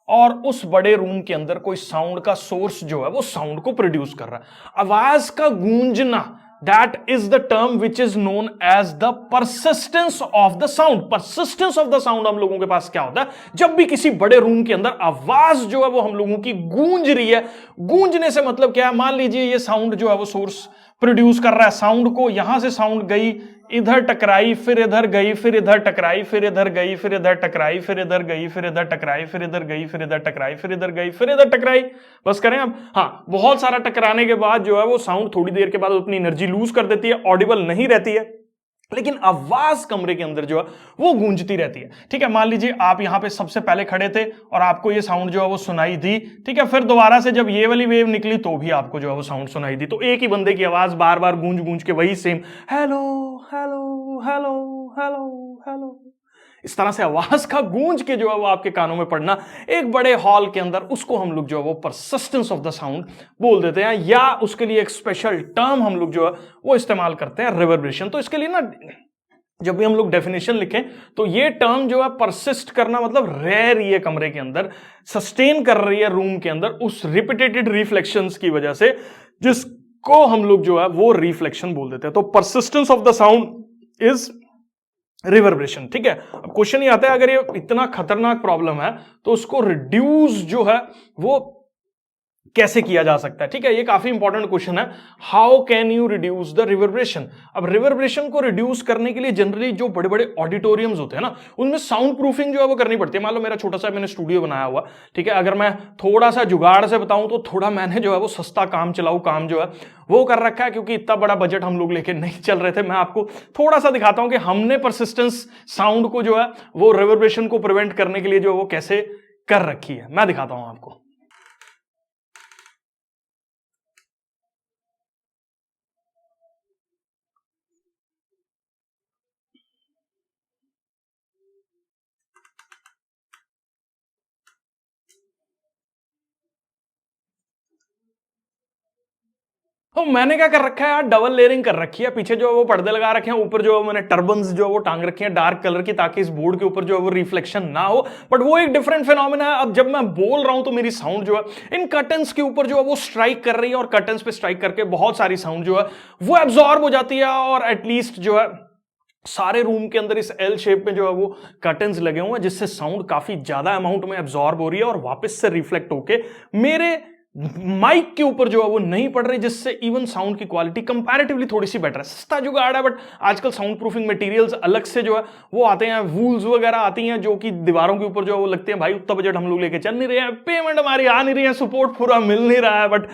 और उस बड़े रूम के अंदर कोई साउंड का सोर्स जो है वो साउंड को प्रोड्यूस कर रहा है, आवाज का गूंजना, that is the term which is known as the persistence of the sound। persistence of the sound हम लोगों के पास क्या होता है? जब भी किसी बड़े रूम के अंदर आवाज जो है वो हम लोगों की गूंज रही है, गूंजने से मतलब क्या है? मान लीजिए ये साउंड जो है वो सोर्स प्रोड्यूस कर रहा है साउंड को, यहां से साउंड गई, इधर टकराई, फिर इधर गई, फिर इधर टकराई, फिर इधर गई, फिर इधर टकराई, फिर इधर गई, फिर इधर टकराई, फिर इधर गई, फिर इधर टकराई, फिर इधर गई, फिर इधर टकराई। बस करें अब? हाँ, बहुत सारा टकराने के बाद जो है वो साउंड थोड़ी देर के बाद अपनी एनर्जी लूज कर देती है, ऑडिबल नहीं रहती है, लेकिन आवाज कमरे के अंदर जो है वो गूंजती रहती है। ठीक है, मान लीजिए आप यहां पे सबसे पहले खड़े थे और आपको ये साउंड जो है वो सुनाई दी। ठीक है, फिर दोबारा से जब ये वाली वेव निकली तो भी आपको जो है वो साउंड सुनाई दी। तो एक ही बंदे की आवाज बार बार गूंज गूंज के वही same hello hello hello hello hello, इस तरह से आवाज का गूंज के जो है वो आपके कानों में पड़ना एक बड़े हॉल के अंदर, उसको हम लोग जो है वो परसिस्टेंस ऑफ द साउंड बोल देते हैं, या उसके लिए एक स्पेशल टर्म हम लोग जो है वो इस्तेमाल करते हैं, रिवर्बरेशन। तो इसके लिए ना जब भी हम लोग डेफिनेशन लिखें तो ये टर्म जो है परसिस्ट करना मतलब रह रही है कमरे के अंदर, सस्टेन कर रही है रूम के अंदर उस रिपीटेटेड रिफ्लेक्शंस की वजह से, जिसको हम लोग जो है वो रिफ्लेक्शन बोल देते हैं। तो persistence of the sound is reverberation. ठीक है, अब क्वेश्चन ये आता है अगर ये इतना खतरनाक प्रॉब्लम है तो उसको रिड्यूस जो है वो कैसे किया जा सकता है? ठीक है, ये काफी इंपॉर्टेंट क्वेश्चन है। How can you reduce the reverberation? अब रिवर्बरेशन को रिड्यूस करने के लिए जनरली जो बड़े बड़े ऑडिटोरियम्स होते हैं ना, उनमें साउंड प्रूफिंग जो है वो करनी पड़ती है। मान लो मेरा छोटा सा मैंने स्टूडियो बनाया हुआ, ठीक है, अगर मैं थोड़ा सा जुगाड़ से बताऊं तो थोड़ा मैंने जो है वो सस्ता काम चलाऊ काम जो है वो कर रखा है, क्योंकि इतना बड़ा बजट हम लोग लेके नहीं चल रहे थे। मैं आपको थोड़ा सा दिखाता हूं कि हमने परसिस्टेंस साउंड को जो है वो रिवर्बरेशन को प्रिवेंट करने के लिए जो है वो कैसे कर रखी है, मैं दिखाता हूं आपको। तो मैंने क्या कर रखा है यार, डबल लेयरिंग कर रखी है। पीछे जो है वो पर्दे लगा रखे हैं, ऊपर जो है मैंने टर्बन्स जो है वो टांग रखी हैं डार्क कलर की, ताकि इस बोर्ड के ऊपर जो है वो रिफ्लेक्शन ना हो। बट वो एक डिफरेंट फिनोमेना है। अब जब मैं बोल रहा हूं तो मेरी साउंड जो है इन कर्टन्स के ऊपर जो है वो स्ट्राइक कर रही है, और कर्टन्स पे स्ट्राइक करके बहुत सारी साउंड जो है वो एब्जॉर्ब हो जाती है, और एटलीस्ट जो है सारे रूम के अंदर इस एल शेप में जो है वो कर्टन्स लगे हुए हैं, जिससे साउंड काफी ज्यादा अमाउंट में एब्जॉर्ब हो रही है और वापस से रिफ्लेक्ट होके मेरे माइक के ऊपर जो है वो नहीं पड़ रही, जिससे इवन साउंड की क्वालिटी कंपैरेटिवली थोड़ी सी बेटर है। सस्ता जुगाड़ है, बट आजकल साउंड प्रूफिंग मटेरियल्स अलग से जो है वो आते हैं, वूल्स वगैरह आती हैं जो कि दीवारों के ऊपर जो है वो लगते हैं। भाई उतना बजट हम लोग लेके चल नहीं रहे हैं, पेमेंट हमारी आ नहीं रही है, सपोर्ट पूरा मिल नहीं रहा है, बट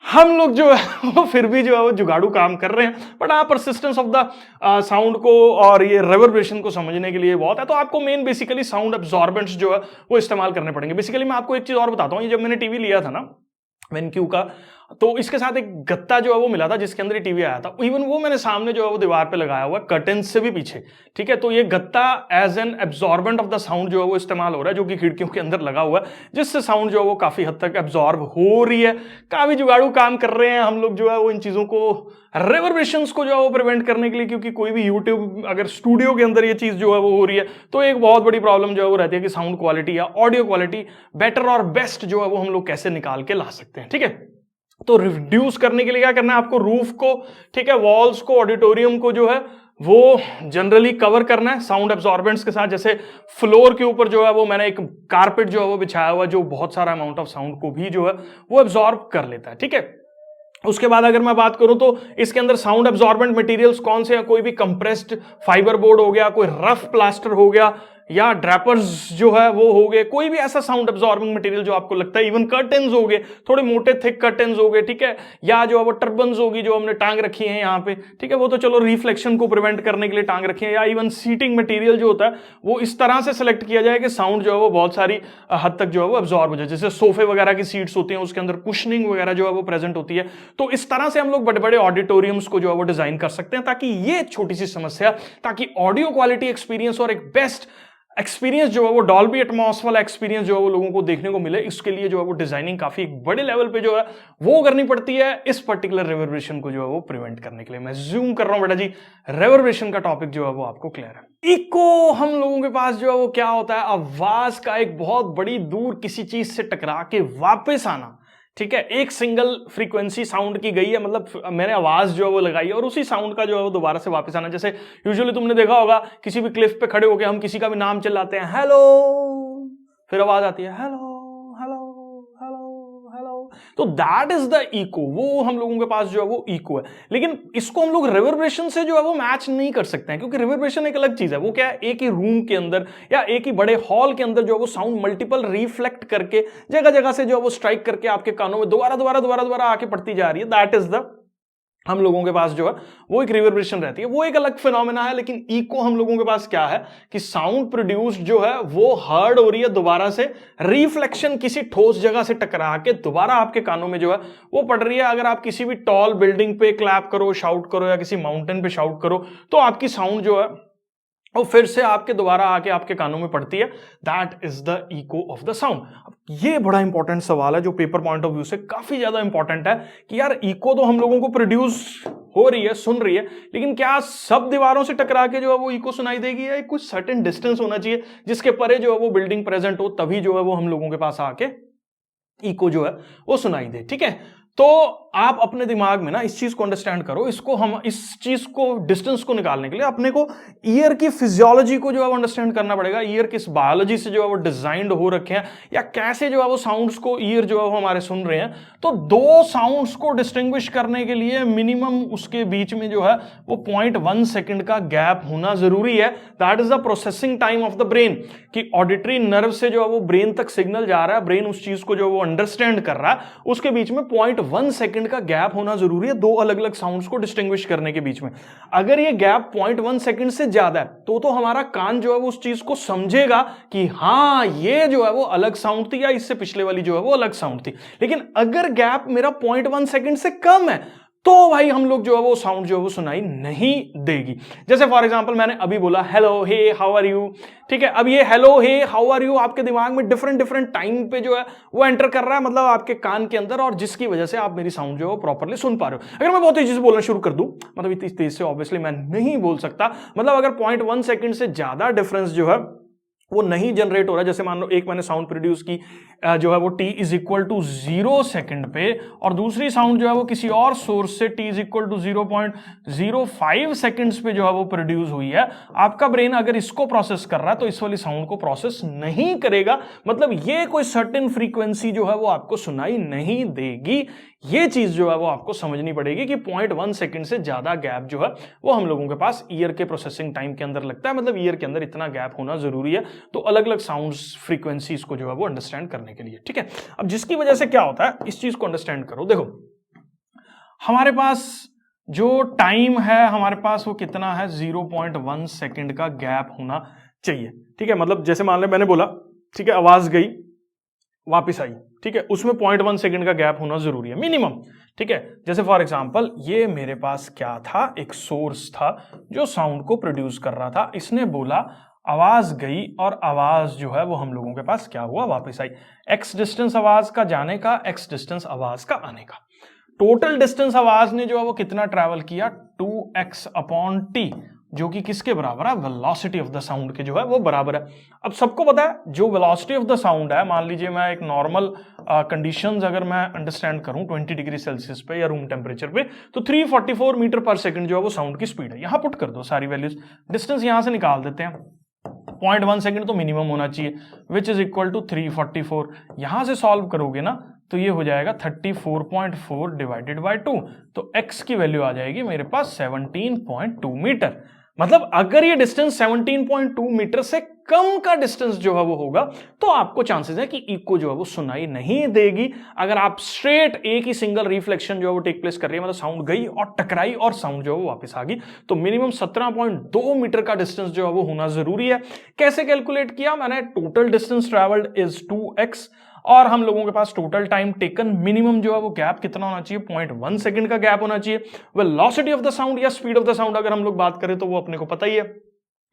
हम लोग जो है वो फिर भी जो है वो जुगाड़ू काम कर रहे हैं। बट हाँ, परसिस्टेंस ऑफ द साउंड को और ये रिवर्बरेशन को समझने के लिए बहुत है। तो आपको मेन बेसिकली साउंड एब्जॉर्बेंट्स जो है वो इस्तेमाल करने पड़ेंगे। बेसिकली मैं आपको एक चीज और बताता हूँ, ये जब मैंने टीवी लिया था ना वेनक्यू का, तो इसके साथ एक गत्ता जो है वो मिला था जिसके अंदर टीवी आया था। इवन वो मैंने सामने जो है वो दीवार पे लगाया हुआ है, कर्टन से भी पीछे। ठीक है, तो ये गत्ता as an absorbent of the sound जो है वो इस्तेमाल हो रहा है, जो कि खिड़कियों के अंदर लगा हुआ है, जिससे साउंड जो है वो काफी हद तक एब्जॉर्ब हो रही है। काफी जुगाड़ू काम कर रहे हैं हम लोग जो है वो इन चीजों को, रिवर्बरेशंस को जो है वो प्रिवेंट करने के लिए, क्योंकि कोई भी यूट्यूब अगर स्टूडियो के अंदर ये चीज जो है वो हो रही है तो एक बहुत बड़ी प्रॉब्लम जो है वो रहती है कि साउंड क्वालिटी या ऑडियो क्वालिटी बेटर और बेस्ट जो है वो हम लोग कैसे निकाल के ला सकते हैं। ठीक है, तो रिड्यूस करने के लिए क्या करना है आपको, रूफ को, ठीक है, वॉल्स को, ऑडिटोरियम को जो है वो जनरली कवर करना है साउंड एब्जॉर्बेंट्स के साथ। जैसे फ्लोर के ऊपर जो है वो मैंने एक कारपेट जो है वो बिछाया हुआ, जो बहुत सारा अमाउंट ऑफ साउंड को भी जो है वो एब्जॉर्ब कर लेता है। ठीक है, उसके बाद अगर मैं बात करूं तो इसके अंदर साउंड एब्जॉर्बेंट मटेरियल्स कौन से हैं, कोई भी कंप्रेस्ड फाइबर बोर्ड हो गया, कोई रफ प्लास्टर हो गया, या ड्रैपर्स जो है वो हो गए, कोई भी ऐसा साउंड एब्जॉर्बिंग मटेरियल जो आपको लगता है, इवन कर्टेन्स हो गए, थोड़े मोटे थिक कर्टेन्स हो गए, ठीक है, या जो है वो टर्बन्स होगी जो हमने टांग रखी है यहाँ पे, ठीक है, वो तो चलो रिफ्लेक्शन को प्रिवेंट करने के लिए टांग रखी है, या इवन सीटिंग मटेरियल जो होता है वो इस तरह से सेलेक्ट किया जाए कि साउंड जो है वो बहुत सारी हद तक जो है वो एब्जॉर्ब हो जाए। जैसे सोफे वगैरह की सीट्स होती हैं उसके अंदर कुशनिंग वगैरह जो है वो प्रेजेंट होती है, तो इस तरह से हम लोग बड़े बड़े ऑडिटोरियम्स को जो है वो डिजाइन कर सकते हैं ताकि ये छोटी सी समस्या, ताकि ऑडियो क्वालिटी एक्सपीरियंस और एक बेस्ट एक्सपीरियंस जो है वो डॉल्बी एटमॉस वाला एक्सपीरियंस जो है वो लोगों को देखने को मिले, इसके लिए जो है वो डिजाइनिंग काफी बड़े लेवल पे जो है वो करनी पड़ती है इस पर्टिकुलर रिवर्बरेशन को जो है वो प्रिवेंट करने के लिए। मैं जूम कर रहा हूं बेटा जी, रिवर्बरेशन का टॉपिक जो है वो आपको क्लियर है। इको हम लोगों के पास जो है वो क्या होता है, आवाज का एक बहुत बड़ी दूर किसी चीज से टकरा के वापस आना, ठीक है, एक सिंगल फ्रीक्वेंसी साउंड की गई है, मतलब मैंने आवाज जो है वो लगाई है और उसी साउंड का जो है वो दोबारा से वापस आना। जैसे यूजुअली तुमने देखा होगा किसी भी क्लिफ पे खड़े होकर हम किसी का भी नाम चिल्लाते हैं, हेलो, फिर आवाज आती है हेलो हेलो हेलो हेलो, तो दैट इज द इको, वो हम लोगों के पास जो है वो इको है। लेकिन इसको हम लोग रिवर्बरेशन से जो है वो मैच नहीं कर सकते हैं, क्योंकि रिवर्बरेशन एक अलग चीज है। वो क्या है, एक ही रूम के अंदर या एक ही बड़े हॉल के अंदर जो है वो साउंड मल्टीपल रिफ्लेक्ट करके जगह जगह से जो है वो स्ट्राइक करके आपके कानों में दोबारा दोबारा दोबारा दोबारा आके पड़ती जा रही है। दैट इज द हम लोगों के पास जो है वो एक रिवर्बरेशन रहती है, वो एक अलग फिनोमेना है। लेकिन इको हम लोगों के पास क्या है कि साउंड प्रोड्यूस्ड जो है वो हर्ड हो रही है दोबारा से, रिफ्लेक्शन किसी ठोस जगह से टकरा के दोबारा आपके कानों में जो है वो पड़ रही है। अगर आप किसी भी टॉल बिल्डिंग पे क्लैप करो, शाउट करो, या किसी माउंटेन पे शाउट करो, तो आपकी साउंड जो है वो फिर से आपके दोबारा आके आपके कानों में पड़ती है। That is the eco of the sound. ये बड़ा इंपॉर्टेंट सवाल है जो पेपर पॉइंट ऑफ व्यू से काफी ज्यादा इंपॉर्टेंट है कि यार इको तो हम लोगों को प्रोड्यूस हो रही है, सुन रही है, लेकिन क्या सब दीवारों से टकरा के जो है वो इको सुनाई देगी, या कुछ सर्टेन डिस्टेंस होना चाहिए जिसके परे जो है वो बिल्डिंग प्रेजेंट हो, तभी जो है वो हम लोगों के पास आके इको जो है वो सुनाई दे। ठीक है, तो आप अपने दिमाग में ना इस चीज को अंडरस्टैंड करो, इसको हम इस चीज को डिस्टेंस को निकालने के लिए अपने को ईयर की फिजियोलॉजी को जो है वो अंडरस्टैंड करना पड़ेगा। ईयर किस बायोलॉजी से जो है वो डिजाइंड हो रखे हैं, या कैसे जो है वो साउंड्स को ईयर जो है वो हमारे सुन रहे हैं। तो दो साउंड्स को डिस्टिंग्विश करने के लिए मिनिमम उसके बीच में जो है वो 0.1 सेकंड का गैप होना जरूरी है। That is the processing time of the brain, कि ऑडिटरी नर्व से जो है वो ब्रेन तक सिग्नल जा रहा है, ब्रेन उस चीज को जो वो अंडरस्टैंड कर रहा है, उसके बीच में 0.1 सेकंड का गैप होना जरूरी है दो अलग अलग साउंड्स को डिस्टिंग्विश करने के बीच में। अगर ये गैप 0.1 सेकंड से ज्यादा है तो हमारा कान जो है वो उस चीज को समझेगा कि हाँ ये जो है वो अलग साउंड थी, या इससे पिछले वाली जो है वो अलग साउंड थी। लेकिन अगर गैप मेरा 0.1 सेकंड से कम है तो भाई हम लोग जो है वो साउंड जो है वो सुनाई नहीं देगी। जैसे फॉर एग्जांपल मैंने अभी बोला hello hey how are you, ठीक है, अब ये hello hey how are you आपके दिमाग में डिफरेंट डिफरेंट टाइम पे जो है वो एंटर कर रहा है, मतलब आपके कान के अंदर, और जिसकी वजह से आप मेरी साउंड जो है प्रॉपर्ली सुन पा रहे हो। अगर मैं बहुत तेजी से बोलना शुरू कर दूं, मतलब इतनी तेज से ऑब्वियसली मैं नहीं बोल सकता, मतलब अगर 0.1 सेकंड से ज्यादा डिफरेंस जो है वो नहीं जनरेट हो रहा है, जैसे मान लो एक मैंने साउंड प्रोड्यूस की जो है वो t is equal to 0 second पे, और दूसरी साउंड जो है वो किसी और सोर्स से t is equal to 0.05 seconds पे जो है वो प्रोड्यूस हुई है, आपका ब्रेन अगर इसको प्रोसेस कर रहा है तो इस वाली साउंड को प्रोसेस नहीं करेगा, मतलब ये कोई सर्टेन फ्रीक्वेंसी जो है वो आपको सुनाई नहीं देगी। ये चीज जो है वो आपको समझनी पड़ेगी कि 0.1 सेकंड से ज्यादा गैप जो है वो हम लोगों के पास ईयर के प्रोसेसिंग टाइम के अंदर लगता है, मतलब ईयर के अंदर इतना गैप होना जरूरी है तो अलग अलग साउंड्स फ्रीक्वेंसीज को जो है वो अंडरस्टैंड करने के लिए। ठीक है, अब जिसकी वजह से क्या होता है इस चीज को अंडरस्टैंड करो। देखो हमारे पास जो टाइम है हमारे पास वो कितना है, 0.1 सेकंड का गैप होना चाहिए। ठीक है, मतलब जैसे मान ले मैंने बोला, ठीक है, आवाज गई वापिस आई, ठीक है, उसमें 0.1 सेकंड का गैप होना जरूरी है मिनिमम। ठीक है, जैसे फॉर एग्जांपल ये मेरे पास क्या था, एक सोर्स था जो साउंड को प्रोड्यूस कर रहा था, इसने बोला आवाज गई और आवाज जो है वो हम लोगों के पास क्या हुआ, वापस आई। एक्स डिस्टेंस आवाज का जाने का, एक्स डिस्टेंस आवाज का आने का, टोटल डिस्टेंस आवाज ने जो है वो कितना ट्रैवल किया, 2x अपॉन टी, जो कि किसके बराबर है, वेलोसिटी ऑफ द साउंड के जो है वो बराबर है। अब सबको पता है जो वेलोसिटी ऑफ द साउंड है, मान लीजिए मैं एक नॉर्मल कंडीशंस अगर मैं अंडरस्टैंड करूं 20 डिग्री सेल्सियस पे या रूम टेम्परेचर पे, तो 344 मीटर पर सेकंड जो है वो साउंड की स्पीड है। यहां पुट कर दो सारी वैल्यूज, डिस्टेंस यहां से निकाल देते हैं, 0.1 सेकंड तो मिनिमम होना चाहिए, विच इज इक्वल टू 344। यहां से सॉल्व करोगे ना तो ये हो जाएगा 34.4 डिवाइडेड बाय 2, तो x की वैल्यू आ जाएगी मेरे पास 17.2 मीटर। मतलब अगर ये डिस्टेंस 17.2 मीटर से कम का डिस्टेंस जो है वो होगा तो आपको चांसेस है कि इको जो है वो सुनाई नहीं देगी। अगर आप स्ट्रेट एक ही सिंगल रिफ्लेक्शन जो है वो टेक प्लेस कर रही है, मतलब साउंड गई और टकराई और साउंड जो है वो वापस आ गई, तो मिनिमम 17.2 मीटर का डिस्टेंस जो है वो होना जरूरी है। कैसे कैलकुलेट किया मैंने? Total distance travelled is 2x और हम लोगों के पास टोटल टाइम टेकन मिनिमम जो है वो गैप कितना होना चाहिए? 0.1 सेकंड का गैप होना चाहिए। वेलोसिटी ऑफ द साउंड या स्पीड ऑफ द साउंड अगर हम लोग बात करें तो वो अपने को पता ही है,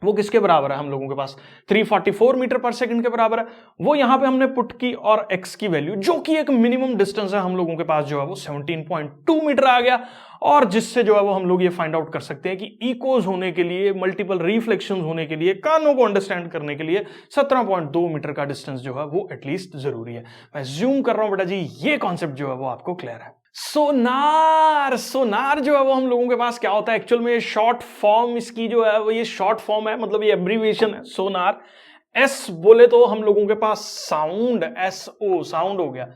वो किसके बराबर है? हम लोगों के पास 344 मीटर पर सेकंड के बराबर है। वो यहां पे हमने पुट की और x की वैल्यू जो कि एक मिनिमम डिस्टेंस है हम लोगों के पास जो है वो 17.2 मीटर आ गया, और जिससे जो है वो हम लोग ये फाइंड आउट कर सकते हैं कि इकोज होने के लिए, मल्टीपल रिफ्लेक्शंस होने के लिए, कानों को अंडरस्टैंड करने के लिए 17.2 मीटर का डिस्टेंस जो है वो एटलीस्ट जरूरी है। मैं ज्यूम कर रहा हूं बेटा जी, ये कॉन्सेप्ट जो है वो आपको क्लियर है। सोनार जो है वो हम लोगों के पास क्या होता है? एक्चुअल में ये शॉर्ट फॉर्म इसकी जो है वो ये शॉर्ट फॉर्म है, मतलब ये एब्रीविएशन है सोनार। एस बोले तो हम लोगों के पास साउंड, SO साउंड हो गया,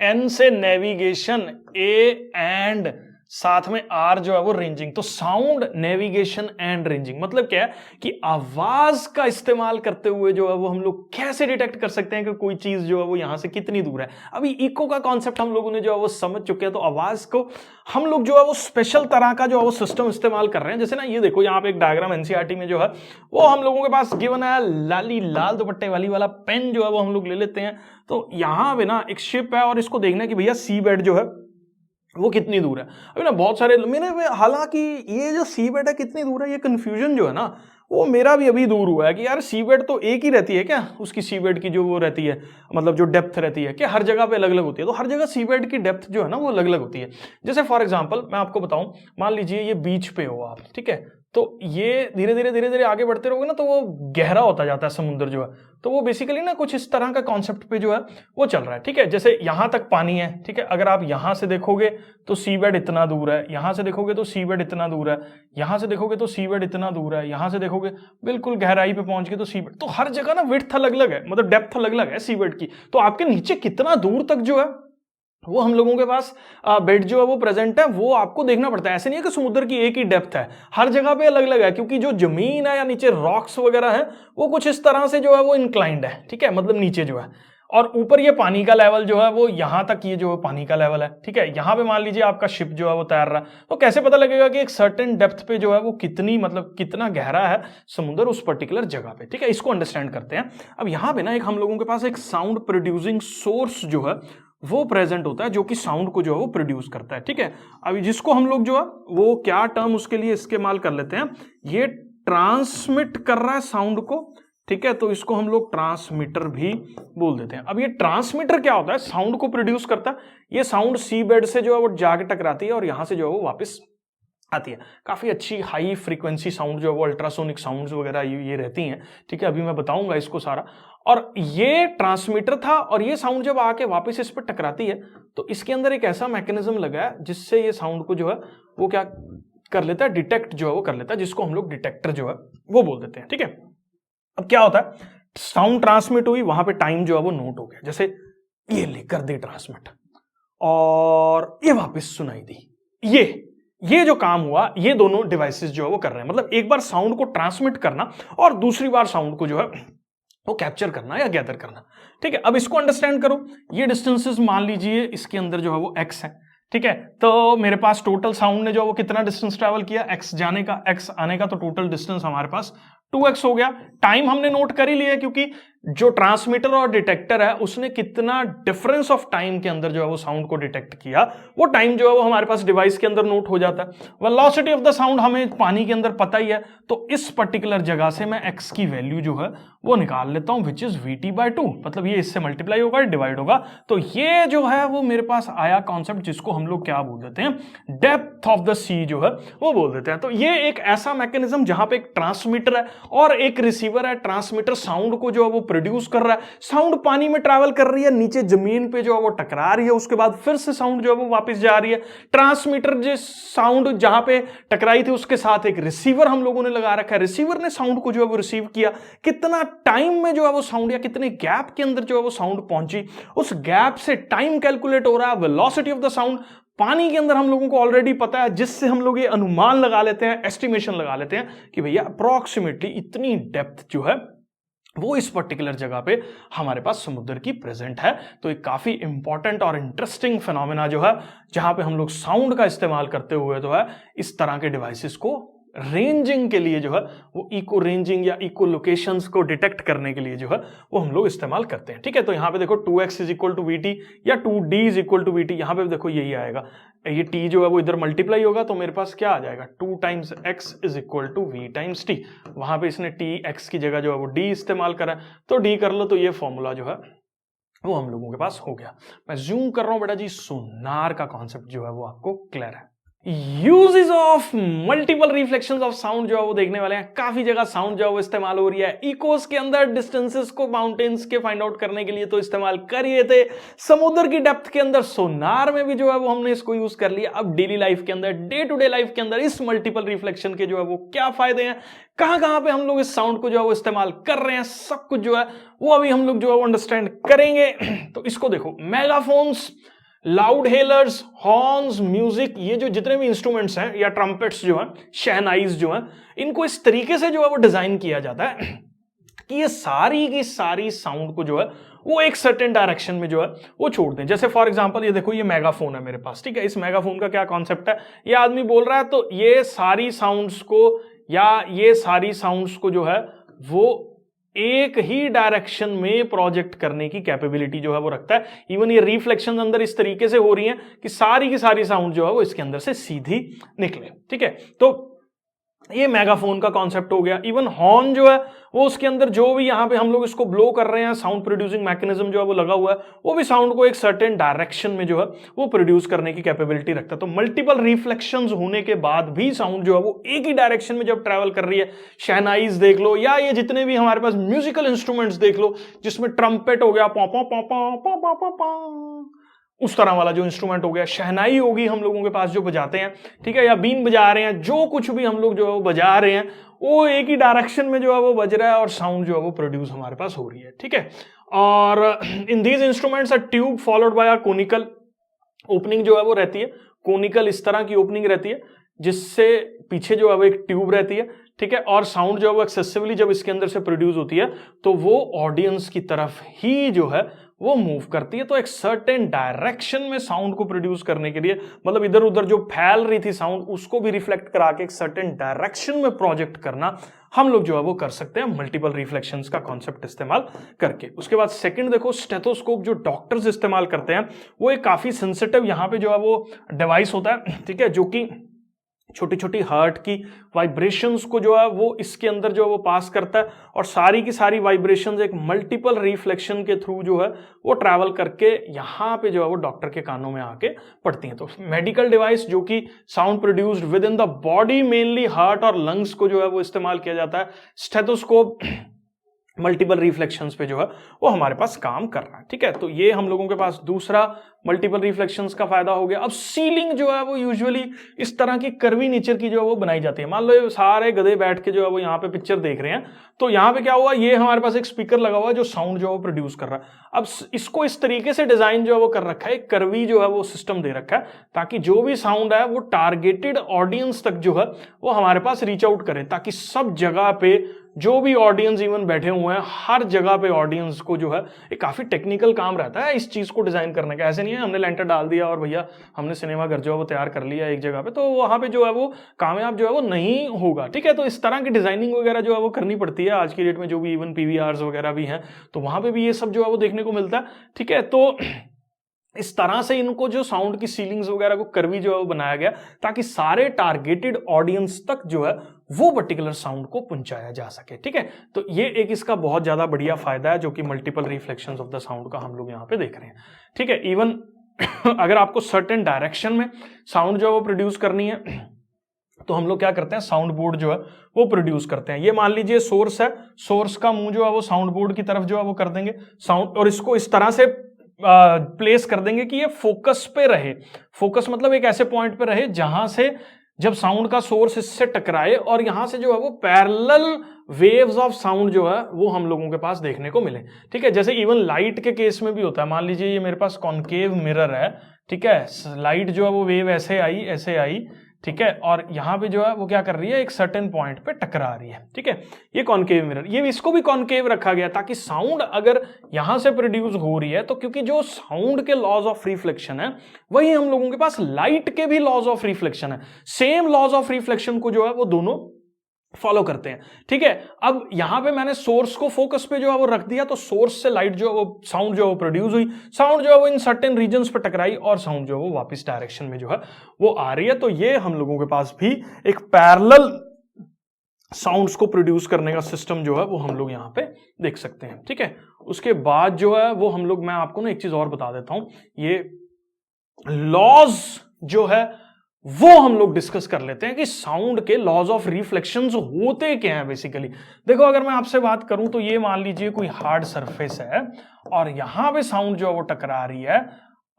N से नेविगेशन, A एंड साथ में R जो है वो रेंजिंग। तो साउंड, नेविगेशन एंड रेंजिंग मतलब क्या है कि आवाज का इस्तेमाल करते हुए जो है वो हम लोग कैसे डिटेक्ट कर सकते हैं कि कोई चीज जो है वो यहां से कितनी दूर है। अभी इको का कॉन्सेप्ट हम लोगों ने जो है वो समझ चुके हैं, तो आवाज को हम लोग जो है वो स्पेशल तरह का जो है वो सिस्टम इस्तेमाल कर रहे हैं। जैसे ना ये देखो यहाँ पे एक डायग्राम एनसीईआरटी में जो है वो हम लोगों के पास गिवन है, लाल दुपट्टे वाला पेन जो है वो हम लोग ले लेते हैं। तो यहाँ पे ना एक शिप है और इसको देखना है कि भैया सी बेड जो है वो कितनी दूर है। अभी ना बहुत सारे मेरे, हालांकि ये जो सी बेड है कितनी दूर है, ये कंफ्यूजन जो है ना वो मेरा भी अभी दूर हुआ है कि यार सी बेड तो एक ही रहती है क्या? उसकी सी बेड की जो वो रहती है, मतलब जो डेप्थ रहती है, क्या हर जगह पे अलग अलग होती है? तो हर जगह सी बेड की डेप्थ जो है ना वो अलग अलग होती है। जैसे फॉर एग्जांपल मैं आपको बताऊं, मान लीजिए ये बीच पे हो आप, ठीक है, तो ये धीरे धीरे आगे बढ़ते रहोगे ना तो वो गहरा होता जाता है समुद्र जो है। तो वो बेसिकली ना कुछ इस तरह का कॉन्सेप्ट पे जो है वो चल रहा है, ठीक है। जैसे यहां तक पानी है, ठीक है, अगर आप यहां से देखोगे तो सी बेड इतना दूर है, यहां से देखोगे तो सी बेड इतना दूर है, यहां से देखोगे तो सी बेड इतना दूर है, यहां से देखोगे बिल्कुल गहराई पे पहुंच गए तो सी बेड, तो हर जगह ना विड्थ अलग अलग है, मतलब डेप्थ अलग अलग है सी बेड की। तो आपके नीचे कितना दूर तक जो है वो हम लोगों के पास बेड जो है वो प्रेजेंट है, वो आपको देखना पड़ता है। ऐसे नहीं है कि समुद्र की एक ही डेप्थ है, हर जगह पे अलग अलग है, क्योंकि जो जमीन है या नीचे रॉक्स वगैरह है वो कुछ इस तरह से जो है वो इंक्लाइंड है, ठीक है, मतलब नीचे जो है, और ऊपर ये पानी का लेवल जो है वो यहां तक ये जो है पानी का लेवल है, ठीक है। यहां पे मान लीजिए आपका शिप जो है वो तैर रहा है, तो कैसे पता लगेगा कि एक सर्टेन डेप्थ पे जो है वो कितनी, मतलब कितना गहरा है समुद्र उस पर्टिकुलर जगह पे, ठीक है। इसको अंडरस्टैंड करते हैं। अब यहां पे ना एक हम लोगों के पास एक साउंड प्रोड्यूसिंग सोर्स जो है वो प्रेजेंट होता है, जो कि साउंड को जो है वो प्रोड्यूस करता है, ठीक है। अभी जिसको हम लोग जो है वो क्या टर्म उसके लिए इस्तेमाल कर लेते हैं, ये ट्रांसमिट कर रहा है साउंड को, ठीक है, तो इसको हम लोग ट्रांसमीटर भी बोल देते हैं। अब ये ट्रांसमीटर क्या होता है? साउंड को प्रोड्यूस करता है। ये साउंड सी बेड से जो है वो जाके टकराती है और यहां से जो है वो वापस आती है। काफी अच्छी हाई फ्रीक्वेंसी साउंड जो है वो अल्ट्रासोनिक साउंड्स वगैरह ये रहती हैं, ठीक है, अभी मैं बताऊंगा इसको सारा। और ये ट्रांसमीटर था और ये साउंड जब आके वापस इस पर टकराती है तो इसके अंदर एक ऐसा मैकेनिज्म लगा है जिससे ये साउंड को जो है वो क्या कर लेता है, डिटेक्ट जो है वो कर लेता है, जिसको हम लोग डिटेक्टर जो है वो बोल देते हैं, ठीक है। अब क्या होता है, साउंड ट्रांसमिट हुई, वहां पे टाइम जो है वो नोट हो गया, जैसे ये लेकर दे ट्रांसमिट और ये वापस सुनाई दी। ये जो काम हुआ ये दोनों डिवाइसेस जो है वो कर रहे हैं, मतलब एक बार साउंड को ट्रांसमिट करना और दूसरी बार साउंड को जो है वो कैप्चर करना या गैदर करना, ठीक है। अब इसको अंडरस्टैंड करो, ये डिस्टेंसेस मान लीजिए इसके अंदर जो है वो x है, ठीक है। तो मेरे पास टोटल साउंड ने जो वो कितना डिस्टेंस ट्रैवल किया, x जाने का x आने का, तो टोटल डिस्टेंस हमारे पास 2x हो गया। टाइम हमने नोट कर ही लिया क्योंकि जो ट्रांसमीटर और डिटेक्टर है उसने कितना डिफरेंस ऑफ टाइम के अंदर जो है वो साउंड को डिटेक्ट किया, वो टाइम जो है वो हमारे पास डिवाइस के अंदर नोट हो जाता है। वेलोसिटी ऑफ द साउंड हमें पानी के अंदर पता ही है, तो इस पर्टिकुलर जगह से मैं x की वैल्यू जो है वो निकाल लेता हूं, विच इज vt/2, मतलब ये इससे मल्टीप्लाई होगा, डिवाइड होगा। तो ये जो है वो मेरे पास आया कॉन्सेप्ट, जिसको हम लोग क्या बोल देते हैं, डेप्थ ऑफ द सी जो है वो बोल देते हैं। तो ये एक ऐसा मैकेनिज्म जहां पे एक ट्रांसमीटर है और एक रिसीवर है। ट्रांसमीटर साउंड को जो है वो प्रोड्यूस कर रहा है, साउंड पानी में ट्रैवल कर रही है, नीचे जमीन पे जो है वो टकरा रही है, उसके बाद फिर से साउंड जो है वो वापस जा रही है। ट्रांसमीटर जिस साउंड जहां पे टकराई थी उसके साथ एक रिसीवर हम लोगों ने लगा रखा है, रिसीवर ने साउंड को जो है वो रिसीव किया, कितना टाइम में जो है वो साउंड या कितने गैप के अंदर जो है वो साउंड पहुंची, उस गैप से टाइम कैलकुलेट हो रहा है। वेलोसिटी ऑफ द साउंड पानी के अंदर हम लोगों को ऑलरेडी पता है, जिससे हम लोग ये अनुमान लगा लेते हैं, एस्टिमेशन लगा लेते हैं कि भैया अप्रोक्सीमेटली इतनी डेप्थ जो है वो इस पर्टिकुलर जगह पे हमारे पास समुद्र की प्रेजेंट है। तो एक काफी इंपॉर्टेंट और इंटरेस्टिंग फिनोमेना जो है, जहां पे हम लोग साउंड का इस्तेमाल करते हुए जो है इस तरह के डिवाइसेस को रेंजिंग के लिए जो है वो इको रेंजिंग या इको लोकेशंस को डिटेक्ट करने के लिए जो है वो हम लोग इस्तेमाल करते हैं। ठीक है, तो यहां पे देखो 2x is equal to VT या 2d is equal to VT, यहां पे देखो यही आएगा, ये t जो है वो इधर मल्टीप्लाई होगा तो मेरे पास क्या आ जाएगा 2 times x is equal to v times t। वहां पे इसने t x की जगह जो है वो d इस्तेमाल करा, तो d कर लो, तो ये फॉर्मूला जो है वो हम लोगों के पास हो गया। मैं जूम कर रहा हूं बेटा जी, सोनार का कॉन्सेप्ट जो है वो आपको क्लियर है। Uses of multiple reflections of sound जो है वो देखने वाले हैं। काफी जगह साउंड जो है वो इस्तेमाल हो रही है इकोस के अंदर, डिस्टेंसेस को माउंटेन्स के फाइंड आउट करने के लिए तो इस्तेमाल कर ही थे, समुद्र की डेप्थ के अंदर सोनार में भी जो है वो हमने इसको यूज कर लिया। अब डेली लाइफ के अंदर, डे टू डे लाइफ के अंदर इस मल्टीपल रिफ्लेक्शन के जो है वो क्या फायदे हैं, कहां पे हम लोग इस साउंड को जो है वो इस्तेमाल कर रहे हैं, सब कुछ जो है वो अभी हम लोग जो है वो अंडरस्टैंड करेंगे। तो इसको देखो, मेगाफोन्स, लाउड हेलर्स, हॉर्न्स, म्यूजिक, ये जो जितने भी इंस्ट्रूमेंट्स हैं या ट्रम्पेट्स जो हैं, शहनाइज जो हैं, इनको इस तरीके से जो है वो डिजाइन किया जाता है कि ये सारी की सारी साउंड को जो है वो एक सर्टेन डायरेक्शन में जो है वो छोड़ दें। जैसे फॉर एग्जांपल ये देखो, ये मेगाफोन है मेरे पास, ठीक है। इस मेगाफोन का क्या कॉन्सेप्ट है, ये आदमी बोल रहा है तो ये सारी साउंड्स को या ये सारी साउंड्स को जो है वो एक ही डायरेक्शन में प्रोजेक्ट करने की कैपेबिलिटी जो है वो रखता है। इवन ये रिफ्लेक्शन अंदर इस तरीके से हो रही हैं कि सारी की सारी साउंड जो है वो इसके अंदर से सीधी निकले, ठीक है। तो ये मेगाफोन का कॉन्सेप्ट हो गया। इवन हॉर्न जो है वो उसके अंदर जो भी यहां पे हम लोग इसको ब्लो कर रहे हैं, साउंड प्रोड्यूसिंग मैकेनिज्म जो है वो लगा हुआ है, वो भी साउंड को एक सर्टेन डायरेक्शन में जो है वो प्रोड्यूस करने की कैपेबिलिटी रखता है। तो मल्टीपल रिफ्लेक्शंस होने के बाद भी साउंड जो है वो एक ही डायरेक्शन में जब ट्रैवल कर रही है, शहनाइज देख लो या ये जितने भी हमारे पास म्यूजिकल इंस्ट्रूमेंट्स देख लो, जिसमें ट्रम्पेट हो गया, पॉ पॉ पॉ पॉ पॉ पॉ पॉ पॉ, उस तरह वाला जो इंस्ट्रूमेंट हो गया, शहनाई होगी हम लोगों के पास जो बजाते हैं, ठीक है, या बीन बजा रहे हैं, जो कुछ भी हम लोग जो है वो बजा रहे हैं, वो एक ही डायरेक्शन में जो है वो बज रहा है और साउंड जो है वो प्रोड्यूस हमारे पास हो रही है, ठीक है। और in these instruments a tube followed by a conical opening जो है वो रहती है, कोनिकल इस तरह की ओपनिंग रहती है जिससे पीछे जो है वो एक ट्यूब रहती है, ठीक है। और साउंड जो है वो एक्सेसिवली जब इसके अंदर से प्रोड्यूस होती है तो वो ऑडियंस की तरफ ही जो है वो मूव करती है। तो एक सर्टेन डायरेक्शन में साउंड को प्रोड्यूस करने के लिए, मतलब इधर उधर जो फैल रही थी साउंड उसको भी रिफ्लेक्ट करा के एक सर्टेन डायरेक्शन में प्रोजेक्ट करना हम लोग जो है वो कर सकते हैं मल्टीपल रिफ्लेक्शंस का कॉन्सेप्ट इस्तेमाल करके। उसके बाद सेकंड देखो, स्टेथोस्कोप जो डॉक्टर्स इस्तेमाल करते हैं, वो एक काफी सेंसिटिव यहाँ पे जो है वो डिवाइस होता है, ठीक है, जो कि छोटी छोटी हार्ट की वाइब्रेशंस को जो है वो इसके अंदर जो है वो पास करता है और सारी की सारी वाइब्रेशंस एक मल्टीपल रिफ्लेक्शन के थ्रू जो है वो ट्रैवल करके यहाँ पे जो है वो डॉक्टर के कानों में आके पड़ती हैं। तो मेडिकल डिवाइस जो कि sound produced with in the body, mainly heart और लंग्स को जो है वो इस्तेमाल किया जाता है। स्टेथोस्कोप मल्टीपल रिफ्लेक्शंस पे जो है वो हमारे पास काम कर रहा है, ठीक है। तो ये हम लोगों के पास दूसरा मल्टीपल रिफ्लेक्शंस का फायदा हो गया। अब सीलिंग जो है वो यूजुअली इस तरह की कर्वी नेचर की जो है वो बनाई जाती है। मान लो सारे गधे बैठ के जो है वो यहाँ पे पिक्चर देख रहे हैं, तो यहाँ पे क्या हुआ, ये हमारे पास एक स्पीकर लगा हुआ है जो साउंड जो है वो प्रोड्यूस कर रहा है। अब इसको इस तरीके से डिजाइन जो है वो कर रखा है, कर्वी जो है वो सिस्टम दे रखा है ताकि जो भी साउंड है वो टारगेटेड ऑडियंस तक जो है वो हमारे पास रीच आउट करे, ताकि सब जगह पे जो भी ऑडियंस इवन बैठे हुए हैं हर जगह पे ऑडियंस को जो है एक काफी टेक्निकल काम रहता है इस चीज को डिजाइन करने का। ऐसे नहीं है हमने लेंटर डाल दिया और भैया हमने सिनेमा घर जो है वो तैयार कर लिया एक जगह पे, तो वहां पे जो है वो कामयाब जो है वो नहीं होगा, ठीक है। तो इस तरह की डिजाइनिंग वगैरह जो है वो करनी पड़ती है आज की डेट में, जो भी इवन पीवीआर्स वगैरह भी हैं तो वहां पे भी ये सब जो है वो देखने को मिलता है, ठीक है। तो इस तरह से इनको जो साउंड की सीलिंग्स वगैरह को कर्वी जो है वो बनाया गया ताकि सारे टारगेटेड ऑडियंस तक जो है वो पर्टिकुलर साउंड को पहुंचाया जा सके, ठीक है। तो ये एक इसका बहुत ज्यादा बढ़िया फायदा है जो कि multiple reflections of the sound का हम लोग यहाँ पे देख रहे हैं, ठीक है। इवन अगर आपको सर्टेन डायरेक्शन में साउंड जो है वो प्रोड्यूस करनी है तो हम लोग क्या करते हैं, साउंड बोर्ड जो है वो प्रोड्यूस करते हैं। ये मान लीजिए सोर्स है, सोर्स का मुंह जो है वो साउंड बोर्ड की तरफ जो है वो कर देंगे साउंड, और इसको इस तरह से प्लेस कर देंगे कि ये फोकस पे रहे। फोकस मतलब एक ऐसे पॉइंट पे रहे जहां से जब साउंड का सोर्स इससे टकराए और यहां से जो है वो पैरेलल वेव्स ऑफ साउंड जो है वो हम लोगों के पास देखने को मिले, ठीक है। जैसे इवन लाइट के केस में भी होता है, मान लीजिए ये मेरे पास कॉनकेव मिरर है, ठीक है, लाइट जो है वो वेव ऐसे आई ठीक है, और यहाँ पे जो है वो क्या कर रही है, एक सर्टेन पॉइंट पे टकरा रही है, ठीक है। ये कॉनकेव मिरर, ये इसको भी कॉनकेव रखा गया ताकि साउंड अगर यहां से प्रोड्यूस हो रही है तो क्योंकि जो साउंड के लॉज ऑफ रिफ्लेक्शन है वही हम लोगों के पास लाइट के भी लॉज ऑफ रिफ्लेक्शन है, सेम लॉज ऑफ रिफ्लेक्शन को जो है वो दोनों फॉलो करते हैं, ठीक है। अब यहां पे मैंने सोर्स को फोकस पे जो है वो रख दिया, तो सोर्स से लाइट जो है वो साउंड जो है वो प्रोड्यूस हुई, साउंड जो है वो इन सर्टेन रीजन्स पे टकराई और साउंड जो है वो वापस डायरेक्शन में जो है वो आ रही है। तो ये हम लोगों के पास भी एक पैरेलल साउंड्स को प्रोड्यूस करने का सिस्टम जो है वो हम लोग यहां पे देख सकते हैं, ठीक है। उसके बाद जो है वो हम लोग, मैं आपको ना एक चीज और बता देता हूं, ये लॉज जो है वो हम लोग डिस्कस कर लेते हैं कि साउंड के लॉज ऑफ रिफ्लेक्शंस होते क्या हैं बेसिकली। देखो, अगर मैं आपसे बात करूं तो ये मान लीजिए कोई हार्ड सरफेस है और यहां पे साउंड जो है वो टकरा रही है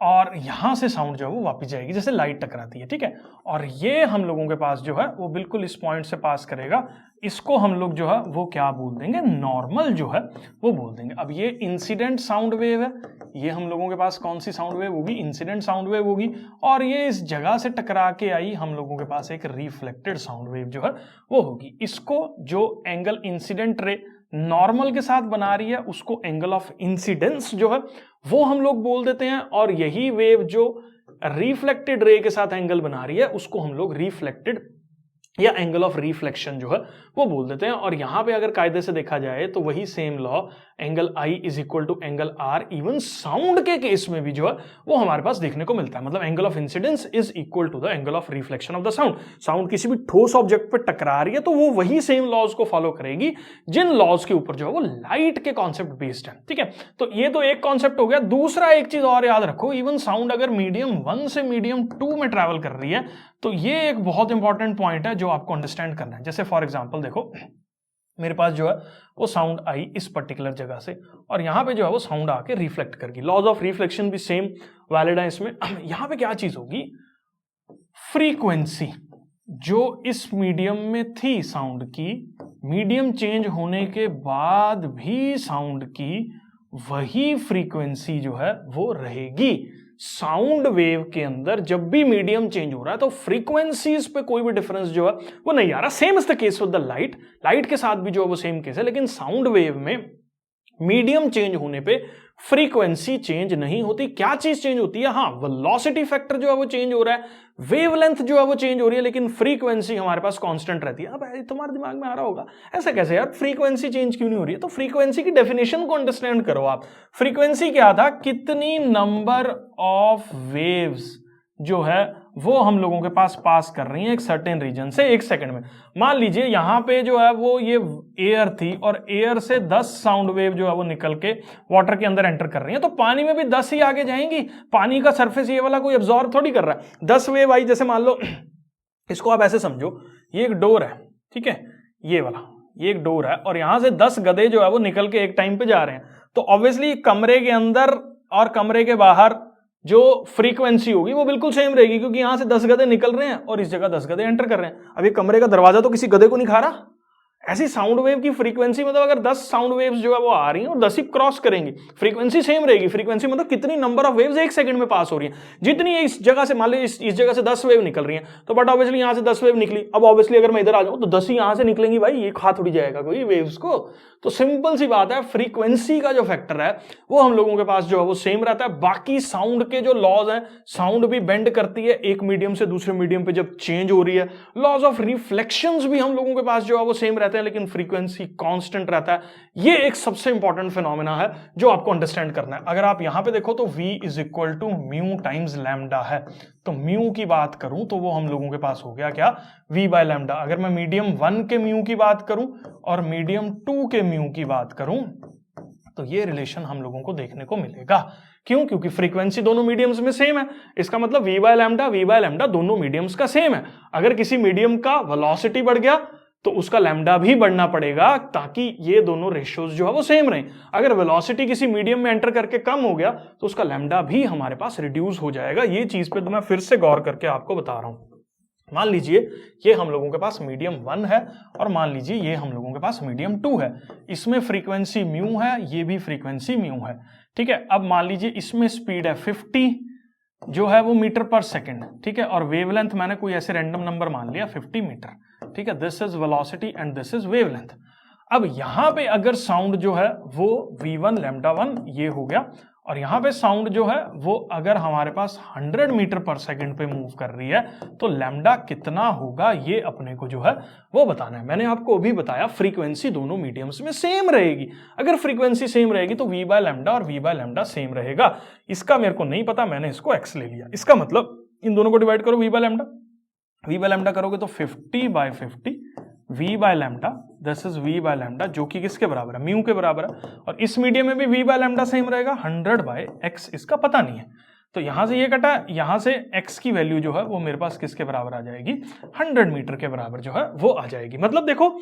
और यहां से साउंड जो है वो वापस जाएगी, जैसे लाइट टकराती है, ठीक है। और ये हम लोगों के पास जो है वो बिल्कुल इस पॉइंट से पास करेगा, इसको हम लोग जो है वो क्या बोल देंगे, नॉर्मल जो है वो बोल देंगे। अब ये इंसिडेंट साउंड वेव है, ये हम लोगों के पास कौन सी साउंड वेव होगी, इंसिडेंट साउंड वेव होगी, और ये इस जगह से टकरा के आई, हम लोगों के पास एक रिफ्लेक्टेड साउंड वेव जो है वो होगी। इसको जो एंगल इंसिडेंट रे नॉर्मल के साथ बना रही है उसको एंगल ऑफ इंसिडेंस जो है वो हम लोग बोल देते हैं, और यही वेव जो रिफ्लेक्टेड रे के साथ एंगल बना रही है उसको हम लोग रिफ्लेक्टेड या एंगल ऑफ रिफ्लेक्शन जो है वो बोल देते हैं। और यहां पे अगर कायदे से देखा जाए तो वही same law, angle I is equal to angle R, even sound के केस में भी जो है वो हमारे पास देखने को मिलता है। मतलब angle of incidence is equal to the angle of reflection of the sound. Sound किसी भी ठोस ऑब्जेक्ट पे टकरा रही है तो वो वही सेम लॉज को फॉलो करेगी जिन लॉज के ऊपर जो है वो लाइट के कॉन्सेप्ट बेस्ड है, ठीक है। तो ये तो एक कॉन्सेप्ट हो गया। दूसरा एक चीज और याद रखो, इवन साउंड अगर मीडियम 1 से मीडियम 2 में ट्रैवल कर रही है तो ये एक बहुत इंपॉर्टेंट पॉइंट है जो आपको अंडरस्टैंड करना है। जैसे फॉर एग्जांपल देखो, मेरे पास जो है वो साउंड आई इस पर्टिकुलर जगह से और यहां पे जो है वो साउंड आके रिफ्लेक्ट करेगी, लॉज ऑफ रिफ्लेक्शन भी सेम वैलिड है इसमें। यहां पे क्या चीज होगी, फ्रीक्वेंसी जो इस मीडियम में थी साउंड की, मीडियम चेंज होने के बाद भी साउंड की वही फ्रीक्वेंसी जो है वो रहेगी। साउंड वेव के अंदर जब भी मीडियम चेंज हो रहा है तो फ्रीक्वेंसीज पे कोई भी डिफरेंस जो है वो नहीं आ रहा। Same is the case with the light, light के साथ भी जो है वो सेम केस है, लेकिन साउंड वेव में मीडियम चेंज होने पे फ्रीक्वेंसी चेंज नहीं होती। क्या चीज चेंज होती है, हाँ, वेलोसिटी फैक्टर जो है वो चेंज हो रहा है, वेवलेंथ जो है वो चेंज हो रही है, लेकिन फ्रीक्वेंसी हमारे पास कांस्टेंट रहती है। अब तुम्हारे दिमाग में आ रहा होगा ऐसा कैसे यार, फ्रीक्वेंसी चेंज क्यों नहीं हो रही है? तो फ्रीक्वेंसी की डेफिनेशन को अंडरस्टैंड करो आप। फ्रीक्वेंसी क्या था, कितनी नंबर ऑफ वेव्स जो है वो हम लोगों के पास कर रही हैं एक सर्टेन रीजन से 1 सेकंड में। मान लीजिए यहां पे जो है वो ये एयर थी और एयर से 10 साउंड वेव जो है वो निकल के वाटर के अंदर एंटर कर रही है, तो पानी में भी 10 ही आगे जाएंगी। पानी का सरफेस ये वाला कोई एब्जॉर्ब थोड़ी कर रहा है। 10 वेव आई, जैसे मान लो इसको आप ऐसे समझो, ये एक डोर है, ठीक है, ये वाला ये एक डोर है और यहां से 10 गधे जो है वो निकल के एक टाइम पे जा रहे हैं, तो ऑब्वियसली कमरे के अंदर और कमरे के बाहर जो फ्रीक्वेंसी होगी वो बिल्कुल सेम रहेगी, क्योंकि यहां से 10 गधे निकल रहे हैं और इस जगह 10 गधे एंटर कर रहे हैं। अब ये कमरे का दरवाजा तो किसी गधे को नहीं खा रहा। ऐसी साउंड वेव की फ्रीक्वेंसी मतलब अगर 10 साउंड वेव्स जो है वो आ रही हैं और 10 ही क्रॉस करेंगी, फ्रीक्वेंसी सेम रहेगी। फ्रीक्वेंसी मतलब कितनी नंबर ऑफ वेव्स 1 सेकंड में पास हो रही हैं, जितनी इस जगह से, मान लो इस जगह से 10 वेव निकल रही हैं, तो बट ऑब्वियसली यहां से 10 वेव निकली। अब ऑब्वियसली अगर मैं इधर आ जाऊं तो 10 ही यहां से निकलेंगी, भाई ये खा थोड़ी जाएगा कोई वेव्स को। तो सिंपल सी बात है, फ्रीक्वेंसी का जो फैक्टर है वो हम लोगों के पास जो है वो सेम रहता है। बाकी साउंड के जो लॉज हैं, साउंड भी बेंड करती है एक मीडियम से दूसरे मीडियम पे जब चेंज हो रही है। लॉज ऑफ रिफ्लेक्शंस भी हम लोगों के पास जो है वो सेम रहते हैं, लेकिन फ्रीक्वेंसी कांस्टेंट रहता है। ये एक सबसे इंपॉर्टेंट फिनोमेना है जो आपको अंडरस्टैंड करना है। अगर आप यहां पे देखो तो v is equal to mu times lambda है, तो म्यू की बात करूं तो वो हम लोगों के पास हो गया क्या, v बाय लैम्डा। अगर मैं मीडियम 1 के म्यू की बात करूं और मीडियम 2 के म्यू की बात करूं तो ये रिलेशन हम लोगों को देखने को मिलेगा। क्यों? क्योंकि फ्रीक्वेंसी दोनों मीडियम्स में सेम है। इसका मतलब v बाय लैम्डा दोनों मीडियम्स का सेम है। अगर किसी मीडियम का वेलोसिटी बढ़ गया तो उसका लैम्डा भी बढ़ना पड़ेगा ताकि ये दोनों रेशियोज जो है वो सेम रहें। अगर वेलोसिटी किसी मीडियम में एंटर करके कम हो गया तो उसका लैम्डा भी हमारे पास रिड्यूस हो जाएगा। ये चीज पे तो मैं फिर से गौर करके आपको बता रहा हूं। मान लीजिए ये हम लोगों के पास मीडियम 1 है और मान लीजिए ये हम लोगों के पास मीडियम 2 है। इसमें फ्रीक्वेंसी म्यू है, ये भी फ्रीक्वेंसी म्यू है, ठीक है। अब मान लीजिए इसमें स्पीड है 50, जो है वो मीटर पर सेकंड, ठीक है, और वेवलेंथ मैंने कोई ऐसे रैंडम नंबर मान लिया 50 मीटर, ठीक है, this is velocity and this is wavelength. अब यहां पे अगर साउंड जो है वो v1 लैम्डा 1 ये हो गया, और यहां पे साउंड जो है वो अगर हमारे पास 100 मीटर पर सेकंड पे मूव कर रही है तो लैम्डा कितना होगा ये अपने को जो है वो बताना है। मैंने आपको अभी बताया फ्रीक्वेंसी दोनों मीडियम्स में सेम रहेगी। अगर फ्रीक्वेंसी सेम रहेगी तो v बाय लैम्डा और v बाय लैम्डा सेम रहेगा। इसका मेरे को नहीं पता, मैंने इसको x ले लिया। इसका मतलब इन दोनों को डिवाइड करो v बाय लैम्डा करोगे तो 50 by 50 v by lambda, this is v by lambda, जो कि किसके बराबर है, म्यू के बराबर है। और इस मीडियम में भी v बाय लैम्डा सेम रहेगा, 100 बाय x, इसका पता नहीं है। तो यहां से ये कटा, यहां से x की वैल्यू जो है वो मेरे पास किसके बराबर आ जाएगी, 100 मीटर के बराबर जो है वो आ जाएगी। मतलब देखो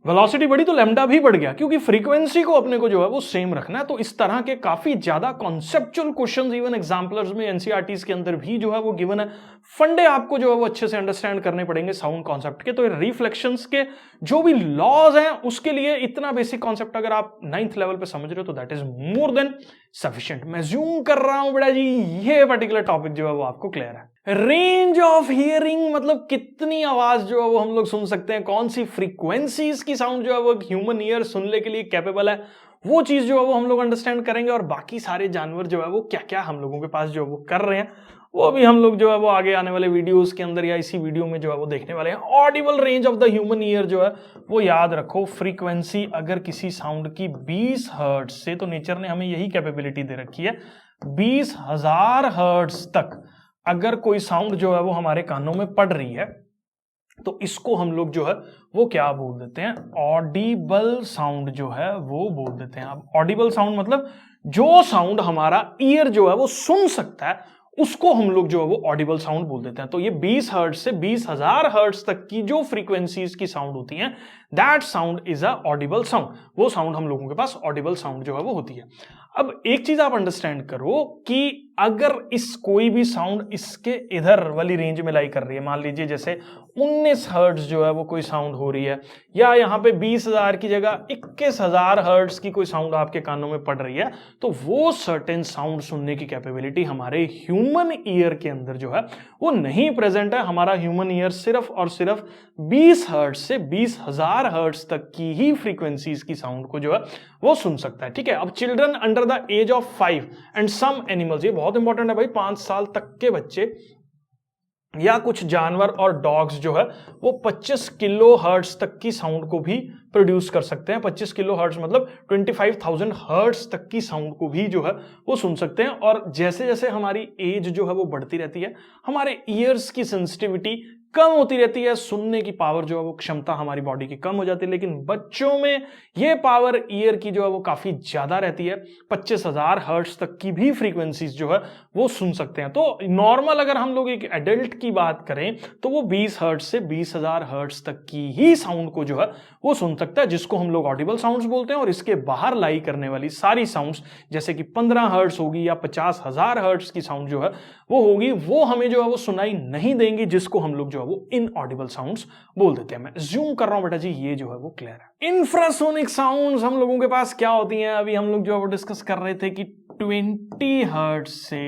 वेलोसिटी बढ़ी तो लैम्डा भी बढ़ गया, क्योंकि फ्रीक्वेंसी को अपने को जो है वो सेम रखना है। तो इस तरह के काफी ज्यादा कॉन्सेप्चुअल क्वेश्चंस इवन एग्जाम्पलर्स में एनसीईआरटीज के अंदर भी जो है वो गिवन है। फंडे आपको जो है वो अच्छे से अंडरस्टैंड करने पड़ेगे साउंड कॉन्सेप्ट के। तो रिफ्लेक्शंस के जो भी लॉज हैं उसके लिए इतना बेसिक कॉन्सेप्ट अगर आप 9th लेवल पे समझ रहे हो तो that is more than sufficient. मैं जूम कर रहा हूं बेटा जी, ये पर्टिकुलर टॉपिक जो है वो आपको क्लियर है। रेंज ऑफ हियरिंग मतलब कितनी आवाज जो है वो हम लोग सुन सकते हैं, कौन सी फ्रीक्वेंसीज की साउंड जो है वो ह्यूमन ईयर सुनने के लिए कैपेबल है, वो चीज जो है वो हम लोग अंडरस्टैंड करेंगे। और बाकी सारे जानवर जो है वो क्या क्या हम लोगों के पास जो है वो कर रहे हैं वो भी हम लोग जो है वो आगे आने वाले वीडियोस के अंदर या इसी वीडियो में जो है वो देखने वाले हैं। Audible range of the human ear जो है वो याद रखो, फ्रीक्वेंसी अगर किसी साउंड की 20 हर्ट्ज से, तो नेचर ने हमें यही कैपेबिलिटी दे रखी है, 20,000 हर्ट्ज तक अगर कोई साउंड जो है वो हमारे कानों में पड़ रही है तो इसको हम लोग जो है वो क्या बोल देते हैं, ऑडिबल साउंड जो है वो बोल देते हैं। अब ऑडिबल साउंड मतलब जो साउंड हमारा ईयर जो है वो सुन सकता है उसको हम लोग जो है वो ऑडिबल साउंड बोल देते हैं। तो ये 20 हर्ट्ज से 20,000 हर्ट्ज तक की जो फ्रीक्वेंसीज की साउंड होती हैं that sound is a Audible sound. वो साउंड हम लोगों के पास ऑडिबल साउंड जो है वो होती है। अब एक चीज आप अंडरस्टैंड करो कि अगर इस कोई भी साउंड इसके इधर वाली रेंज में लाई कर रही है, मान लीजिए जैसे 19 हर्ट्ज जो है वो कोई साउंड हो रही है, या यहाँ पे 20,000 की जगह 21,000 हर्ट्ज की कोई साउंड आपके कानों में पड़ रही है, तो वो सर्टेन साउंड सुनने की कैपेबिलिटी हमारे ह्यूमन ईयर के अंदर जो है वो नहीं प्रेजेंट है। हमारा ह्यूमन ईयर सिर्फ और सिर्फ 20 हर्ट्ज से 20,000 हर्ट्ज तक की ही फ्रीक्वेंसीज की साउंड को जो है वो सुन सकता है। ठीक है, अब children under the age of 5 and some animals, ये बहुत इंपॉर्टेंट है भाई, 5 साल तक के बच्चे या कुछ जानवर और डॉग्स जो है वो 25 किलो हर्ट्ज तक की साउंड को भी प्रोड्यूस कर सकते हैं। 25 किलो हर्ट्ज मतलब 25,000 हर्ट्ज तक की साउंड को भी जो है वो सुन सकते हैं। और जैसे जैसे हमारी एज जो है वो बढ़ती रहती है, हमारे ईयर्स की सेंसिटिविटी कम होती रहती है, सुनने की पावर जो है वो क्षमता हमारी बॉडी की कम हो जाती है। लेकिन बच्चों में ये पावर ईयर की जो है वो काफी ज्यादा रहती है, 25,000 हर्ट्ज तक की भी फ्रीक्वेंसीज जो है वो सुन सकते हैं। तो नॉर्मल अगर हम लोग एक एडल्ट की बात करें तो वो 20 हर्ट्ज से 20,000 हर्ट्ज तक की ही साउंड को जो है वो सुन सकता है, जिसको हम लोग ऑडिबल साउंड्स बोलते हैं। और इसके बाहर लाई करने वाली सारी साउंड्स जैसे कि 15 हर्ट्ज होगी या 50,000 हर्ट्ज की साउंड जो है वो होगी, वो हमें जो है वो सुनाई नहीं देंगी, जिसको हम लोग जो है वो इनऑडिबल साउंड्स बोल देते हैं। मैं ज्यूम कर रहा हूं बेटा जी, ये जो है वो क्लियर है। इंफ्रासोनिक साउंड्स हम लोगों के पास क्या होती हैं, अभी हम लोग जो है वो डिस्कस कर रहे थे कि 20 हर्ट्ज से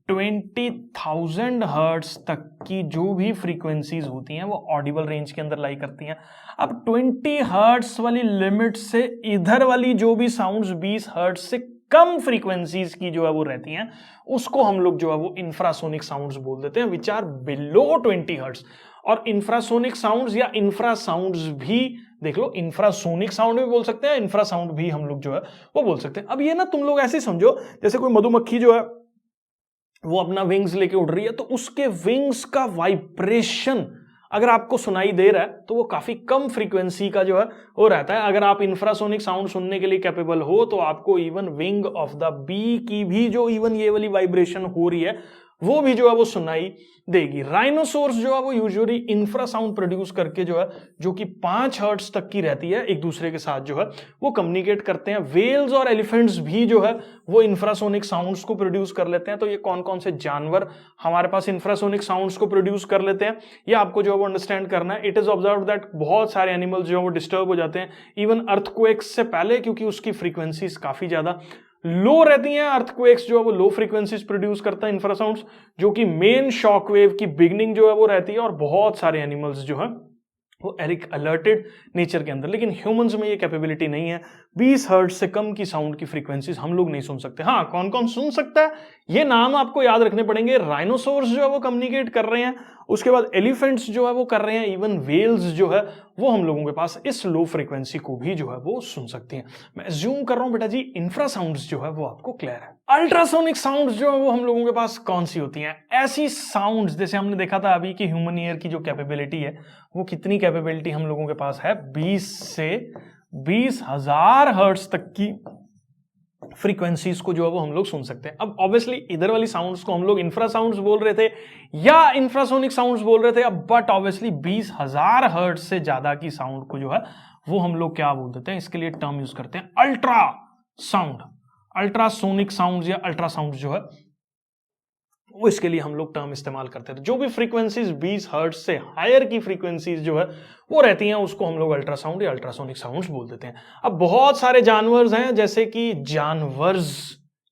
20,000 हर्ट्ज तक की जो भी फ्रीक्वेंसीज होती हैं वो ऑडिबल रेंज के अंदर लाई करती हैं। अब 20 हर्ट्ज वाली लिमिट से इधर वाली जो भी साउंड्स 20 हर्ट्ज से कम फ्रीक्वेंसीज की जो है वो रहती हैं उसको हम लोग जो है वो इंफ्रासोनिक साउंड्स बोल देते हैं, विच आर बिलो 20 हर्ट्ज। और इंफ्रासोनिक साउंड्स या इंफ्रा साउंड्स भी देख लो, इंफ्रासोनिक साउंड भी बोल सकते हैं, इंफ्रा साउंड भी हम लोग जो है वो बोल सकते हैं। अब ये ना तुम लोग ऐसे समझो जैसे कोई मधुमक्खी जो है वो अपना विंग्स लेके उड़ रही है, तो उसके विंग्स का वाइब्रेशन अगर आपको सुनाई दे रहा है तो वो काफी कम फ्रीक्वेंसी का जो है वो रहता है। अगर आप इंफ्रासोनिक साउंड सुनने के लिए कैपेबल हो तो आपको even wing of the bee की भी जो इवन ये वाली वाइब्रेशन हो रही है वो भी जो है वो सुनाई देगी। राइनोसोर्स जो है वो यूजुअली इंफ्रा साउंड प्रोड्यूस करके जो है, जो कि 5 हर्ट्ज तक की रहती है, एक दूसरे के साथ जो है वो कम्युनिकेट करते हैं। वेल्स और एलिफेंट्स भी जो है वो इंफ्रासोनिक साउंड्स को प्रोड्यूस कर लेते हैं। तो ये कौन कौन से जानवर हमारे पास इंफ्रासोनिक साउंड्स को प्रोड्यूस कर लेते हैं ये आपको जो है वो अंडरस्टैंड करना है। इट इज ऑब्जर्व दैट बहुत सारे एनिमल्स जो है वो डिस्टर्ब हो जाते हैं इवन अर्थक्वेक्स से पहले, क्योंकि उसकी फ्रीक्वेंसीज काफी ज्यादा लो रहती हैं, अर्थक्वेक्स जो है वो लो फ्रीक्वेंसीज प्रोड्यूस करता है, इंफ्रासाउंड्स, जो कि मेन शॉकवेव की बिगनिंग जो है वो रहती है, और बहुत सारे एनिमल्स जो है वो अलर्टेड नेचर के अंदर। लेकिन ह्यूमंस में ये कैपेबिलिटी नहीं है, 20 हर्ट्ज से कम की साउंड की फ्रीक्वेंसीज हम लोग नहीं सुन सकते। हाँ, कौन कौन सुन सकता है, ये नाम आपको याद रखने पड़ेंगे। राइनोसोर्स जो है वो कम्युनिकेट कर रहे हैं, उसके बाद एलिफेंट्स जो है वो कर रहे हैं, इवन वेल्स जो है वो हम लोगों के पास इस लो फ्रीक्वेंसी को भी जो है वो सुन सकती हैं। मैं अज्यूम कर रहा हूं बेटा जी इंफ्रासाउंड्स जो है वो आपको क्लियर है। अल्ट्रासोनिक साउंड्स जो है वो हम लोगों के पास कौन सी होती हैं? ऐसी साउंड्स, जैसे हमने देखा था अभी कि ह्यूमन ईयर की जो कैपेबिलिटी है वो कितनी कैपेबिलिटी हम लोगों के पास है, 20 से 20,000 हर्ट्ज तक की फ्रीक्वेंसीज को जो है वो हम लोग सुन सकते हैं। अब ऑब्वियसली इधर वाली साउंड्स को हम लोग इंफ्रासाउंड्स बोल रहे थे या इंफ्रासोनिक साउंड्स बोल रहे थे, अब बट ऑब्वियसली 20,000 हर्ट्ज से ज्यादा की साउंड को जो है वो हम लोग क्या बोल देते हैं, इसके लिए टर्म यूज करते हैं अल्ट्रा साउंड। अल्ट्रासोनिक साउंड या अल्ट्रासाउंड जो है वो इसके लिए हम लोग टर्म इस्तेमाल करते थे। जो भी फ्रीक्वेंसीज 20 हर्ट्ज से हायर की फ्रीक्वेंसीज जो है वो रहती हैं उसको हम लोग अल्ट्रासाउंड या अल्ट्रासोनिक साउंड्स बोल देते हैं। अब बहुत सारे जानवर्स हैं, जैसे कि जानवर्स,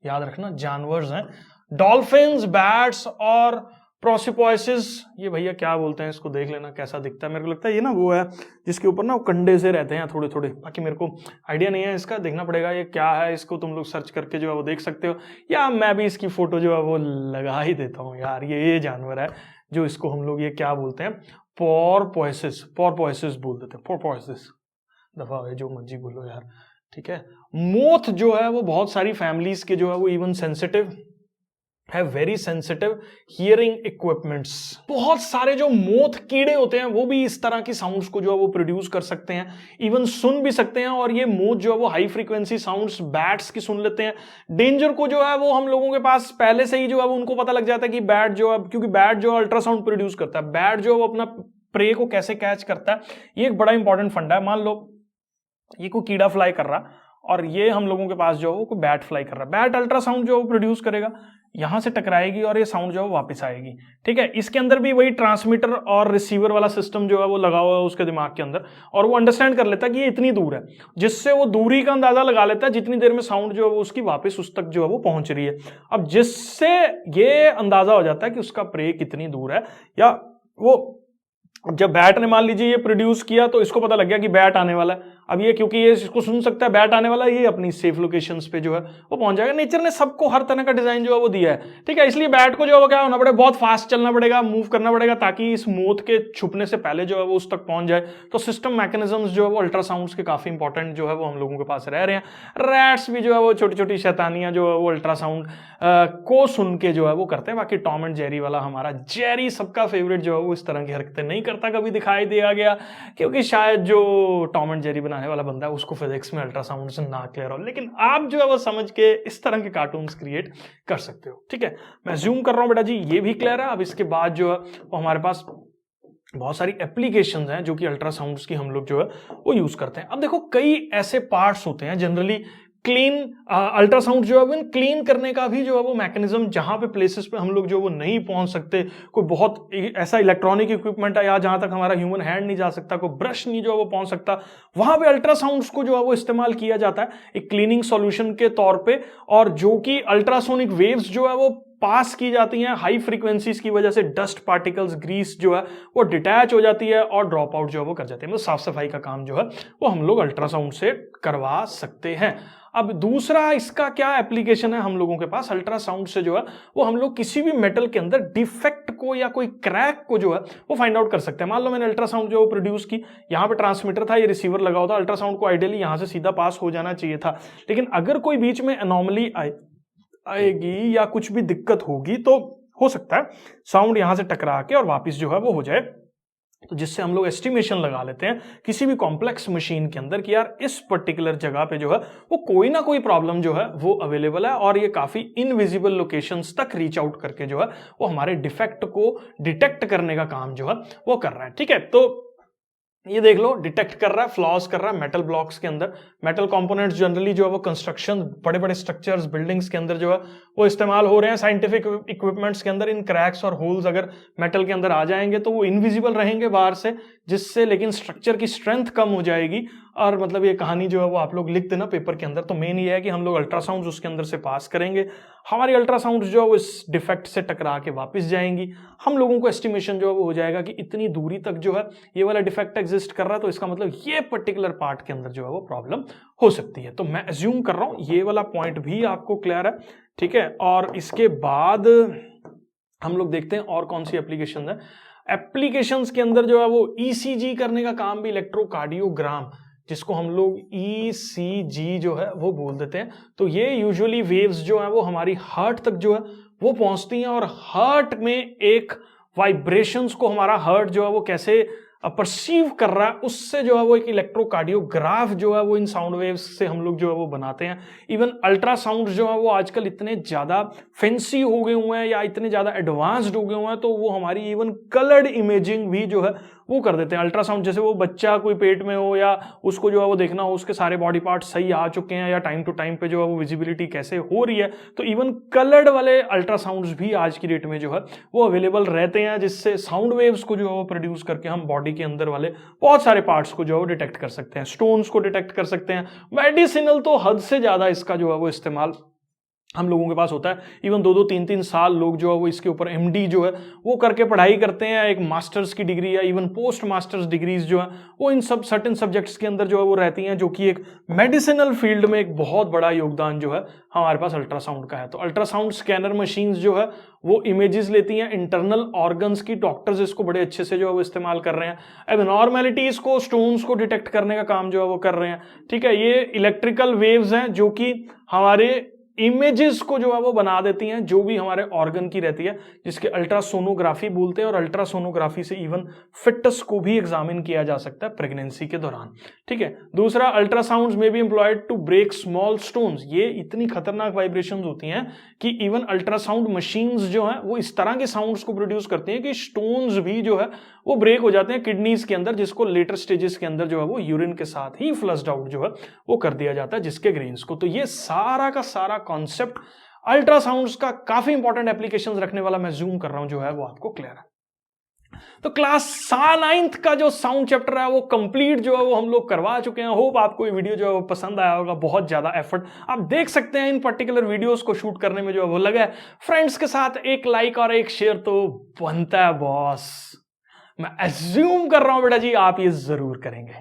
याद रखना जानवर्स हैं, डॉल्फिन्स, बैट्स और प्रोसिपोइसिस। ये भैया क्या बोलते हैं इसको, देख लेना कैसा दिखता है। मेरे को लगता है ये ना वो है जिसके ऊपर ना वो कंडे से रहते हैं थोड़े थोड़े, बाकी मेरे को आइडिया नहीं है इसका, देखना पड़ेगा ये क्या है। इसको तुम लोग सर्च करके जो है वो देख सकते हो, या मैं भी इसकी फोटो जो है वो लगा ही देता हूँ यार। ये जानवर है जो इसको हम लोग ये क्या बोलते हैं, पोरपोइसिस, पोरपोइसिस बोल देते हैं, पोरपोइसिस। दफा है जो मर्जी बोलो यार, ठीक है। मोथ जो है वो बहुत सारी फैमिलीज के जो है वो इवन सेंसिटिव है, वेरी सेंसिटिव हियरिंग इक्विपमेंट्स। बहुत सारे जो मोथ कीड़े होते हैं वो भी इस तरह की साउंड्स को जो है वो प्रोड्यूस कर सकते हैं, इवन सुन भी सकते हैं। और ये मोथ जो है वो हाई फ्रीक्वेंसी साउंड्स बैट्स की सुन लेते हैं। डेंजर को जो है वो हम लोगों के पास पहले से ही जो है वो उनको पता लग जाता है कि बैट जो है, क्योंकि बैट जो अल्ट्रासाउंड प्रोड्यूस करता है, बैट जो है वो अपना प्रे को कैसे कैच करता है, ये एक बड़ा इंपॉर्टेंट फंडा है। मान लो ये कोई कीड़ा फ्लाई कर रहा और ये हम लोगों के पास जो है वो कोई बैट फ्लाई कर रहा है, बैट अल्ट्रासाउंड जो है वो प्रोड्यूस करेगा, यहां से टकराएगी और ये साउंड जो है वापस आएगी, ठीक है। इसके अंदर भी वही ट्रांसमीटर और रिसीवर वाला सिस्टम जो है वो लगा हुआ है उसके दिमाग के अंदर, और वो अंडरस्टैंड कर लेता है कि ये इतनी दूर है, जिससे वो दूरी का अंदाजा लगा लेता है जितनी देर में साउंड जो है वो उसकी वापस उस तक जो है वो पहुंच रही है। अब जिससे ये अंदाजा हो जाता है कि उसका प्रे कितनी दूर है, या वो जब बैट ने मान लीजिए ये प्रोड्यूस किया तो इसको पता लग गया कि बैट आने वाला है। अब ये क्योंकि ये इसको सुन सकता है बैट आने वाला है, ये अपनी सेफ लोकेशंस पे जो है वो पहुंच जाएगा। नेचर ने सबको हर तरह का डिजाइन जो है वो दिया है, ठीक है। इसलिए बैट को जो है वो क्या होना पड़ेगा, बहुत फास्ट चलना पड़ेगा, मूव करना पड़ेगा, ताकि इस मोथ के छुपने से पहले जो है वो उस तक पहुंच जाए। तो सिस्टम मैकेनिज्म्स जो है वो अल्ट्रासाउंड्स के काफी इंपॉर्टेंट जो है वो हम लोगों के पास रह रहे हैं। रैट्स भी जो है वो छोटी छोटी शैतानियां जो है वो अल्ट्रासाउंड को सुन के जो है वो करते हैं। बाकी टॉम एंड जेरी वाला हमारा जेरी सबका फेवरेट जो है वो इस तरह की हरकतें नहीं करता, कभी दिखाई दिया गया, क्योंकि शायद जो टॉम एंड जेरी बनाने वाला बंदा है उसको फिजिक्स में अल्ट्रासाउंड से ना क्लियर हो। लेकिन आप जो है वो समझ के इस तरह के कार्टून्स क्रिएट कर सकते हो, ठीक है। मैं जूम कर रहा हूं बेटा जी, ये भी क्लियर है। अब इसके बाद जो है वो हमारे पास बहुत सारी एप्लीकेशंस हैं जो कि अल्ट्रासाउंड्स की हम लोग जो है वो यूज करते हैं। अब देखो कई ऐसे पार्ट्स होते हैं जनरली क्लीन, अल्ट्रासाउंड जो है क्लीन करने का भी जो है वो मैकेनिज्म, जहां पे प्लेसेस पे हम लोग जो वो नहीं पहुंच सकते, कोई बहुत ऐसा इलेक्ट्रॉनिक इक्विपमेंट है या जहां तक हमारा ह्यूमन हैंड नहीं जा सकता, कोई ब्रश नहीं जो है वो पहुंच सकता, वहां पे अल्ट्रासाउंड्स को जो है वो इस्तेमाल किया जाता है एक क्लीनिंग सॉल्यूशन के तौर पे। और जो कि अल्ट्रासोनिक वेव्स जो है वो पास की जाती हैं हाई फ्रीक्वेंसीज की वजह से, डस्ट पार्टिकल्स, ग्रीस जो है वो डिटैच हो जाती है और ड्रॉप आउट जो है वो कर जाती है। मतलब साफ सफाई का काम जो है वो हम लोग अल्ट्रासाउंड से करवा सकते हैं। अब दूसरा इसका क्या एप्लीकेशन है हम लोगों के पास, अल्ट्रासाउंड से जो है वो हम लोग किसी भी मेटल के अंदर डिफेक्ट को या कोई क्रैक को जो है वो फाइंड आउट कर सकते हैं। मान लो मैंने अल्ट्रासाउंड जो प्रोड्यूस की, यहाँ पे ट्रांसमीटर था, ये रिसीवर लगा हुआ था, अल्ट्रासाउंड को आइडियली यहाँ से सीधा पास हो जाना चाहिए था, लेकिन अगर कोई बीच में एनॉमली आएगी या कुछ भी दिक्कत होगी तो हो सकता है साउंड यहां से टकरा के और वापस जो है वो हो जाए। तो जिससे हम लोग एस्टिमेशन लगा लेते हैं किसी भी कॉम्प्लेक्स मशीन के अंदर कि यार इस पर्टिकुलर जगह पे जो है वो कोई ना कोई प्रॉब्लम जो है वो अवेलेबल है, और ये काफी इनविजिबल लोकेशंस तक रीच आउट करके जो है वो हमारे डिफेक्ट को डिटेक्ट करने का काम जो है वो कर रहा है, ठीक है। तो ये देख लो, डिटेक्ट कर रहा है, फ्लॉज कर रहा है मेटल ब्लॉक्स के अंदर। मेटल कंपोनेंट्स जनरली जो है वो कंस्ट्रक्शन, बड़े बड़े स्ट्रक्चर्स, बिल्डिंग्स के अंदर जो है वो इस्तेमाल हो रहे हैं, साइंटिफिक इक्विपमेंट्स के अंदर। इन क्रैक्स और होल्स अगर मेटल के अंदर आ जाएंगे तो वो इनविजिबल रहेंगे बाहर से, जिससे लेकिन स्ट्रक्चर की स्ट्रेंथ कम हो जाएगी। और मतलब ये कहानी जो है वो आप लोग लिख देना पेपर के अंदर। तो मेन ये है कि हम लोग अल्ट्रासाउंड उसके अंदर से पास करेंगे, हमारी अल्ट्रासाउंड जो है वो इस डिफेक्ट से टकरा के वापस जाएंगी, हम लोगों को एस्टिमेशन जो है वो हो जाएगा कि इतनी दूरी तक जो है ये वाला डिफेक्ट एग्जिस्ट कर रहा है, तो इसका मतलब ये पर्टिकुलर पार्ट के अंदर जो है वो प्रॉब्लम हो सकती है। तो मैं एज्यूम कर रहा हूं ये वाला पॉइंट भी आपको क्लियर है, ठीक है। और इसके बाद हम लोग देखते हैं और कौन सी एप्लीकेशन है। एप्लीकेशंस के अंदर जो है वो ईसीजी करने का काम भी, इलेक्ट्रोकार्डियोग्राम, जिसको हम लोग ईसीजी जो है वो बोल देते हैं। तो ये यूजुअली वेव्स जो है वो हमारी हार्ट तक जो है वो पहुंचती हैं, और हार्ट में एक वाइब्रेशंस को हमारा हार्ट जो है वो कैसे परसीव कर रहा है, उससे जो है वो एक इलेक्ट्रोकार्डियोग्राफ जो है वो इन साउंड वेव्स से हम लोग जो है वो बनाते हैं। इवन अल्ट्रासाउंड जो है वो आजकल इतने ज्यादा फैंसी हो गए हुए हैं या इतने ज्यादा एडवांस्ड हो गए हुए हैं, तो वो हमारी इवन कलर्ड इमेजिंग भी जो है वो कर देते हैं। अल्ट्रासाउंड जैसे वो बच्चा कोई पेट में हो या उसको जो है वो देखना हो उसके सारे बॉडी पार्ट सही आ चुके हैं या टाइम टू टाइम पे जो है वो विजिबिलिटी कैसे हो रही है, तो इवन कलर्ड वाले अल्ट्रासाउंड्स भी आज की डेट में जो है वो अवेलेबल रहते हैं, जिससे साउंड वेव्स को जो है वो प्रोड्यूस करके हम बॉडी के अंदर वाले बहुत सारे पार्ट्स को जो है वो डिटेक्ट कर सकते हैं, स्टोन्स को डिटेक्ट कर सकते हैं। मेडिसिनल तो हद से ज्यादा इसका जो है वो इस्तेमाल हम लोगों के पास होता है। इवन 2-2 3-3 साल लोग जो है वो इसके ऊपर एमडी जो है वो करके पढ़ाई करते हैं, एक मास्टर्स की डिग्री या इवन पोस्ट मास्टर्स डिग्रीज जो है वो इन सब सर्टेन सब्जेक्ट्स के अंदर जो है वो रहती हैं, जो कि एक मेडिसिनल फील्ड में एक बहुत बड़ा योगदान जो है हमारे पास अल्ट्रासाउंड का है। तो अल्ट्रासाउंड स्कैनर मशीन्स जो है वो इमेजेस लेती हैं इंटरनल ऑर्गन्स की, डॉक्टर्स इसको बड़े अच्छे से जो है वो इस्तेमाल कर रहे हैं। एबनॉर्मैलिटीज को, स्टोन्स को डिटेक्ट करने का काम जो है वो कर रहे हैं, ठीक है। ये इलेक्ट्रिकल वेव्स हैं जो कि हमारे इमेजेस को जो है वो बना देती हैं, जो भी हमारे ऑर्गन की रहती है, जिसके अल्ट्रासोनोग्राफी बोलते हैं। और अल्ट्रासोनोग्राफी से इवन फिटस को भी एग्जामिन किया जा सकता है प्रेगनेंसी के दौरान, ठीक है। दूसरा, अल्ट्रासाउंड्स में be employed to break small stones. ये इतनी खतरनाक वाइब्रेशंस होती हैं कि इवन अल्ट्रासाउंड मशीन्स जो हैं वो इस तरह के साउंड्स को प्रोड्यूस करती हैं कि स्टोन्स भी जो है वो ब्रेक हो जाते हैं किडनीज के अंदर, जिसको लेटर स्टेजेस के अंदर जो है वो यूरिन के साथ ही फ्लश्ड आउट जो है वो कर दिया जाता है, जिसके ग्रेन्स को। तो ये सारा का सारा कॉन्सेप्ट अल्ट्रासाउंड्स का काफी इंपॉर्टेंट एप्लीकेशंस रखने वाला मैं जूम कर रहा हूं जो है वो आपको क्लियर है। तो क्लास 9th का जो साउंड चैप्टर है वो कंप्लीट जो है वो हम लोग करवा चुके हैं। होप आपको ये वीडियो जो है वो पसंद आया होगा। बहुत ज्यादा एफर्ट आप देख सकते हैं इन पर्टिकुलर वीडियोस को शूट करने में जो है वो लगा है। फ्रेंड्स के साथ एक लाइक और एक शेयर तो बनता है बॉस। मैं एज्यूम कर रहा हूं बेटा जी आप ये जरूर करेंगे।